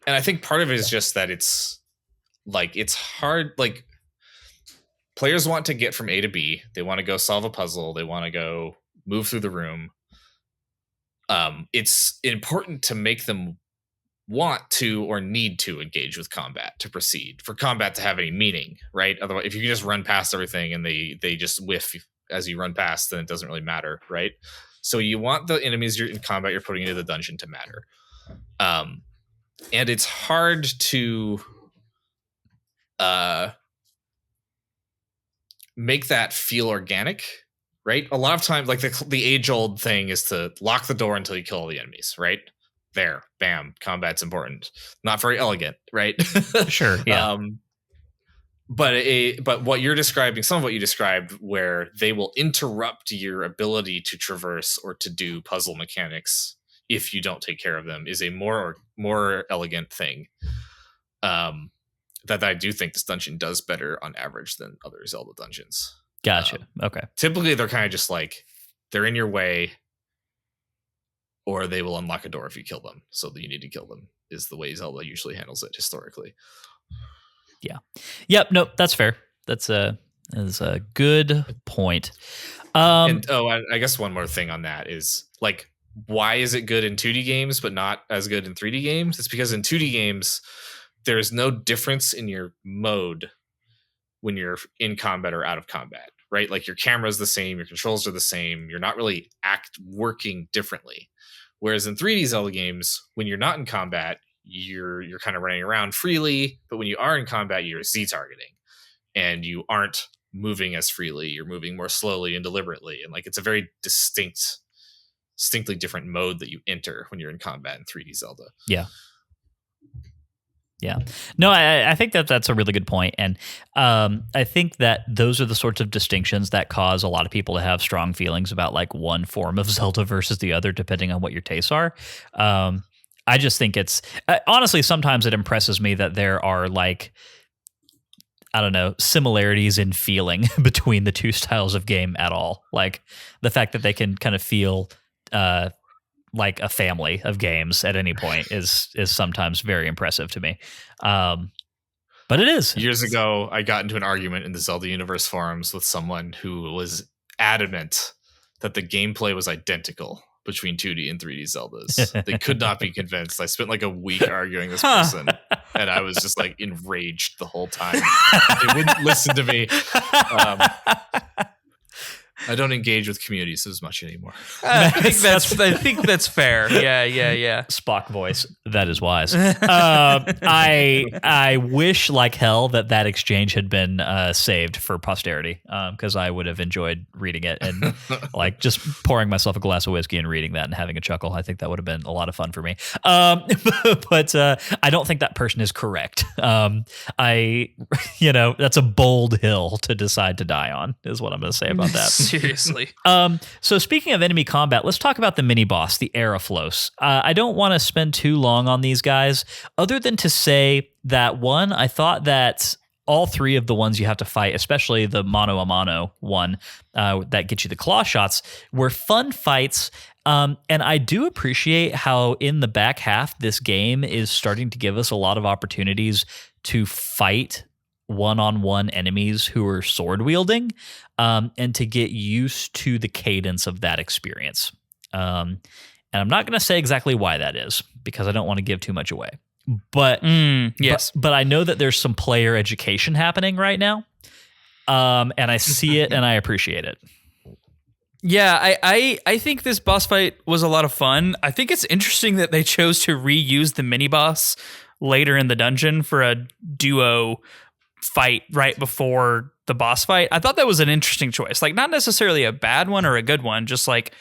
I think part of it is just that it's hard. Like, players want to get from A to B. They want to go solve a puzzle. They want to go move through the room. It's important to make them want to or need to engage with combat to proceed, for combat to have any meaning, right? Otherwise, if you can just run past everything and they just whiff as you run past, then it doesn't really matter, right? So you want the enemies you're in combat you're putting into the dungeon to matter. And it's hard to make that feel organic, right? A lot of times, like the age-old thing is to lock the door until you kill all the enemies, right? There, bam, combat's important. Not very elegant, right? Sure, yeah. But what you're describing, some of what you described, where they will interrupt your ability to traverse or to do puzzle mechanics if you don't take care of them, is a more elegant thing. That I do think this dungeon does better on average than other Zelda dungeons. Gotcha. Okay. Typically, they're kind of just like, they're in your way, or they will unlock a door if you kill them. So that you need to kill them is the way Zelda usually handles it historically. Yeah. Yep. Nope. That's fair. That's a good point. I guess one more thing on that is, like, why is it good in 2D games but not as good in 3D games? It's because in 2D games, there's no difference in your mode when you're in combat or out of combat, right? Like, your camera's the same, your controls are the same. You're not really working differently. Whereas in 3D Zelda games, when you're not in combat, you're kind of running around freely, but when you are in combat, you're Z targeting, and you aren't moving as freely. You're moving more slowly and deliberately, and like, it's a very distinctly different mode that you enter when you're in combat in 3D Zelda. Yeah. Yeah. No, I think that's a really good point. And I think that those are the sorts of distinctions that cause a lot of people to have strong feelings about, like, one form of Zelda versus the other, depending on what your tastes are. I just think it's honestly, sometimes it impresses me that there are, like, I don't know, similarities in feeling between the two styles of game at all. Like, the fact that they can kind of feel like a family of games at any point is sometimes very impressive to me. But it is. Years ago, I got into an argument in the Zelda Universe forums with someone who was adamant that the gameplay was identical between 2D and 3D Zeldas. They could not be convinced. I spent like a week arguing this person, and I was just like enraged the whole time. They wouldn't listen to me. I don't engage with communities as much anymore. I think that's fair. Yeah. Spock voice. That is wise. I wish like hell that exchange had been saved for posterity, because I would have enjoyed reading it and like just pouring myself a glass of whiskey and reading that and having a chuckle. I think that would have been a lot of fun for me. But I don't think that person is correct. That's a bold hill to decide to die on, is what I'm going to say about that. Seriously. So speaking of enemy combat, let's talk about the mini boss, the Aeroflos. I don't want to spend too long on these guys, other than to say that, one, I thought that all three of the ones you have to fight, especially the mano a mano one that gets you the claw shots, were fun fights. And I do appreciate how in the back half, this game is starting to give us a lot of opportunities to fight one-on-one enemies who are sword wielding, and to get used to the cadence of that experience. And I'm not going to say exactly why that is, because I don't want to give too much away. But yes, but I know that there's some player education happening right now, and I see it and I appreciate it. Yeah, I think this boss fight was a lot of fun. I think it's interesting that they chose to reuse the mini boss later in the dungeon for a duo fight right before the boss fight. I thought that was an interesting choice. Like, not necessarily a bad one or a good one, just like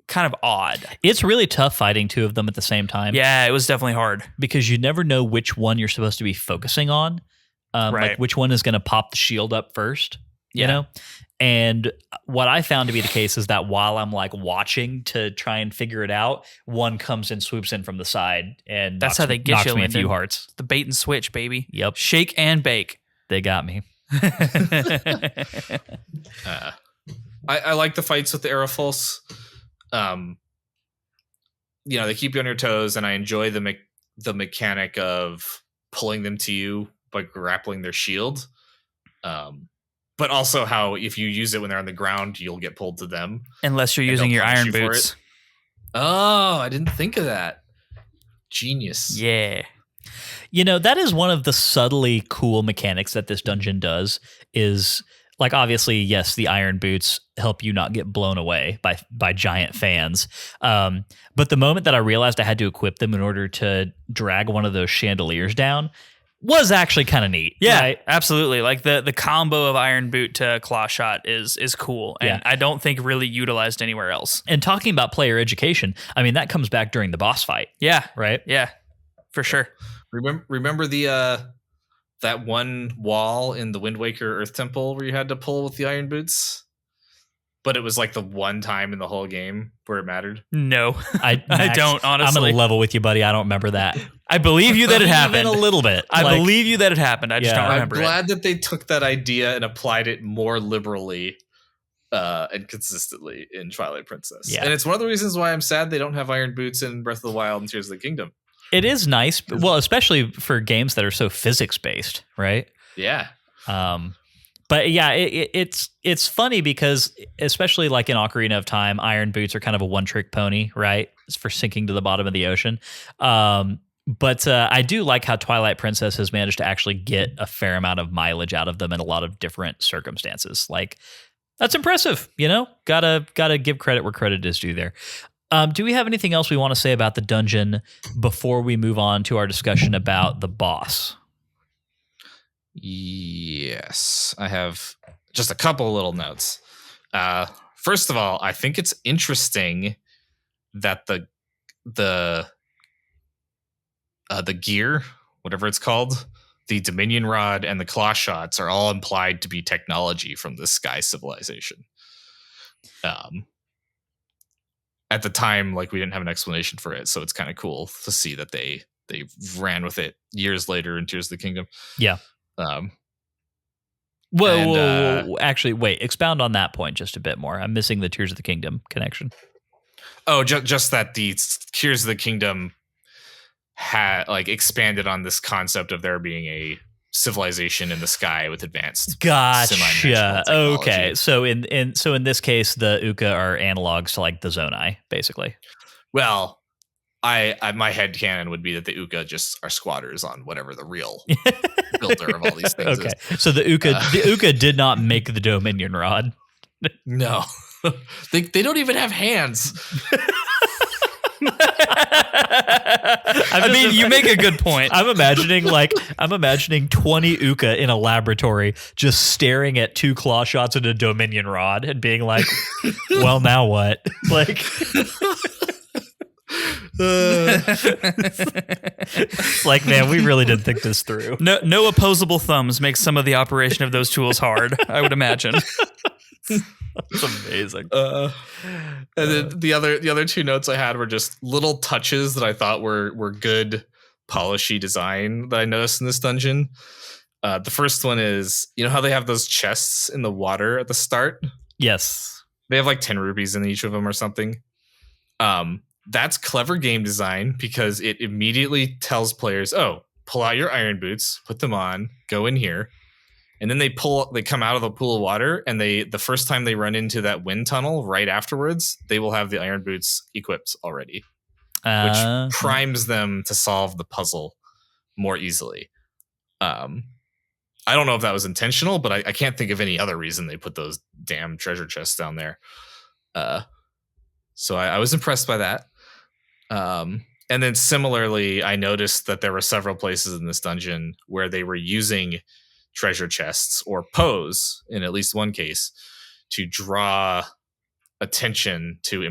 kind of odd. It's really tough fighting two of them at the same time. Yeah, it was definitely hard because you never know which one you're supposed to be focusing on. Right. Like which one is going to pop the shield up first, you know? And what I found to be the case is that while I'm like watching to try and figure it out, one comes and swoops in from the side and that's how they get knocks you, me Lyndon. a few hearts. The bait and switch, baby. Yep. Shake and bake. They got me. I like the fights with the Aerofulse. They keep you on your toes, and I enjoy the mechanic of pulling them to you by grappling their shield. But also how if you use it when they're on the ground, you'll get pulled to them. Unless you're using your iron boots. Oh, I didn't think of that. Genius. Yeah. That is one of the subtly cool mechanics that this dungeon does is like, obviously, yes, the iron boots help you not get blown away by giant fans. But the moment that I realized I had to equip them in order to drag one of those chandeliers down was actually kind of neat. Yeah, right? absolutely. Like the combo of iron boot to claw shot is cool. And I don't think really utilized anywhere else. And talking about player education, I mean, that comes back during the boss fight. Yeah. Right? Yeah, for sure. Remember the that one wall in the Wind Waker Earth Temple where you had to pull with the iron boots? But it was like the one time in the whole game where it mattered. No, Max, I don't, honestly. I'm going to level with you, buddy. I don't remember that. I believe you that it happened. Even a little bit. I believe you that it happened. I just don't remember I'm glad that they took that idea and applied it more liberally and consistently in Twilight Princess. Yeah. And it's one of the reasons why I'm sad they don't have iron boots in Breath of the Wild and Tears of the Kingdom. It is nice. Well, especially for games that are so physics-based, right? Yeah. But yeah, it's funny because especially like in Ocarina of Time, iron boots are kind of a one-trick pony, right? It's for sinking to the bottom of the ocean. But I do like how Twilight Princess has managed to actually get a fair amount of mileage out of them in a lot of different circumstances. Like, that's impressive, Gotta give credit where credit is due there. Do we have anything else we want to say about the dungeon before we move on to our discussion about the boss? Yes, I have just a couple little notes. First of all, I think it's interesting that the gear, whatever it's called, the Dominion Rod and the claw shots are all implied to be technology from the Sky civilization. At the time, like, we didn't have an explanation for it, so it's kind of cool to see that they ran with it years later in Tears of the Kingdom. Yeah. Whoa. Actually, wait. Expound on that point just a bit more. I'm missing the Tears of the Kingdom connection. Oh, just that the Tears of the Kingdom had expanded on this concept of there being a civilization in the sky with advanced gotcha. Okay, so in this case, the Uka are analogs to like the Zonai, basically. Well, I my headcanon would be that the Uka just are squatters on whatever the real builder of all these things is. So the Uka did not make the Dominion Rod. No. they don't even have hands. I mean, you make a good point. I'm imagining 20 Uka in a laboratory just staring at two claw shots and a Dominion Rod and being like, well, now what? Like, like, man, we really did think this through. No opposable thumbs makes some of the operation of those tools hard, I would imagine. That's amazing. And then the other two notes I had were just little touches that I thought were good polishy design that I noticed in this dungeon. The first one is, how they have those chests in the water at the start? Yes. They have like 10 rupees in each of them or something. That's clever game design because it immediately tells players, oh, pull out your iron boots, put them on, go in here. And then they come out of the pool of water, and the first time they run into that wind tunnel right afterwards, they will have the iron boots equipped already, which primes them to solve the puzzle more easily. I don't know if that was intentional, but I can't think of any other reason they put those damn treasure chests down there. So I was impressed by that. And then similarly, I noticed that there were several places in this dungeon where they were using treasure chests or pose in at least one case to draw attention to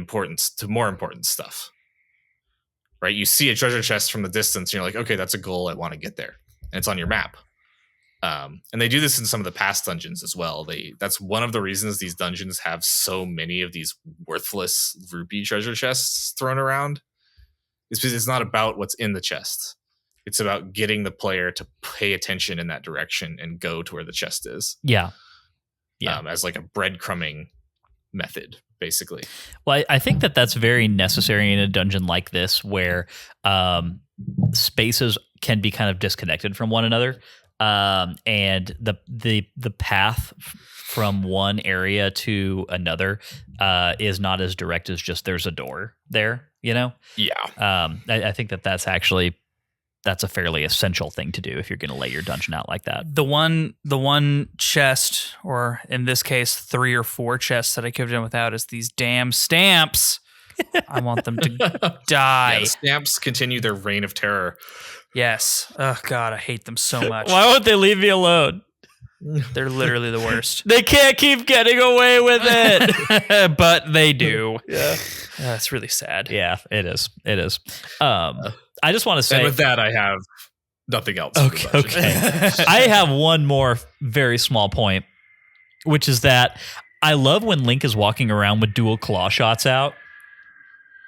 more important stuff. Right? You see a treasure chest from the distance and you're like, okay, that's a goal. I want to get there. And it's on your map. And they do this in some of the past dungeons as well. That's one of the reasons these dungeons have so many of these worthless rupee treasure chests thrown around. It's because it's not about what's in the chest. It's about getting the player to pay attention in that direction and go to where the chest is. Yeah. As like a breadcrumbing method, basically. Well, I think that's very necessary in a dungeon like this, where spaces can be kind of disconnected from one another. And the path from one area to another is not as direct as just there's a door there, you know? Yeah. I think that's a fairly essential thing to do if you're going to lay your dungeon out like that. The one chest, or in this case, 3 or 4 chests that I could have done without, is these damn stamps. I want them to die. Yeah, the stamps continue their reign of terror. Yes. Oh God, I hate them so much. Why won't they leave me alone? They're literally the worst. They can't keep getting away with it. But they do. Yeah. That's really sad. Yeah, it is. It is. I just want to say, and with that, I have nothing else. Okay. I have one more very small point, which is that I love when Link is walking around with dual claw shots out,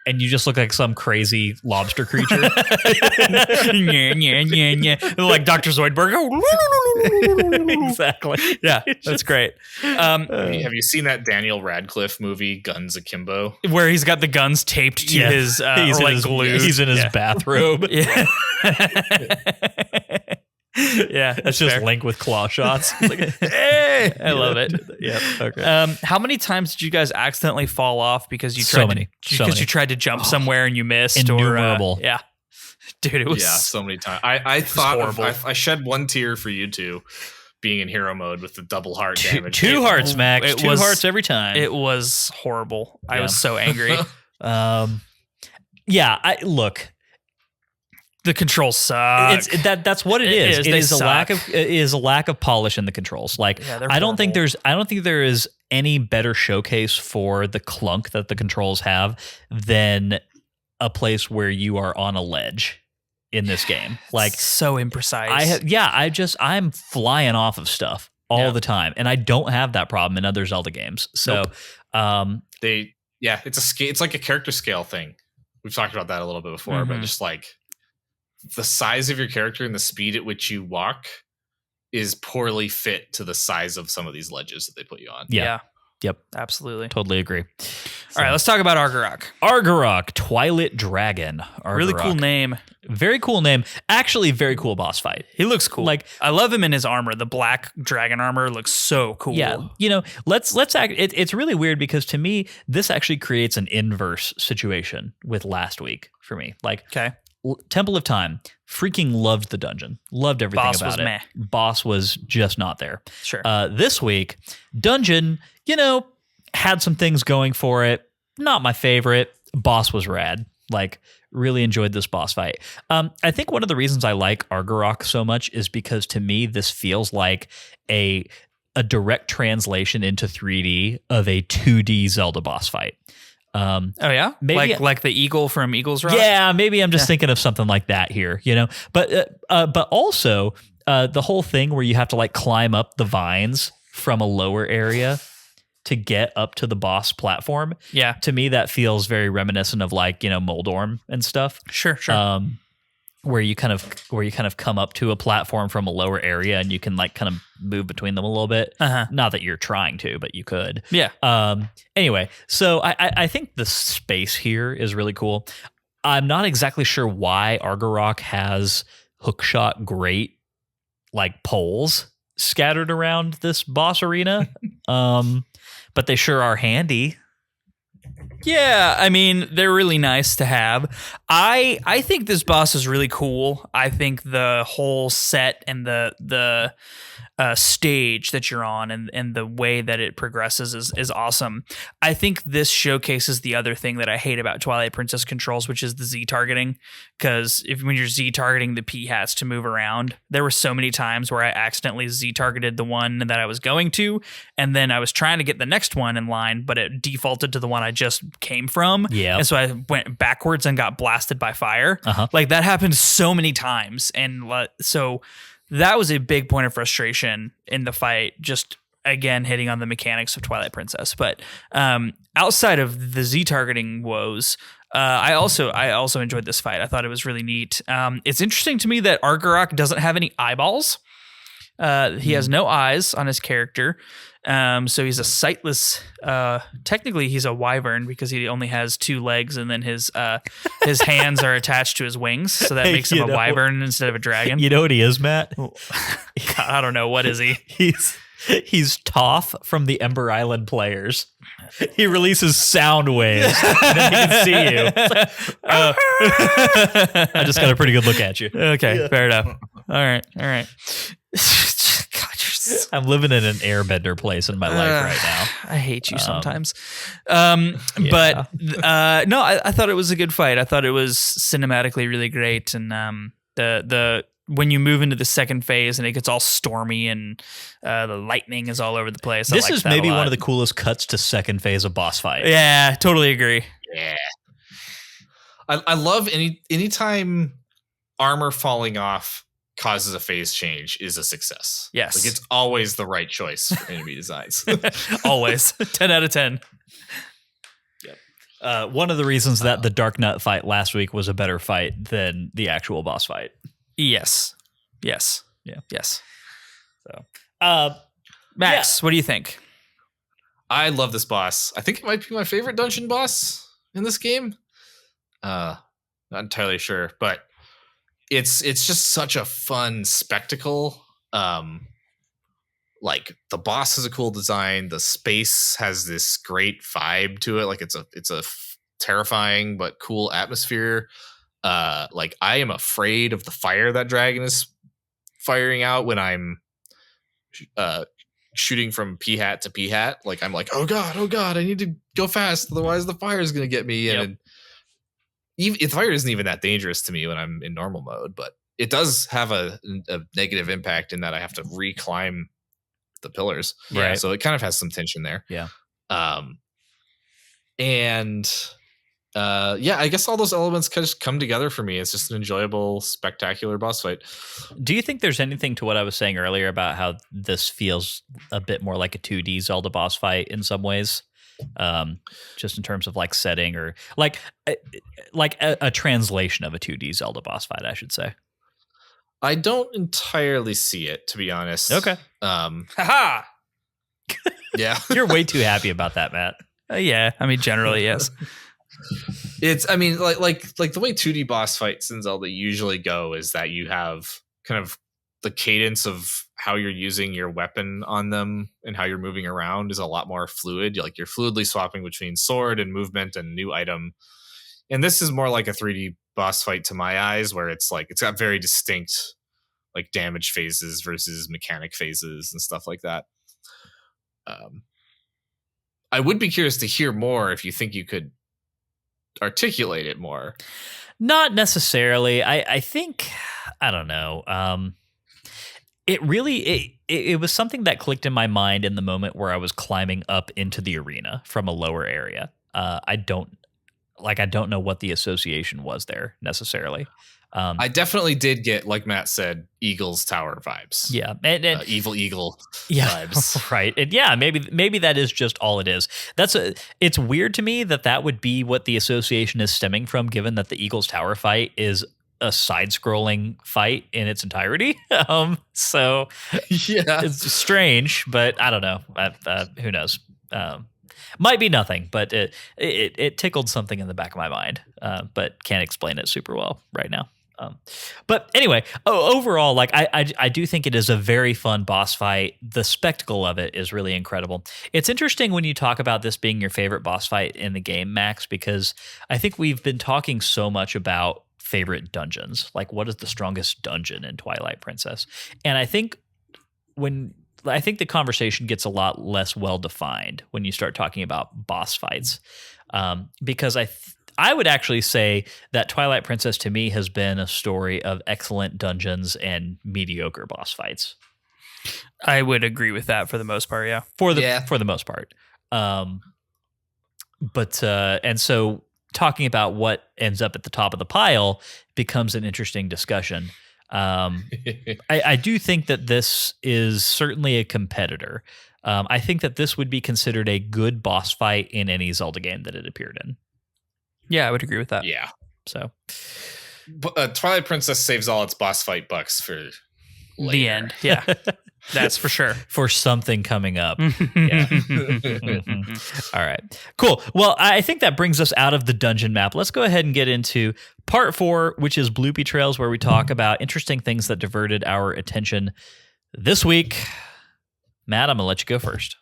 and you just look like some crazy lobster creature. Like Dr. Zoidberg. Exactly. Yeah, that's great. Have you seen that Daniel Radcliffe movie, Guns Akimbo? Where he's got the guns taped to his, he's or like his, glued. He's in his bathrobe. Yeah. Yeah, that's just fair. Link with claw shots. Like, hey, I love it. Yeah. Okay. How many times did you guys accidentally fall off because you So tried many. you tried to jump somewhere and you missed? Innumerable. Or, yeah, dude, it was so many times. I thought horrible. I shed one tear for you two being in hero mode with the double heart damage. Two hearts, Max. it Two was- hearts every time. It was horrible. I Yeah. was so angry. Yeah. Look. The controls suck. That's what it is. It They is a lack suck. of a lack of polish in the controls. Like Yeah, they're I don't think horrible. there is any better showcase for the clunk that the controls have than a place where you are on a ledge in this game. Like so imprecise. I'm flying off of stuff all the time, and I don't have that problem in other Zelda games. So, it's like a character scale thing. We've talked about that a little bit before, but just like the size of your character and the speed at which you walk is poorly fit to the size of some of these ledges that they put you on. Yeah. Yep. Absolutely. Totally agree. All right, let's talk about Argarok. Argarok, Twilight Dragon. Really cool name. Very cool name. Actually, very cool boss fight. He looks cool. Like, I love him in his armor. The black dragon armor looks so cool. Yeah, let's act. It's really weird because to me, this actually creates an inverse situation with last week for me. Like, Okay. Temple of Time, freaking loved the dungeon, loved everything Boss about was it. meh. Boss was just not there. Sure. This week, dungeon, had some things going for it. Not my favorite. Boss was rad. Like, really enjoyed this boss fight. I think one of the reasons I like Argarok so much is because to me, this feels like a direct translation into 3D of a 2D Zelda boss fight. Oh yeah, maybe like the eagle from Eagle's Rock. Yeah, maybe I'm just thinking of something like that here, But also the whole thing where you have to like climb up the vines from a lower area to get up to the boss platform. Yeah, to me that feels very reminiscent of like Moldorm and stuff. Sure. Where you kind of come up to a platform from a lower area and you can like kind of move between them a little bit. Not that you're trying to, but you could. Yeah. Anyway, so I think the space here is really cool. I'm not exactly sure why Argarok has hookshot great like poles scattered around this boss arena, but they sure are handy. Yeah, I mean, they're really nice to have. I think this boss is really cool. I think the whole set and the stage that you're on and the way that it progresses is awesome. I think this showcases the other thing that I hate about Twilight Princess controls, which is the Z targeting. Because when you're Z targeting, the P has to move around. There were so many times where I accidentally Z targeted the one that I was going to, and then I was trying to get the next one in line, but it defaulted to the one I just came from. Yeah. And so I went backwards and got blasted by fire. Like that happened so many times. And so that was a big point of frustration in the fight. Just again hitting on the mechanics of Twilight Princess, but outside of the Z targeting woes, I also enjoyed this fight. I thought it was really neat. It's interesting to me that Argarok doesn't have any eyeballs. He has no eyes on his character. So he's a sightless, technically he's a wyvern because he only has 2 legs, and then his hands are attached to his wings. So that makes him a wyvern instead of a dragon. You know what he is, Matt? God, I don't know. What is he? He's Toph from the Ember Island Players. He releases sound waves, and then he can see you. I just got a pretty good look at you. Okay, fair enough. All right. God, I'm living in an airbender place in my life right now. I hate you sometimes. But no, I thought it was a good fight. I thought it was cinematically really great, and the when you move into the second phase and it gets all stormy and the lightning is all over the place. This is maybe one of the coolest cuts to second phase of boss fight. Yeah, totally agree. Yeah. I love anytime armor falling off causes a phase change is a success. Yes. Like it's always the right choice for enemy designs. Always. 10 out of 10. Yep. One of the reasons that the Dark Nut fight last week was a better fight than the actual boss fight. Yes. Yeah. Yes. So, Max, what do you think? I love this boss. I think it might be my favorite dungeon boss in this game. Not entirely sure, but it's just such a fun spectacle. Like the boss has a cool design. The space has this great vibe to it. Like it's a terrifying but cool atmosphere. Like I am afraid of the fire that dragon is firing out when I'm shooting from P-hat to P-hat. Like I'm like, oh god, I need to go fast, otherwise the fire is gonna get me. And even the fire isn't even that dangerous to me when I'm in normal mode, but it does have a negative impact in that I have to reclimb the pillars. Right. So it kind of has some tension there. Yeah. I guess all those elements kind of just come together for me. It's just an enjoyable, spectacular boss fight. Do you think there's anything to what I was saying earlier about how this feels a bit more like a 2D Zelda boss fight in some ways? Just in terms of like setting or like a translation of a 2D Zelda boss fight, I should say. I don't entirely see it, to be honest. Okay. Haha. Yeah. You're way too happy about that, Matt. Yeah. I mean, generally, yes. It's, I mean, like the way 2D boss fights in Zelda usually go is that you have kind of the cadence of how you're using your weapon on them and how you're moving around is a lot more fluid. Like you're fluidly swapping between sword and movement and new item. And this is more like a 3D boss fight to my eyes, where it's like it's got very distinct like damage phases versus mechanic phases and stuff like that. I would be curious to hear more if you think you could articulate it more. Not necessarily. I think, I don't know. It really, it was something that clicked in my mind in the moment where I was climbing up into the arena from a lower area. I don't know what the association was there necessarily. I definitely did get, like Matt said, Eagle's Tower vibes. Yeah. Evil Eagle vibes. Right. And yeah, maybe that is just all it is. It's weird to me that would be what the association is stemming from, given that the Eagle's Tower fight is a side-scrolling fight in its entirety. So yeah, it's strange, but I don't know. Who knows? Might be nothing, but it tickled something in the back of my mind, but can't explain it super well right now. But anyway, overall, like I do think it is a very fun boss fight. The spectacle of it is really incredible. It's interesting when you talk about this being your favorite boss fight in the game, Max, because I think we've been talking so much about favorite dungeons. Like, what is the strongest dungeon in Twilight Princess? And I think the conversation gets a lot less well-defined when you start talking about boss fights, because I would actually say that Twilight Princess to me has been a story of excellent dungeons and mediocre boss fights. I would agree with that for the most part, yeah. For the most part. And so talking about what ends up at the top of the pile becomes an interesting discussion. I do think that this is certainly a competitor. I think that this would be considered a good boss fight in any Zelda game that it appeared in. Yeah, I would agree with that. Yeah. So, Twilight Princess saves all its boss fight bucks for later. The end. Yeah, that's for sure. For something coming up. Yeah. All right. Cool. Well, I think that brings us out of the dungeon map. Let's go ahead and get into part 4, which is Bloopy Trails, where we talk about interesting things that diverted our attention this week. Matt, I'm going to let you go first.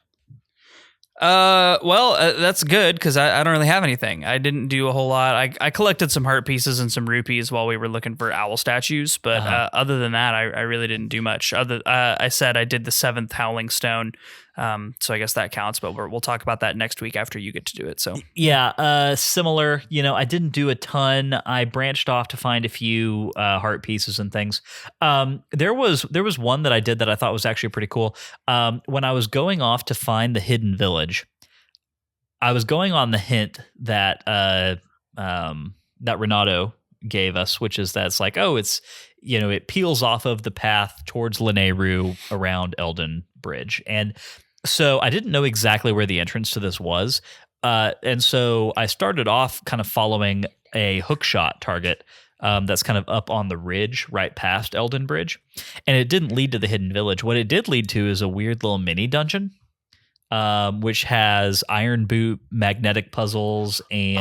That's good because I don't really have anything. I didn't do a whole lot. I collected some heart pieces and some rupees while we were looking for owl statues, but other than that, I really didn't do much. I said I did the 7th Howling Stone, so I guess that counts. But we'll talk about that next week after you get to do it. So yeah, similar. I didn't do a ton. I branched off to find a few heart pieces and things. There was one that I did that I thought was actually pretty cool. When I was going off to find the hidden village, I was going on the hint that that Renato gave us, which is that it's like, oh, it's it peels off of the path towards Lanayru around Elden Bridge, and so I didn't know exactly where the entrance to this was, and so I started off kind of following a hookshot target that's kind of up on the ridge right past Elden Bridge, and it didn't lead to the hidden village. What it did lead to is a weird little mini dungeon, which has iron boot, magnetic puzzles, and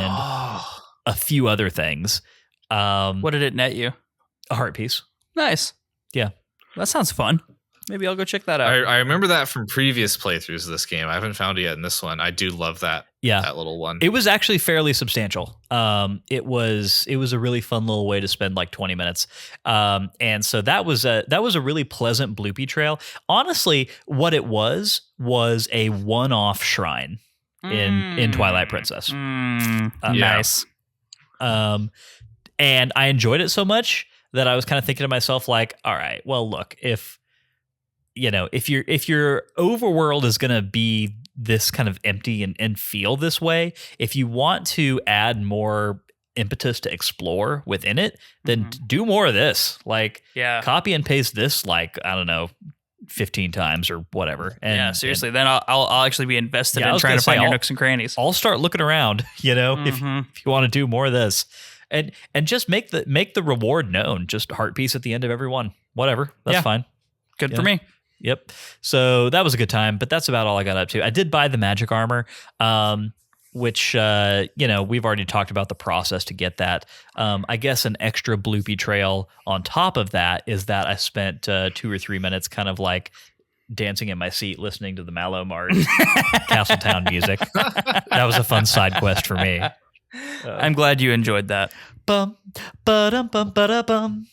a few other things. What did it net you? A heart piece. Nice. Yeah. That sounds fun. Maybe I'll go check that out. I remember that from previous playthroughs of this game. I haven't found it yet in this one. I do love that. Yeah. That little one. It was actually fairly substantial. It was a really fun little way to spend like 20 minutes. And so that was a really pleasant bloopy trail. Honestly, what it was a one-off shrine in Twilight Princess. Nice. And I enjoyed it so much that I was kind of thinking to myself, like, all right, well, look, if your overworld is going to be this kind of empty and feel this way, if you want to add more impetus to explore within it, then do more of this. Like, copy and paste this, like, I don't know, 15 times or whatever. And, seriously, then I'll actually be invested in trying to find your nooks and crannies. I'll start looking around, if you want to do more of this. And just make the reward known. Just heart piece at the end of every one. Whatever. That's fine. Good for me. Yep. So that was a good time, but that's about all I got up to. I did buy the magic armor, which we've already talked about the process to get that. I guess an extra bloopy trail on top of that is that I spent 2 or 3 minutes kind of like dancing in my seat listening to the Mallow Mart Castletown music. That was a fun side quest for me. I'm glad you enjoyed that. Bum, ba-dum, bum, ba-da-bum,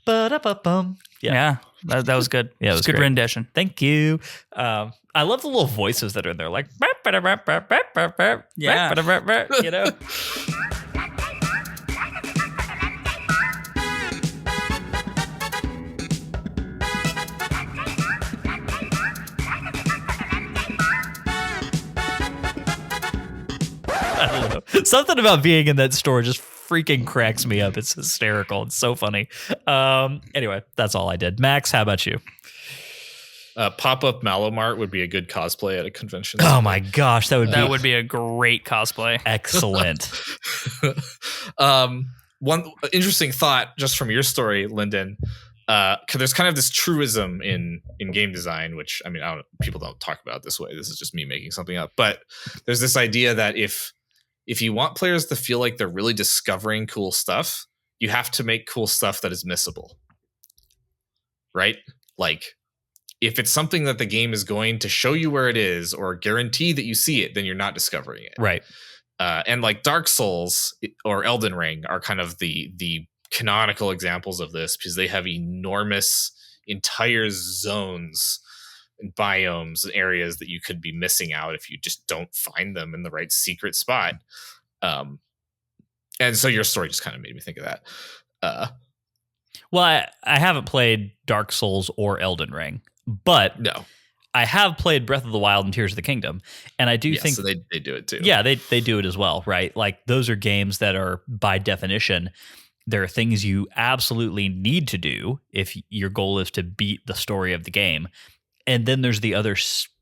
ba-da-ba-bum. Yeah, that was good. Yeah, it was good great. rendition. Thank you. I love the little voices that are in there, like, yeah. I don't know. Something about being in that store just freaking cracks me up. It's hysterical. It's so funny. Anyway, that's all I did. Max, how about you? Pop-up Malomart would be a good cosplay at a convention. Oh my gosh, that would be a great cosplay. Excellent. One interesting thought just from your story, Lyndon. There's kind of this truism in game design, which, I mean, people don't talk about it this way. This is just me making something up. But there's this idea that if you want players to feel like they're really discovering cool stuff, you have to make cool stuff that is missable. Right? Like, if it's something that the game is going to show you where it is or guarantee that you see it, then you're not discovering it. Right. And like Dark Souls or Elden Ring are kind of the canonical examples of this, because they have enormous entire zones and biomes and areas that you could be missing out if you just don't find them in the right secret spot. And so your story just kind of made me think of that. Well, I haven't played Dark Souls or Elden Ring, but no, I have played Breath of the Wild and Tears of the Kingdom, and I do think so they do it too. Yeah, they do it as well, right? Like, those are games that are by definition there are things you absolutely need to do if your goal is to beat the story of the game. And then there's the other 85%,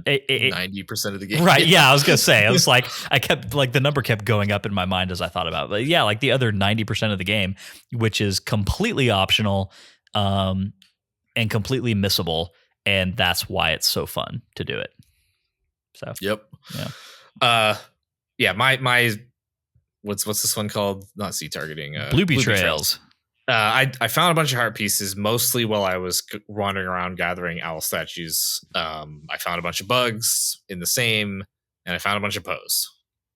90% of the game. Right. Yeah. I was going to say, I was like, the number kept going up in my mind as I thought about it. But yeah, like the other 90% of the game, which is completely optional and completely missable. And that's why it's so fun to do it. So, yep. Yeah. My what's this one called? Not sea targeting. Bloopy Trails. I found a bunch of heart pieces, mostly while I was wandering around gathering owl statues. I found a bunch of bugs in the same, and I found a bunch of Poes.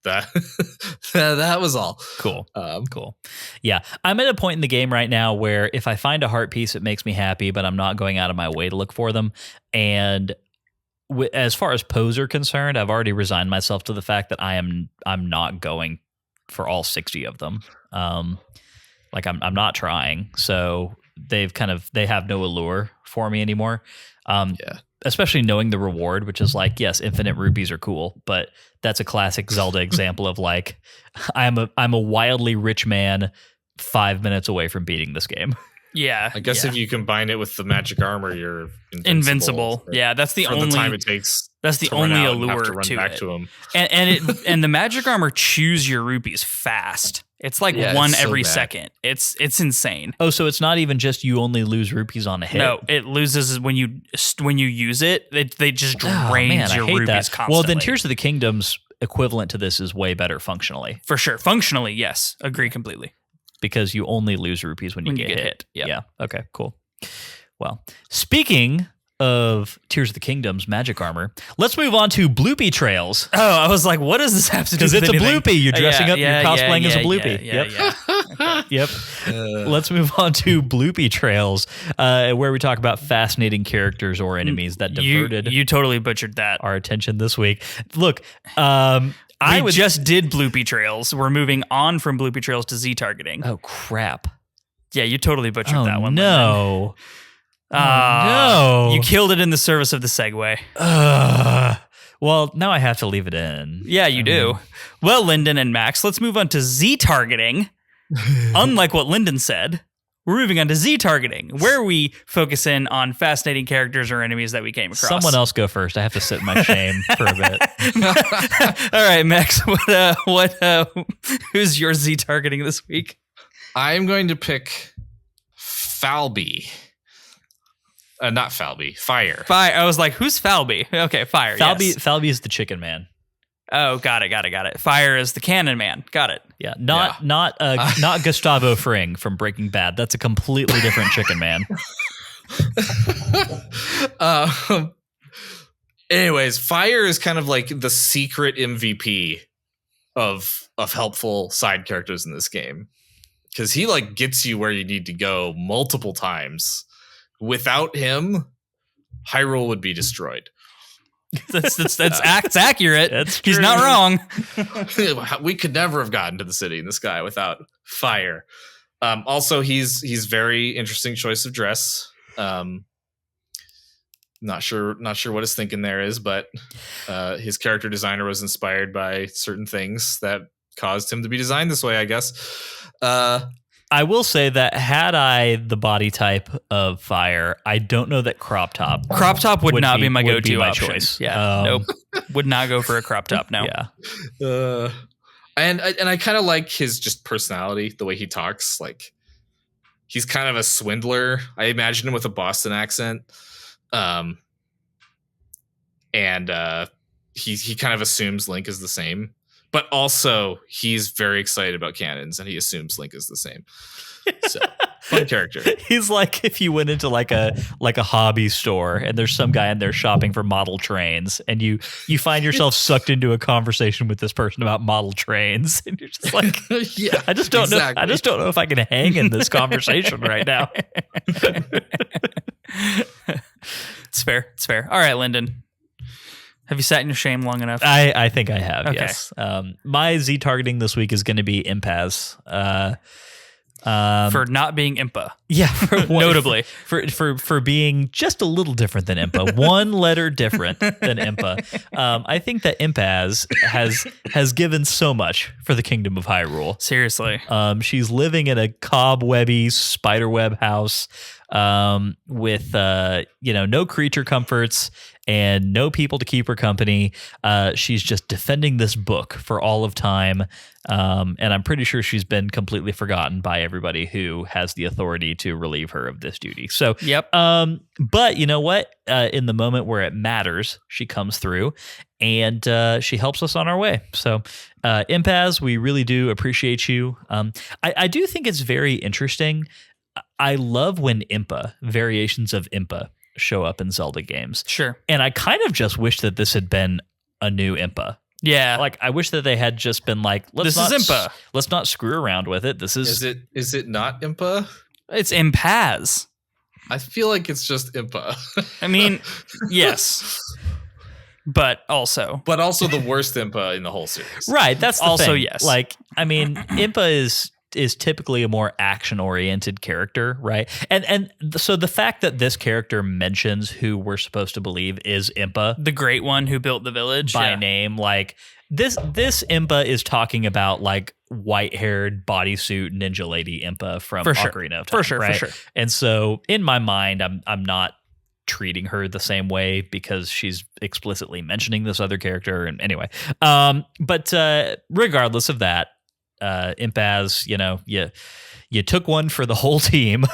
That was all. Cool. Cool. Yeah. I'm at a point in the game right now where if I find a heart piece, it makes me happy, but I'm not going out of my way to look for them. And as far as Poes are concerned, I've already resigned myself to the fact that I'm not going for all 60 of them. Like I'm not trying. So they have no allure for me anymore. Especially knowing the reward, which is like, yes, infinite rupees are cool, but that's a classic Zelda example of like, I'm a wildly rich man 5 minutes away from beating this game. Yeah. I guess if you combine it with the magic armor, you're invincible. Yeah, that's the only time it takes. That's the only allure to back it. To him. And the magic armor chews your rupees fast. It's like one every second. It's insane. Oh, so it's not even just you only lose rupees on a hit. No, it loses when you use it. They just drains your rupees constantly. Well, then Tears of the Kingdom's equivalent to this is way better functionally. For sure. Functionally, yes. Agree completely. Because you only lose rupees when you get hit. Yep. Yeah. Okay, cool. Well, speaking of Tears of the Kingdom's magic armor, let's move on to Bloopy Trails. Oh, I was like, what does this have to do with anything? Because it's a Bloopy. You're dressing up, you're cosplaying as a Bloopy. Yeah. Yep. Let's move on to Bloopy Trails, where we talk about fascinating characters or enemies that diverted. You totally butchered that. Our attention this week. Look, we just did Bloopy Trails. We're moving on from Bloopy Trails to Z targeting. Oh, crap. Yeah, you totally butchered that one. No. No. You killed it in the service of the segue. Well, now I have to leave it in. Yeah, you do. Well, Lyndon and Max, let's move on to Z targeting. Unlike what Lyndon said, we're moving on to Z targeting, where we focus in on fascinating characters or enemies that we came across. Someone else go first. I have to sit in my shame for a bit. All right, Max, who's your Z targeting this week? I'm going to pick Falby. Not Falby, Fire. I was like, who's Falby? Okay, Fire. Falby is the chicken man. Oh, got it. Fire is the cannon man. Got it. Yeah, not Gustavo Fring from Breaking Bad. That's a completely different chicken man. Anyways, Fire is kind of like the secret MVP of helpful side characters in this game, because he like gets you where you need to go multiple times. Without him, Hyrule would be destroyed. That's accurate. He's not wrong. We could never have gotten to the city in the sky without Fire. Also, he's very interesting choice of dress. Not sure what his thinking there is, but his character designer was inspired by certain things that caused him to be designed this way, I guess. I will say that had I the body type of Fire, I don't know that crop top. Crop top would not be my go-to option. Choice. Yeah, nope. Would not go for a crop top. No. Yeah. And I kind of like his just personality, the way he talks. Like he's kind of a swindler. I imagine him with a Boston accent. And he kind of assumes Link is the same. But also, he's very excited about cannons, and he assumes Link is the same. So, fun character. He's like if you went into like a hobby store, and there's some guy in there shopping for model trains, and you find yourself sucked into a conversation with this person about model trains, and you're just like, yeah, I just don't know. I just don't know if I can hang in this conversation right now. It's fair. All right, Lyndon. Have you sat in your shame long enough? I think I have, okay. Yes. My Z targeting this week is going to be Impaz. for not being Impa. Yeah, notably for being just a little different than Impa, one letter different than Impa. I think that Impaz has given so much for the Kingdom of Hyrule. Seriously, she's living in a cobwebby spiderweb house with no creature comforts and no people to keep her company. She's just defending this book for all of time. And I'm pretty sure she's been completely forgotten by everybody who has the authority to relieve her of this duty. So, yep. But you know what? In the moment where it matters, she comes through and she helps us on our way. So, Impaz, we really do appreciate you. I do think it's very interesting. I love when Impa, variations of Impa, show up in Zelda games. Sure. And I kind of just wish that this had been a new Impa. Yeah. Like, I wish that they had just been like, this is Impa. Let's not screw around with it. This is... Is it not Impa? It's Impaz. I feel like it's just Impa. I mean, yes. But also the worst Impa in the whole series. Right. That's the also thing. Yes. Like, I mean, Impa is typically a more action-oriented character, right? And so the fact that this character mentions who we're supposed to believe is Impa, the great one who built the village by name, like this Impa is talking about like white-haired bodysuit ninja lady Impa from Ocarina of Time, for sure. And so in my mind, I'm not treating her the same way because she's explicitly mentioning this other character. And anyway, but regardless of that, Impaz, you took one for the whole team.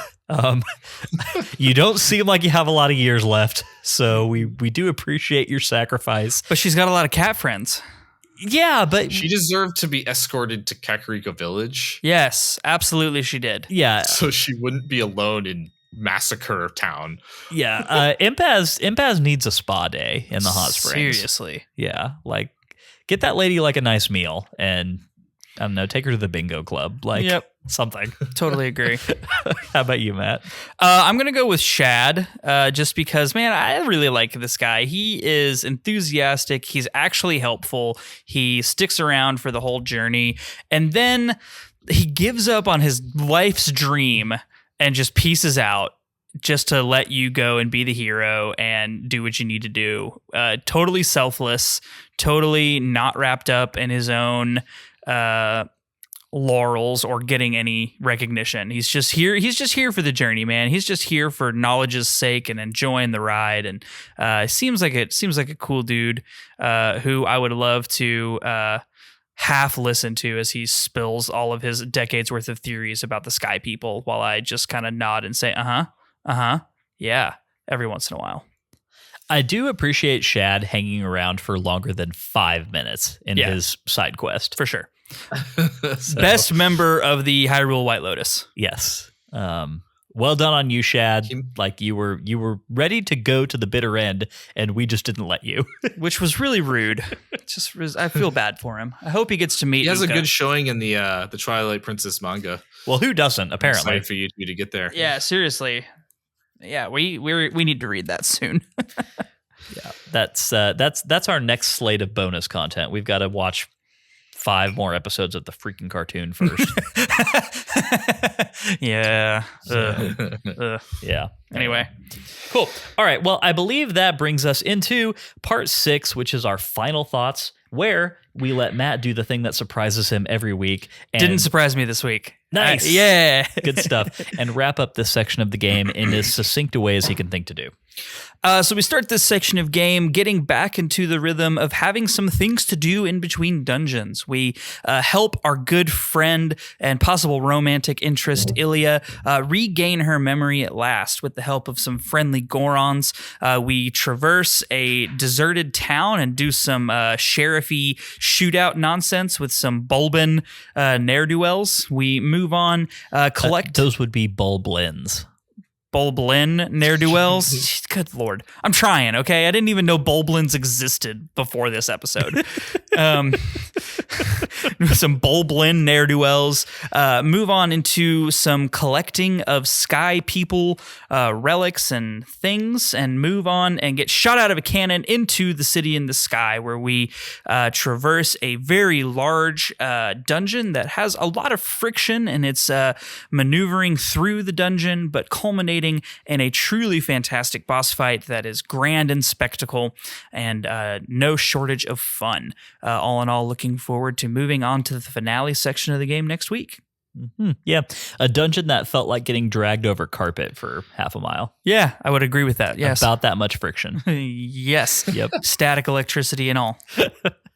You don't seem like you have a lot of years left, so we do appreciate your sacrifice. But she's got a lot of cat friends. Yeah, but she deserved to be escorted to Kakariko Village. Yes, absolutely she did. Yeah. So she wouldn't be alone in Massacre Town. Yeah. Impaz needs a spa day in the hot springs. Seriously. Yeah. Like, get that lady like a nice meal and, I don't know, take her to the bingo club. Like, something. Totally agree. How about you, Matt? I'm going to go with Shad, just because, man, I really like this guy. He is enthusiastic. He's actually helpful. He sticks around for the whole journey. And then he gives up on his life's dream and just pieces out just to let you go and be the hero and do what you need to do. Totally selfless, totally not wrapped up in his own laurels or getting any recognition. He's just here for the journey, man. He's just here for knowledge's sake and enjoying the ride. And seems like a cool dude who I would love to half listen to as he spills all of his decades worth of theories about the sky people while I just kind of nod and say yeah, every once in a while. I do appreciate Shad hanging around for longer than 5 minutes in his side quest. For sure. Best member of the Hyrule White Lotus. Yes. Well done on you, Shad. Like you were ready to go to the bitter end, and we just didn't let you, which was really rude. I feel bad for him. I hope he gets to meet. He has Uka. a good showing in the Twilight Princess manga. Well, who doesn't? Apparently, I'm excited for you to get there. Yeah, seriously. Yeah, we need to read that soon. Yeah, that's our next slate of bonus content. We've got to watch 5 more episodes of the freaking cartoon first. Yeah. Yeah. Anyway. Cool. All right. Well, I believe that brings us into part 6, which is our final thoughts, where we let Matt do the thing that surprises him every week. And didn't surprise me this week. Nice. Yeah. Good stuff. And wrap up this section of the game in as succinct a way as he can think to do. So we start this section of game getting back into the rhythm of having some things to do in between dungeons. We help our good friend and possible romantic interest, Ilya, regain her memory at last with the help of some friendly Gorons. We traverse a deserted town and do some sheriffy shootout nonsense with some Bulbin ne'er-do-wells. We move on, collect... those would be Bulblins. Bulblin ne'er-do-wells. Good Lord. I'm trying, okay? I didn't even know Bulblins existed before this episode. some Bulblin ne'er-do-wells, move on into some collecting of sky people, relics and things, and move on and get shot out of a cannon into the city in the sky, where we traverse a very large dungeon that has a lot of friction, and it's maneuvering through the dungeon, but culminating in a truly fantastic boss fight that is grand in spectacle and no shortage of fun. All in all, looking forward to moving on to the finale section of the game next week. Mm-hmm. Yeah, a dungeon that felt like getting dragged over carpet for half a mile. Yeah, I would agree with that. Yes. About that much friction. Yes. Yep. Static electricity and all.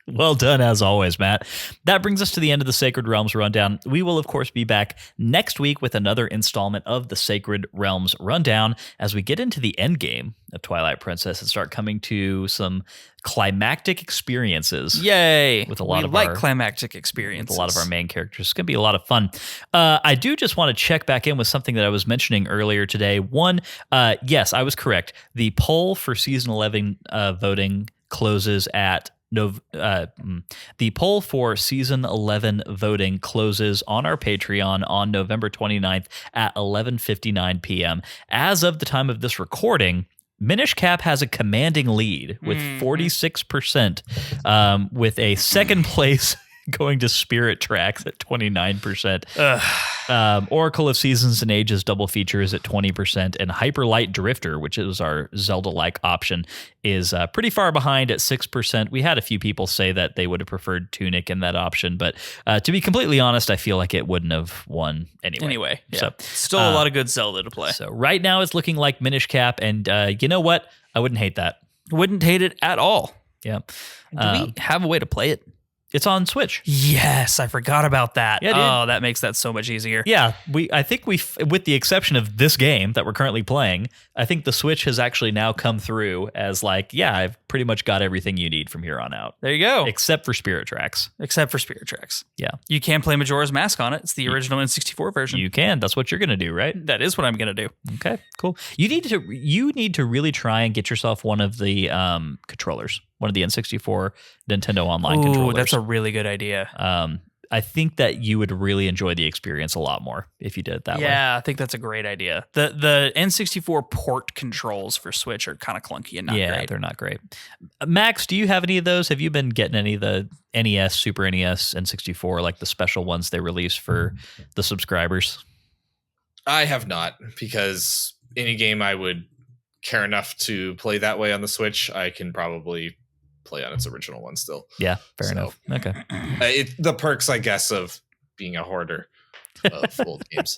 Well done, as always, Matt. That brings us to the end of the Sacred Realms Rundown. We will, of course, be back next week with another installment of the Sacred Realms Rundown as we get into the end game of Twilight Princess and start coming to some climactic experiences. Yay! With a lot of our climactic experiences. With a lot of our main characters. It's going to be a lot of fun. I do just want to check back in with something that I was mentioning earlier today. One, yes, I was correct. The poll for Season 11 voting closes at the poll for Season 11 voting closes on our Patreon on November 29th at 11:59 p.m. As of the time of this recording, Minish Cap has a commanding lead with 46%, with a second place going to Spirit Tracks at 29%. Oracle of Seasons and Ages double feature is at 20%, and Hyperlight Drifter, which is our Zelda-like option, is pretty far behind at 6%. We had a few people say that they would have preferred Tunic in that option, but to be completely honest, I feel like it wouldn't have won anyway. Yeah. So still a lot of good Zelda to play. So right now it's looking like Minish Cap, and you know what? I wouldn't hate that. Wouldn't hate it at all. Yeah. Do we have a way to play it? It's on Switch. Yes, I forgot about that. Yeah, dude. Oh, that makes that so much easier. Yeah, I think with the exception of this game that we're currently playing, I think the Switch has actually now come through as like, yeah, I've pretty much got everything you need from here on out. There you go. Except for Spirit Tracks. Yeah. You can play Majora's Mask on it. It's the original N64 version. You can. That's what you're going to do, right? That is what I'm going to do. Okay, cool. You need to really try and get yourself one of the controllers. One of the N64 Nintendo Online controllers. That's a really good idea. I think that you would really enjoy the experience a lot more if you did it that way. Yeah, I think that's a great idea. The N64 port controls for Switch are kind of clunky and not great. Yeah, they're not great. Max, do you have any of those? Have you been getting any of the NES, Super NES, N64, like the special ones they release for the subscribers? I have not, because any game I would care enough to play that way on the Switch, I can probably play on its original one still. Yeah, fair enough. Okay. The perks, I guess, of being a hoarder of old games.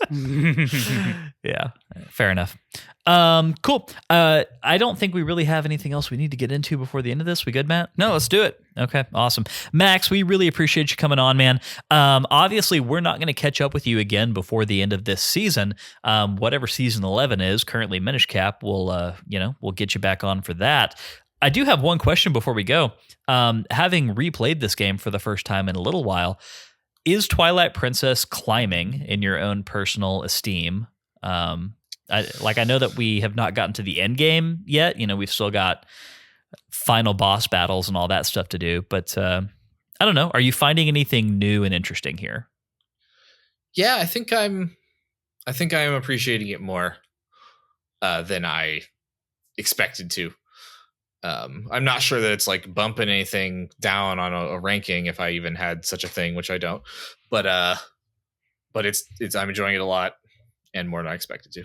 Yeah, fair enough. Cool. I don't think we really have anything else we need to get into before the end of this. We good, Matt? No, let's do it. Okay, awesome. Max, we really appreciate you coming on, man. Obviously, we're not going to catch up with you again before the end of this season. Whatever season 11 is, currently Minish Cap, we'll get you back on for that. I do have one question before we go. Having replayed this game for the first time in a little while, is Twilight Princess climbing in your own personal esteem? I know that we have not gotten to the end game yet. We've still got final boss battles and all that stuff to do. But I don't know. Are you finding anything new and interesting here? Yeah, I think I am appreciating it more than I expected to. I'm not sure that it's like bumping anything down on a ranking, if I even had such a thing, which I don't. But it's I'm enjoying it a lot and more than I expected to.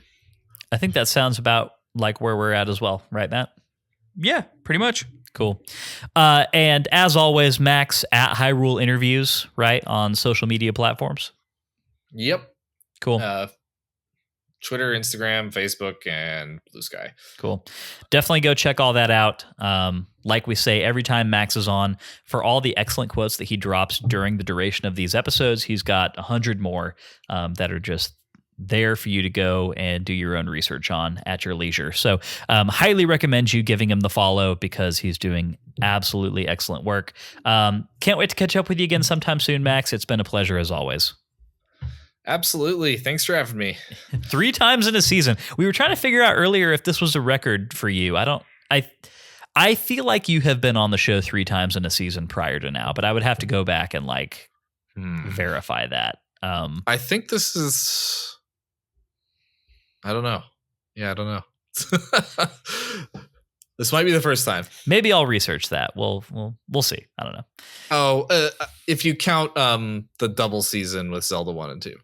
I think that sounds about like where we're at as well, right, Matt? Yeah, pretty much. Cool. And as always, Max at Hyrule Interviews, right, on social media platforms. Yep. Cool. Twitter, Instagram, Facebook, and Blue Sky. Cool. Definitely go check all that out. Like we say every time Max is on, for all the excellent quotes that he drops during the duration of these episodes, he's got 100 more that are just there for you to go and do your own research on at your leisure. So highly recommend you giving him the follow because he's doing absolutely excellent work. Can't wait to catch up with you again sometime soon, Max. It's been a pleasure as always. Absolutely. Thanks for having me. 3 times in a season. We were trying to figure out earlier if this was a record for you. I feel like you have been on the show 3 times in a season prior to now, but I would have to go back and verify that. I think this is. I don't know. Yeah, I don't know. This might be the first time. Maybe I'll research that. We'll see. I don't know. Oh, if you count the double season with Zelda 1 and 2.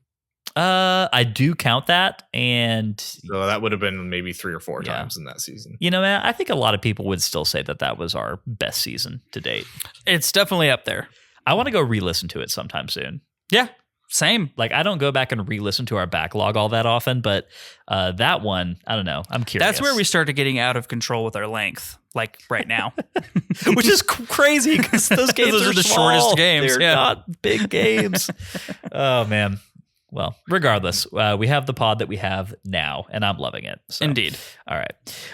I do count that, and so that would have been maybe 3 or 4 times in that season. You know, man, I think a lot of people would still say that was our best season to date. It's definitely up there. I want to go re-listen to it sometime soon. Yeah, same. Like, I don't go back and re-listen to our backlog all that often, but that one, I don't know. I'm curious. That's where we started getting out of control with our length, like right now, which is crazy because those games are the shortest games. They're not big games. Oh man. Well, regardless, we have the pod that we have now, and I'm loving it. So. Indeed. All right.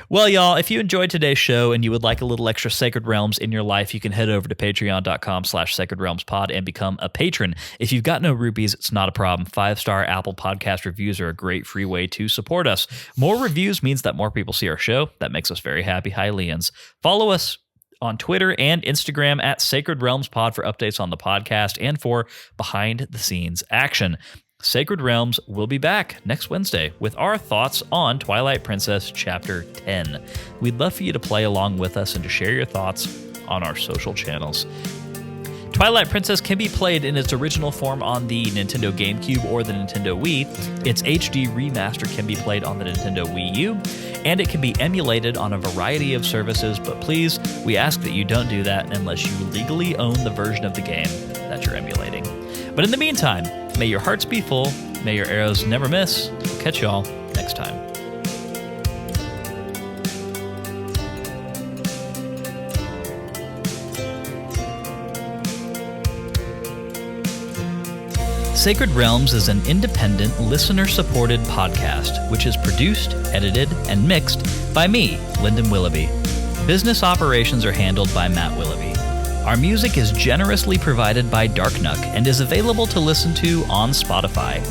Well, y'all, if you enjoyed today's show and you would like a little extra Sacred Realms in your life, you can head over to patreon.com/Sacred Realms Pod and become a patron. If you've got no rupees, it's not a problem. 5-star Apple Podcast reviews are a great free way to support us. More reviews means that more people see our show. That makes us very happy. Hylians. Follow us on Twitter and Instagram at Sacred Realms Pod for updates on the podcast and for behind-the-scenes action. Sacred Realms will be back next Wednesday with our thoughts on Twilight Princess Chapter 10. We'd love for you to play along with us and to share your thoughts on our social channels. Twilight Princess can be played in its original form on the Nintendo GameCube or the Nintendo Wii. Its HD remaster can be played on the Nintendo Wii U, and it can be emulated on a variety of services, but please, we ask that you don't do that unless you legally own the version of the game that you're emulating. But in the meantime, may your hearts be full, may your arrows never miss. We'll catch y'all next time. Sacred Realms is an independent, listener-supported podcast, which is produced, edited, and mixed by me, Lyndon Willoughby. Business operations are handled by Matt Willoughby. Our music is generously provided by Darknuck and is available to listen to on Spotify.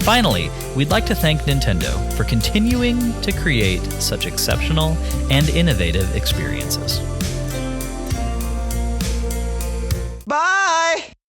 Finally, we'd like to thank Nintendo for continuing to create such exceptional and innovative experiences.